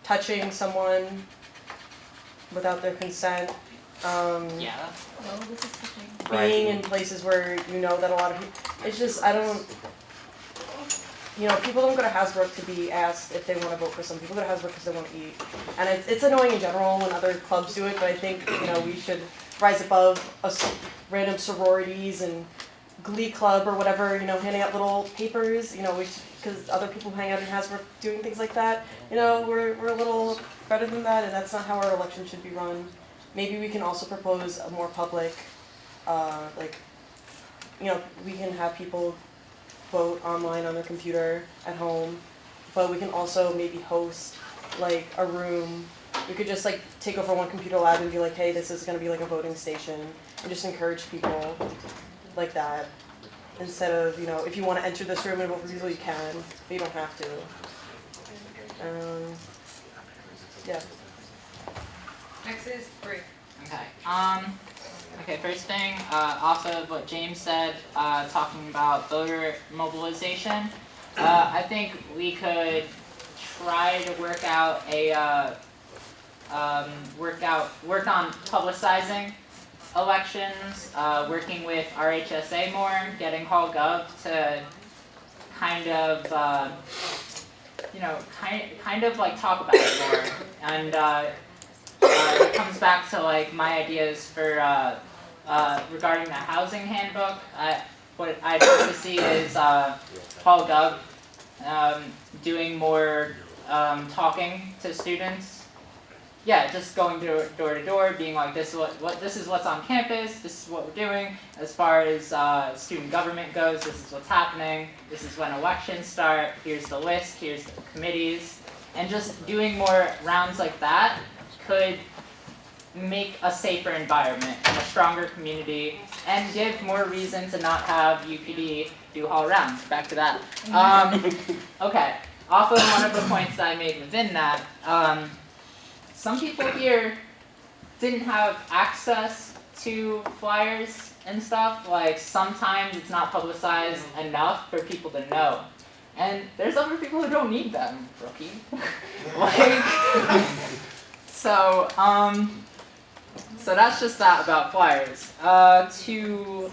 touching someone without their consent, being in places where you know that a lot of people, it's just, people don't go to Hasbrook to be asked if they want to vote for someone. People go to Hasbrook because they want to eat. And it's annoying in general when other clubs do it, but I think, we should rise above random sororities and Glee Club or whatever, handing out little papers, because other people hang out in Hasbrook doing things like that. We're a little better than that, and that's not how our election should be run. Maybe we can also propose a more public, we can have people vote online on their computer at home, but we can also maybe host like a room. We could just like take over one computer lab and be like, hey, this is going to be like a voting station, and just encourage people like that. Instead of, if you want to enter this room and vote for people, you can, but you don't have to. Yeah. Next is Bree. Okay, first thing, off of what James said, talking about voter mobilization, I think we could try to work out work on publicizing elections, working with RHSA more, getting Hall Gov to kind of like talk about it more, and it comes back to like my ideas for regarding the housing handbook. What I'd like to see is Hall Gov doing more talking to students. Yeah, just going door to door, being like, this is what's on campus, this is what we're doing. As far as student government goes, this is what's happening. This is when elections start. Here's the list. Here's the committees, and just doing more rounds like that could make a safer environment and a stronger community, and give more reason to not have UPD do hall rounds. Back to that. Okay, off of one of the points that I made within that, some people here didn't have access to flyers and stuff. Like, sometimes it's not publicized enough for people to know. And there's other people who don't need them, rookie. So that's just that about flyers. Talking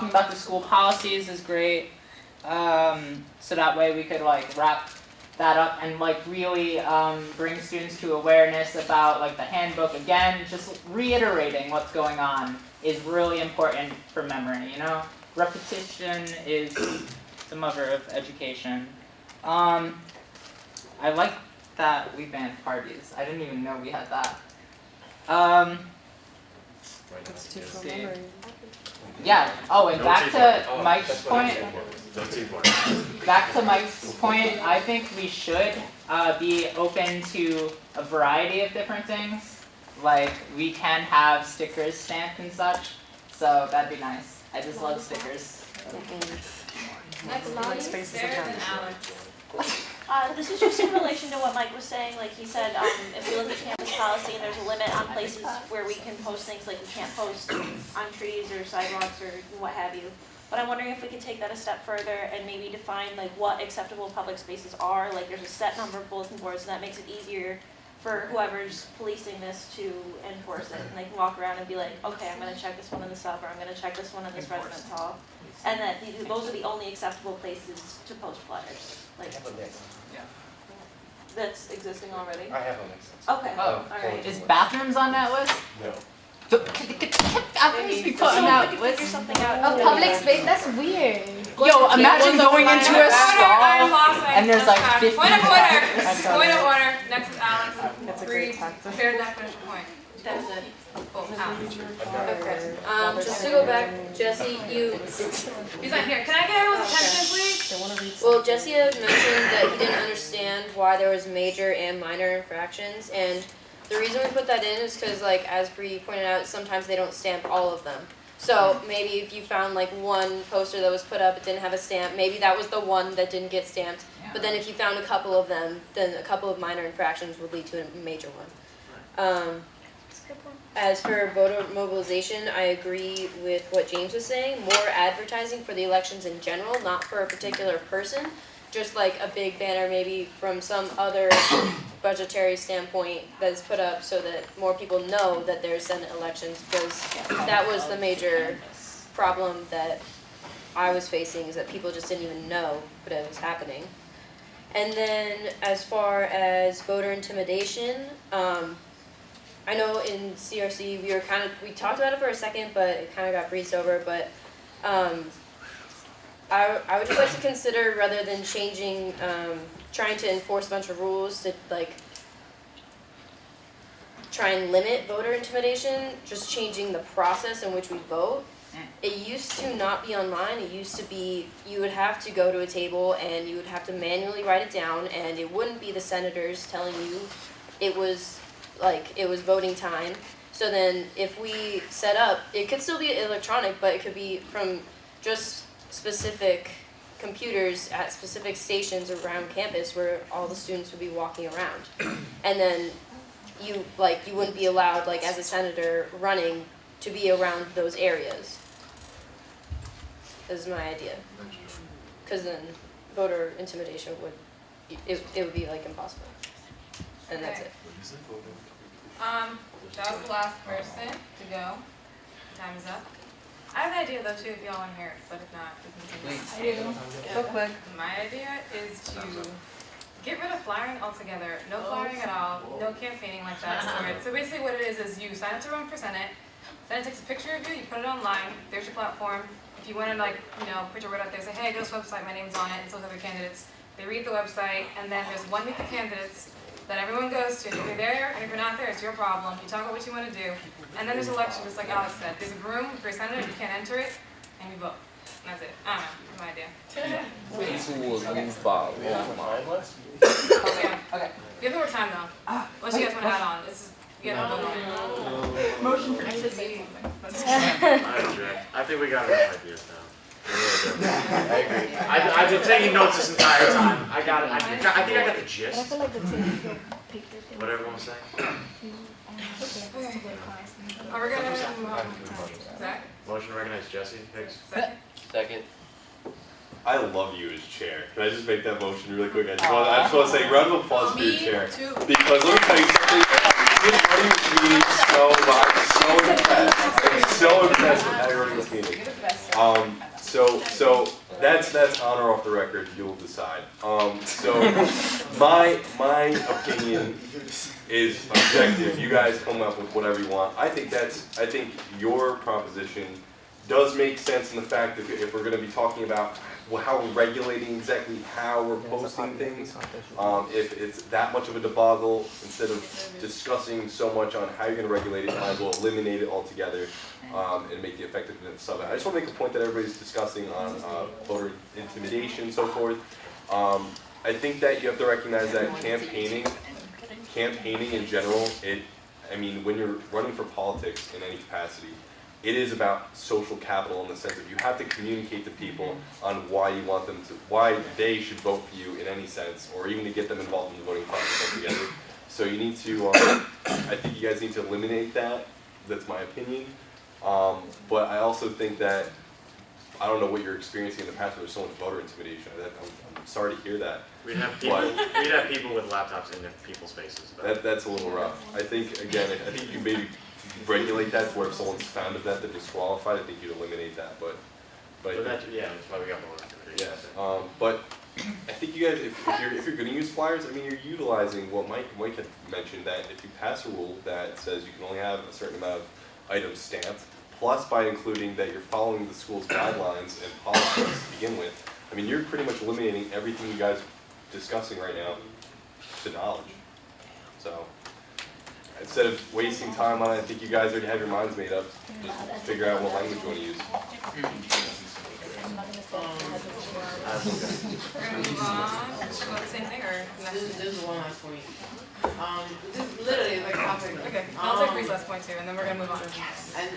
about the school policies is great. So that way we could like wrap that up and like really bring students to awareness about like the handbook. Again, just reiterating what's going on is really important for memory, Repetition is the mother of education. I like that we banned parties. I didn't even know we had that. Institutional memory. Yeah. Oh, and back to Mike's point. Back to Mike's point, I think we should be open to a variety of different things. Like, we can have stickers stamped and such, so that'd be nice. I just love stickers. Next, Sarah and Alex. This is just in relation to what Mike was saying, like he said, if we look at campus policy and there's a limit on places where we can post things, like we can't post on trees or sidewalks or what have you. But I'm wondering if we could take that a step further and maybe define like what acceptable public spaces are, like there's a set number of bulletin boards, and that makes it easier for whoever's policing this to enforce it. And they can walk around and be like, okay, I'm gonna check this one in the sub, or I'm gonna check this one in this residence hall. And that those are the only acceptable places to post flyers. Like, that's existing already? I have a mix. Okay, Oh, alright. is bathrooms on that list? No. Bathrooms be put on that list. Figure something out. A public space, that's weird. Yo, imagine going into a stall and there's like 50 Point of order. bathrooms. Point of order. Next is Alex. That's a great Read tactic. fair definition point. That's it. Oh, Alex. Okay, just to go back, Jesse, He's not here. Can I get everyone's attention, please? well, Jesse had mentioned that he didn't understand why there was major and minor infractions, and the reason we put that in is because, like, as Bree pointed out, sometimes they don't stamp all of them. So maybe if you found like one poster that was put up, it didn't have a stamp, maybe that was the one that didn't get stamped. But then if you found a couple of them, then a couple of minor infractions would lead to a major one. As for voter mobilization, I agree with what James was saying. More advertising for the elections in general, not for a particular person. Just like a big banner maybe from some other budgetary standpoint that is put up so that more people know that there's Senate elections, because that was the major problem that I was facing, is that people just didn't even know that it was happening. And then as far as voter intimidation, I know in CRC we talked about it for a second, but it kind of got breezed over, but I would just like to consider, rather than changing, trying to enforce a bunch of rules to like try and limit voter intimidation, just changing the process in which we vote. It used to not be online. It used to be you would have to go to a table and you would have to manually write it down, and it wouldn't be the senators telling you it was voting time. So then if we set up, it could still be electronic, but it could be from just specific computers at specific stations around campus where all the students would be walking around. And then you wouldn't be allowed, like, as a senator running, to be around those areas. Is my idea. Because then voter intimidation would would be like impossible. And that's it. That was the last person to go. Time is up. I have an idea though too if y'all want to hear it, but if not, we can continue. I do. Go quick. My idea is to get rid of flyering altogether. No flyering at all. No campaigning like that. So basically what it is you sign up to run for Senate. Senate takes a picture of you, you put it online. There's your platform. If you want to put your word out there, say, hey, go to this website, my name's on it, and so other candidates. They read the website, and then there's 1 week of candidates that everyone goes to. If you're there, and if you're not there, it's your problem. You talk about what you want to do. And then there's election, just like Alex said. There's a room for a senator, you can't enter it, and you vote. And that's it. I don't know. That's my idea. Okay. You have more time though. Unless you guys want to add on. This is you guys want to go on. Motion for next meeting. I think we got enough ideas now. I agree. I've been taking notes this entire time. I got it. I think I got the gist. I feel like the two What everyone was saying. Are we gonna Zach? Motion to recognize Jesse Hicks. Second. I love you as chair. Can I just make that motion really quick? I just want to say round of applause for your chair. Because let me tell you something. You're running this meeting so much. So impressed. I'm so impressed with how you're running this meeting. So that's honor off the record. You'll decide. So my opinion is objective. You guys come up with whatever you want. I think your proposition does make sense in the fact that if we're going to be talking about how we're regulating exactly how we're posting things, if it's that much of a debacle, instead of discussing so much on how you're going to regulate it, you might as well eliminate it altogether and make the effectiveness of it. I just want to make a point that everybody's discussing on voter intimidation and so forth. I think that you have to recognize that campaigning in general, I mean, when you're running for politics in any capacity, it is about social capital in the sense that you have to communicate to people on why you want them to, why they should vote for you in any sense, or even to get them involved in the voting process altogether. So you need to, I think you guys need to eliminate that. That's my opinion. But I also think that, I don't know what you're experiencing in the past, but there's so much voter intimidation. I'm sorry to hear that. We'd have people with laptops in people's faces. That's a little rough. I think, again, I think you maybe regulate that to where if someone's found of that, they're disqualified. I think you'd eliminate that, but that's why we got more intimidation. Yeah, but I think you guys, if you're going to use flyers, I mean, you're utilizing what Mike had mentioned, that if you pass a rule that says you can only have a certain amount of items stamped, plus by including that you're following the school's guidelines and policies to begin with, I mean, you're pretty much eliminating everything you guys are discussing right now to knowledge. So instead of wasting time on it, I think you guys already have your minds made up. Just figure out what language you want to use. We're gonna move on. About the same thing or next? This is one last point. This literally like topic. Okay, I'll take Bree's last point too, and then we're gonna move on. And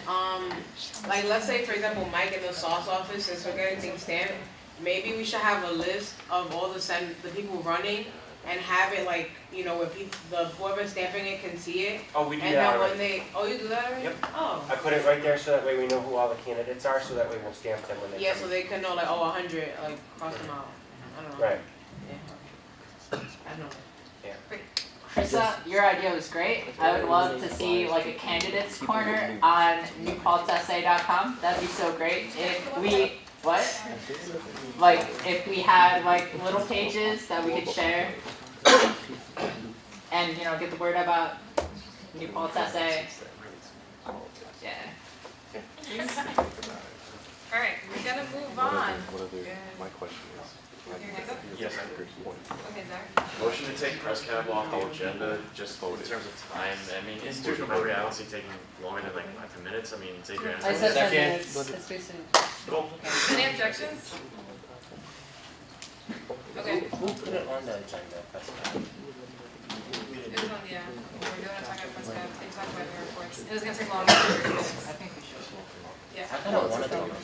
like let's say for example, Mike in the sauce office, since we're getting things stamped, maybe we should have a list of all the people running, and have it like, you know, where whoever's stamping it can see it. Oh, we do and that then already. you do that already? Yep. Oh. I put it right there so that way we know who all the candidates are, so that way we'll stamp them when they Yeah, come. so they can know like, 100, like cross them out. I don't know. Right. Yeah. I don't know. Yeah. Krista, your idea was great. I would love to see like a candidates corner on newpolitessay.com. That'd be so great. If we, like if we had like little pages that we could share and, you know, get the word about New Paltz Essay. Yeah. Alright, we're gonna move on. My question is. Your hands up? Yes, I Okay, Zach. Motion to take press cab off the agenda, just in terms of time. I mean, institutional memory, I don't see taking longer than like 5 to 10 minutes. I mean, it's Adrian. I said 10 minutes. It's too soon. Cool. Any objections? Okay. Who put it on the agenda? It was on, yeah. We're gonna talk about press cab, and talk about your reports. It was gonna take longer than 30 minutes. I think we should. Yeah. I don't want to talk about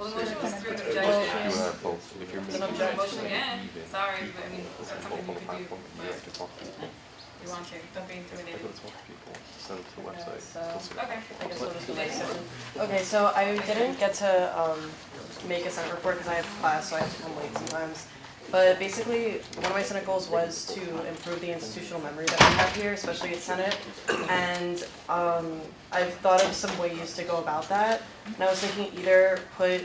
Well, the motion was through the You objection. have both. If you're Then making I'm motion again. Sorry, but I mean, that's something you could do. you have to talk to people. You want to, don't be intimidated. I gotta talk to people. Send it to the website. Okay. I guess we'll just go next session. Okay, so I didn't get to make a Senate report because I have class, so I have to come late sometimes. But basically, one of my Senate goals was to improve the institutional memory that we have here, especially at Senate. And I've thought of some ways to go about that. And I was thinking either put,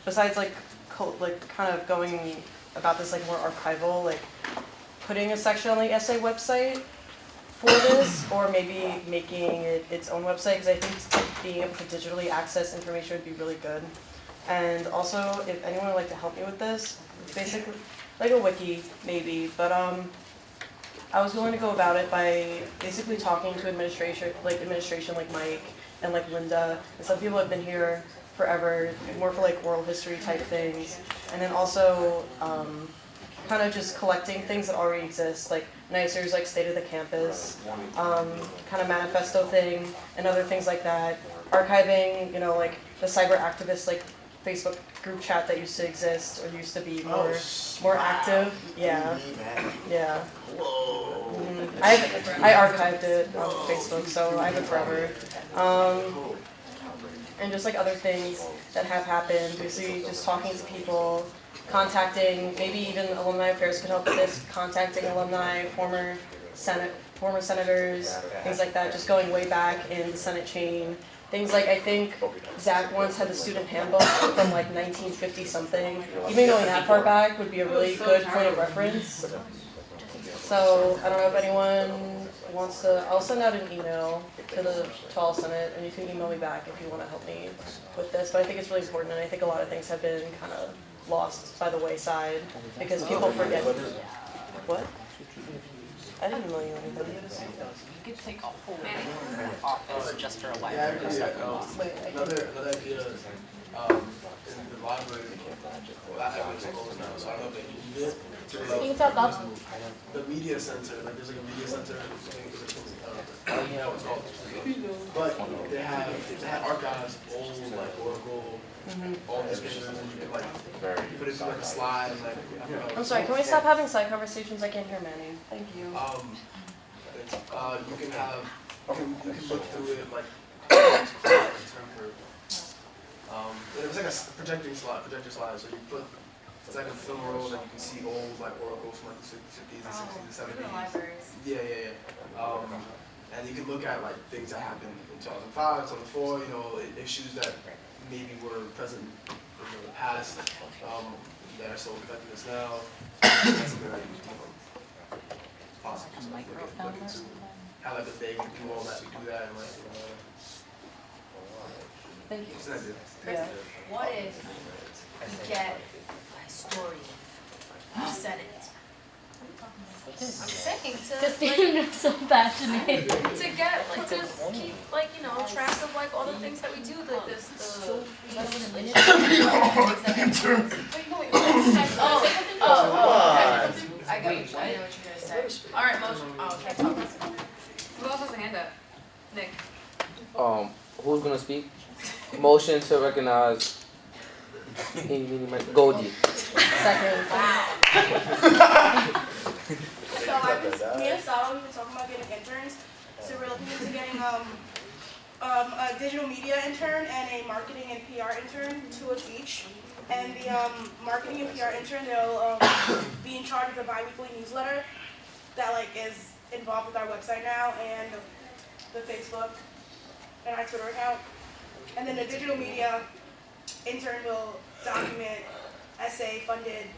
besides like kind of going about this like more archival, like putting a section on the essay website for this, or maybe making it its own website, because I think being able to digitally access information would be really good. And also, if anyone would like to help me with this, basically like a wiki maybe, but I was willing to go about it by basically talking to administration like Mike and like Linda, and some people have been here forever, more for like oral history type things, and then also kind of just collecting things that already exist, like NICER's like State of the Campus, kind of manifesto thing, and other things like that. Archiving, you know, like the cyber activists like Facebook group chat that used to exist or used to be more active. Yeah. Yeah. I archived it on Facebook, so I have it forever. And just like other things that have happened, basically just talking to people, contacting, maybe even Alumni Affairs could help with this, contacting alumni, former senators, things like that, just going way back in the Senate chain. Things like, I think Zach once had the student handbook from like 1950 something. Even going that far back would be a really good point of reference. So I don't know if anyone wants to, I'll send out an email to all Senate, and you can email me back if you want to help me with this. But I think it's really important, and I think a lot of things have been kind of lost by the wayside because people forget. What? I didn't know you anything. You could take a whole office just for a while. Yeah, another idea is in the library, well, that library's closed now, so I don't know if they use it. You can talk up. The media center, like there's like a media center, I don't know what it's called. But they have archives, old like Oracle, all these pictures, and you can like you put it through like a slide, like. I'm sorry, can we stop having side conversations? I can't hear Manny. Thank you. You can look through it like it was like a projector slide, so you put it's like a film roll that you can see old like oracles from like the 50s and 60s and 70s. Yeah. And you can look at like things that happened in 2005, 2004, you know, issues that maybe were present in the past that are still affecting us now. That's something that you can possibly look into. How like the day we do all that, we do that, and like. Thank you. It's an idea. Yeah. What if you get a historian who said it? I'm saying Christine is so passionate. to get like to keep like track of like all the things that we do like this I know what you're gonna say. All right, motion. Oh, okay. Who else has a hand up? Nick. Who's gonna speak? Motion to recognize Goldie. Second. So me and Sal, we've been talking about getting interns. So we're looking into getting a digital media intern and a marketing and PR intern, 2 of each. And the marketing and PR intern, they'll be in charge of the bi-weekly newsletter that like is involved with our website now and the Facebook and our Twitter account. And then the digital media intern will document SA-funded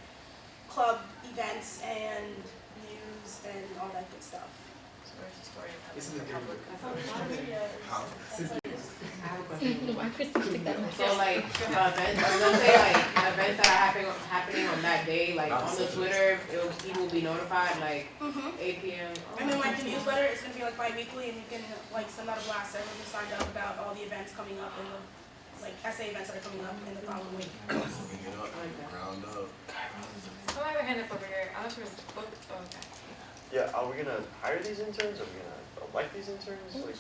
club events and news and all that good stuff. This is a good one. I have a question. So like events, I was gonna say like events that are happening on that day, like on the Twitter, people will be notified like 8 p.m. And then like the newsletter, it's gonna be like bi-weekly, and you can like send out a blast to everyone who signed up about all the events coming up and the like essay events that are coming up in the following week. Ground up. Oh, I have a hand up over here. I don't know if it was booked. Oh, okay. Yeah, are we gonna hire these interns? Are we gonna elect these interns? Like,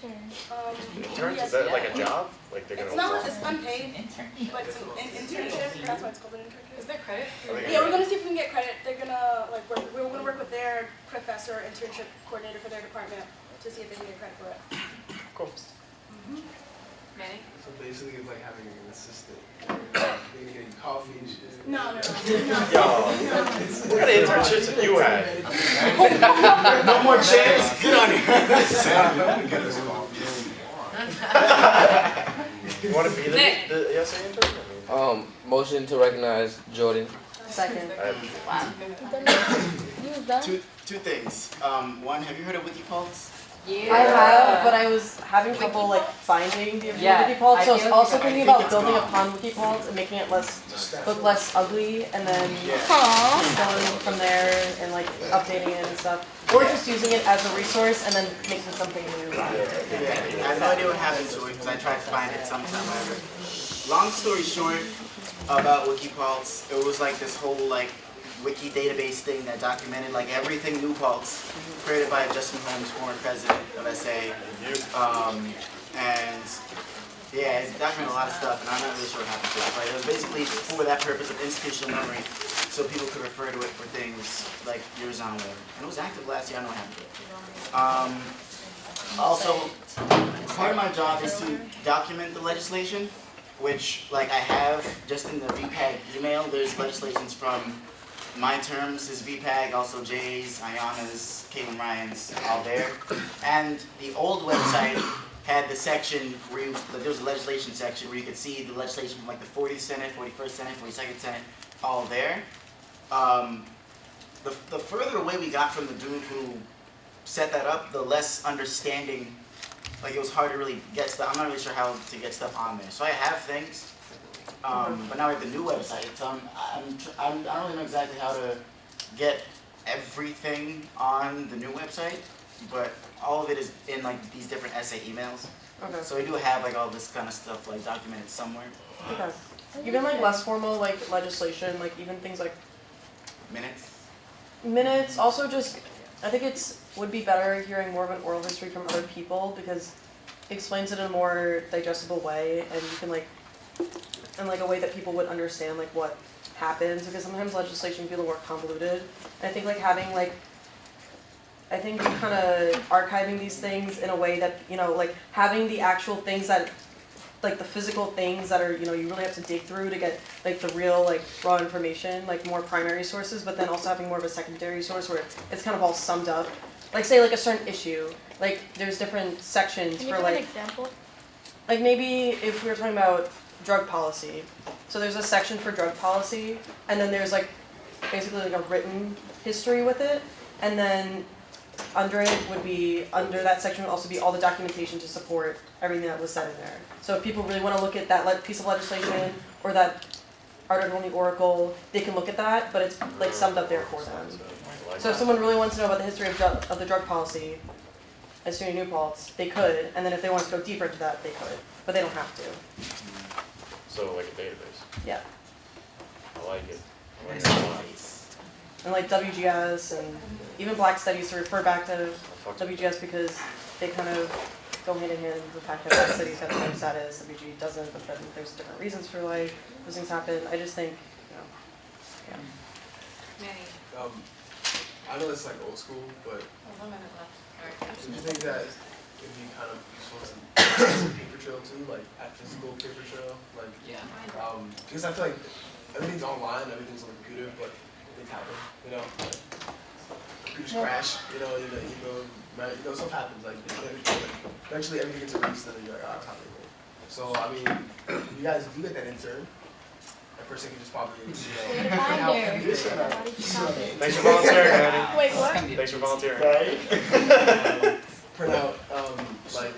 interns? Yes. Is that like a job? Like they're gonna. It's not, it's unpaid, but it's an internship, that's why it's called an internship. Is there credit? Yeah, we're gonna see if we can get credit. They're gonna, like, we're gonna work with their professor, internship coordinator for their department to see if they can get credit for it. Cool. Manny? So basically, it's like having an assistant. Maybe getting coffee and shit. No. Yo, what kind of internships have you had? No more chance. Get on You want to be the essay intern? Motion to recognize Jordan. Second. Two things. One, have you heard of WikiPulse? Yeah. I have, but I was having trouble like finding the original WikiPulse, so I was also thinking about building upon WikiPulse and making it look less ugly, and then going from there and like updating it and stuff, or just using it as a resource and then making something new. I have no idea what happened to it because I tried to find it sometime. Long story short, about WikiPulse, it was like this whole like wiki database thing that documented like everything New Pulse, created by Justin Holmes, former president of SA. And yeah, it documented a lot of stuff, and I'm not really sure what happened to it. But it was basically for that purpose of institutional memory, so people could refer to it for things like years on whatever. And it was active last year, I don't know what happened to it. Also, part of my job is to document the legislation, which like I have just in the VPAG email. There's legislations from my terms, his VPAG, also Jay's, Ayana's, Caitlin Ryan's, all there. And the old website had the section where there was a legislation section where you could see the legislation from like the 40th Senate, 41st Senate, 42nd Senate, all there. The further away we got from the dude who set that up, the less understanding, like it was hard to really get stuff. I'm not really sure how to get stuff on there. So I have things, but now we have the new website. So I don't really know exactly how to get everything on the new website, but all of it is in like these different essay emails. Okay. So we do have like all this kind of stuff like documented somewhere. Okay. Even like less formal like legislation, like even things like minutes, also just, I think would be better hearing more of an oral history from other people because it explains it in a more digestible way and you can like, in like a way that people would understand like what happens because sometimes legislation can be a little more convoluted. And I think like having like, I think kind of archiving these things in a way that, you know, like having the actual things that, like the physical things that are, you know, you really have to dig through to get like the real like raw information, like more primary sources, but then also having more of a secondary source where it's kind of all summed up. Like say like a certain issue, like there's different sections Can you for give like, an example? like maybe if we were talking about drug policy, so there's a section for drug policy, and then there's like basically like a written history with it, and then under it would be, under that section would also be all the documentation to support everything that was said in there. So if people really want to look at that piece of legislation or that article in the Oracle, they can look at that, but it's like summed up there for them. So if someone really wants to know about the history of the drug policy at SUNY New Paltz, they could, and then if they want to go deeper into that, they could, but they don't have to. So like a database. Yeah. I like it. And like WGS and even Black Studies to refer back to WGS because they kind of go hand in hand with the fact that Black Studies have the same status, WG doesn't, but then there's different reasons for why those things happen. I just think, you know, yeah. Manny. I know it's like old school, but do you think that it'd be kind of useful to paper trail too, like at physical paper trail, like because I feel like everything's online, everything's on the computer, but things happen, you know, like, computers crash, you know, stuff happens, like eventually everything gets erased, and then you're like, oh, it's not legal. So I mean, you guys, if you get that intern, that person can just probably, you know, print out everything. Thanks for volunteering, Manny. Wait, what? Thanks for volunteering. Print out like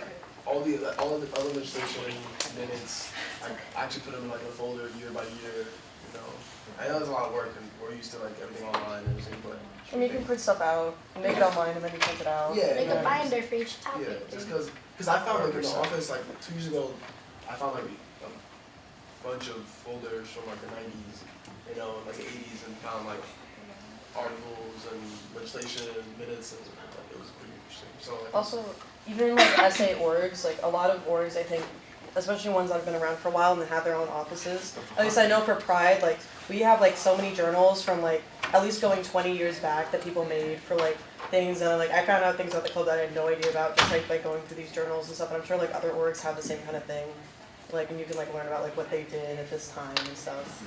all the other legislation minutes. I actually put them in like a folder year by year. You know, I know there's a lot of work, and we're used to like everything online and everything, but. I mean, you can print stuff out, make it online, and then you print it out. Yeah. Like a binder for each topic. Yeah, just because I found like in the office like 2 years ago, I found like a bunch of folders from like the 90s, you know, like the 80s, and found like articles and legislation and minutes, and like, it was pretty interesting. So like, also, even like essay orgs, like a lot of orgs, I think, especially ones that have been around for a while and that have their own offices. At least I know for Pride, like we have like so many journals from like at least going 20 years back that people made for like things, and like I found out things about the club that I had no idea about just like going through these journals and stuff. And I'm sure like other orgs have the same kind of thing, like and you can like learn about like what they did at this time and stuff.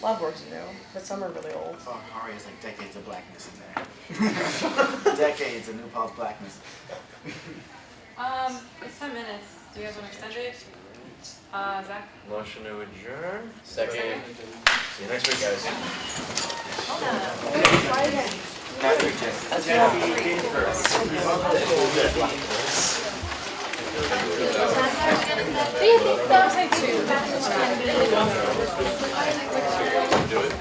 A lot of orgs are new, but some are really old. Oh, Hari has like decades of blackness in there. Decades of New Paltz blackness. It's 10 minutes. Do you guys want to extend it? Zach? Motion to adjourn. Second. See you next week, guys. Do you think so? I'll take 2. Do it.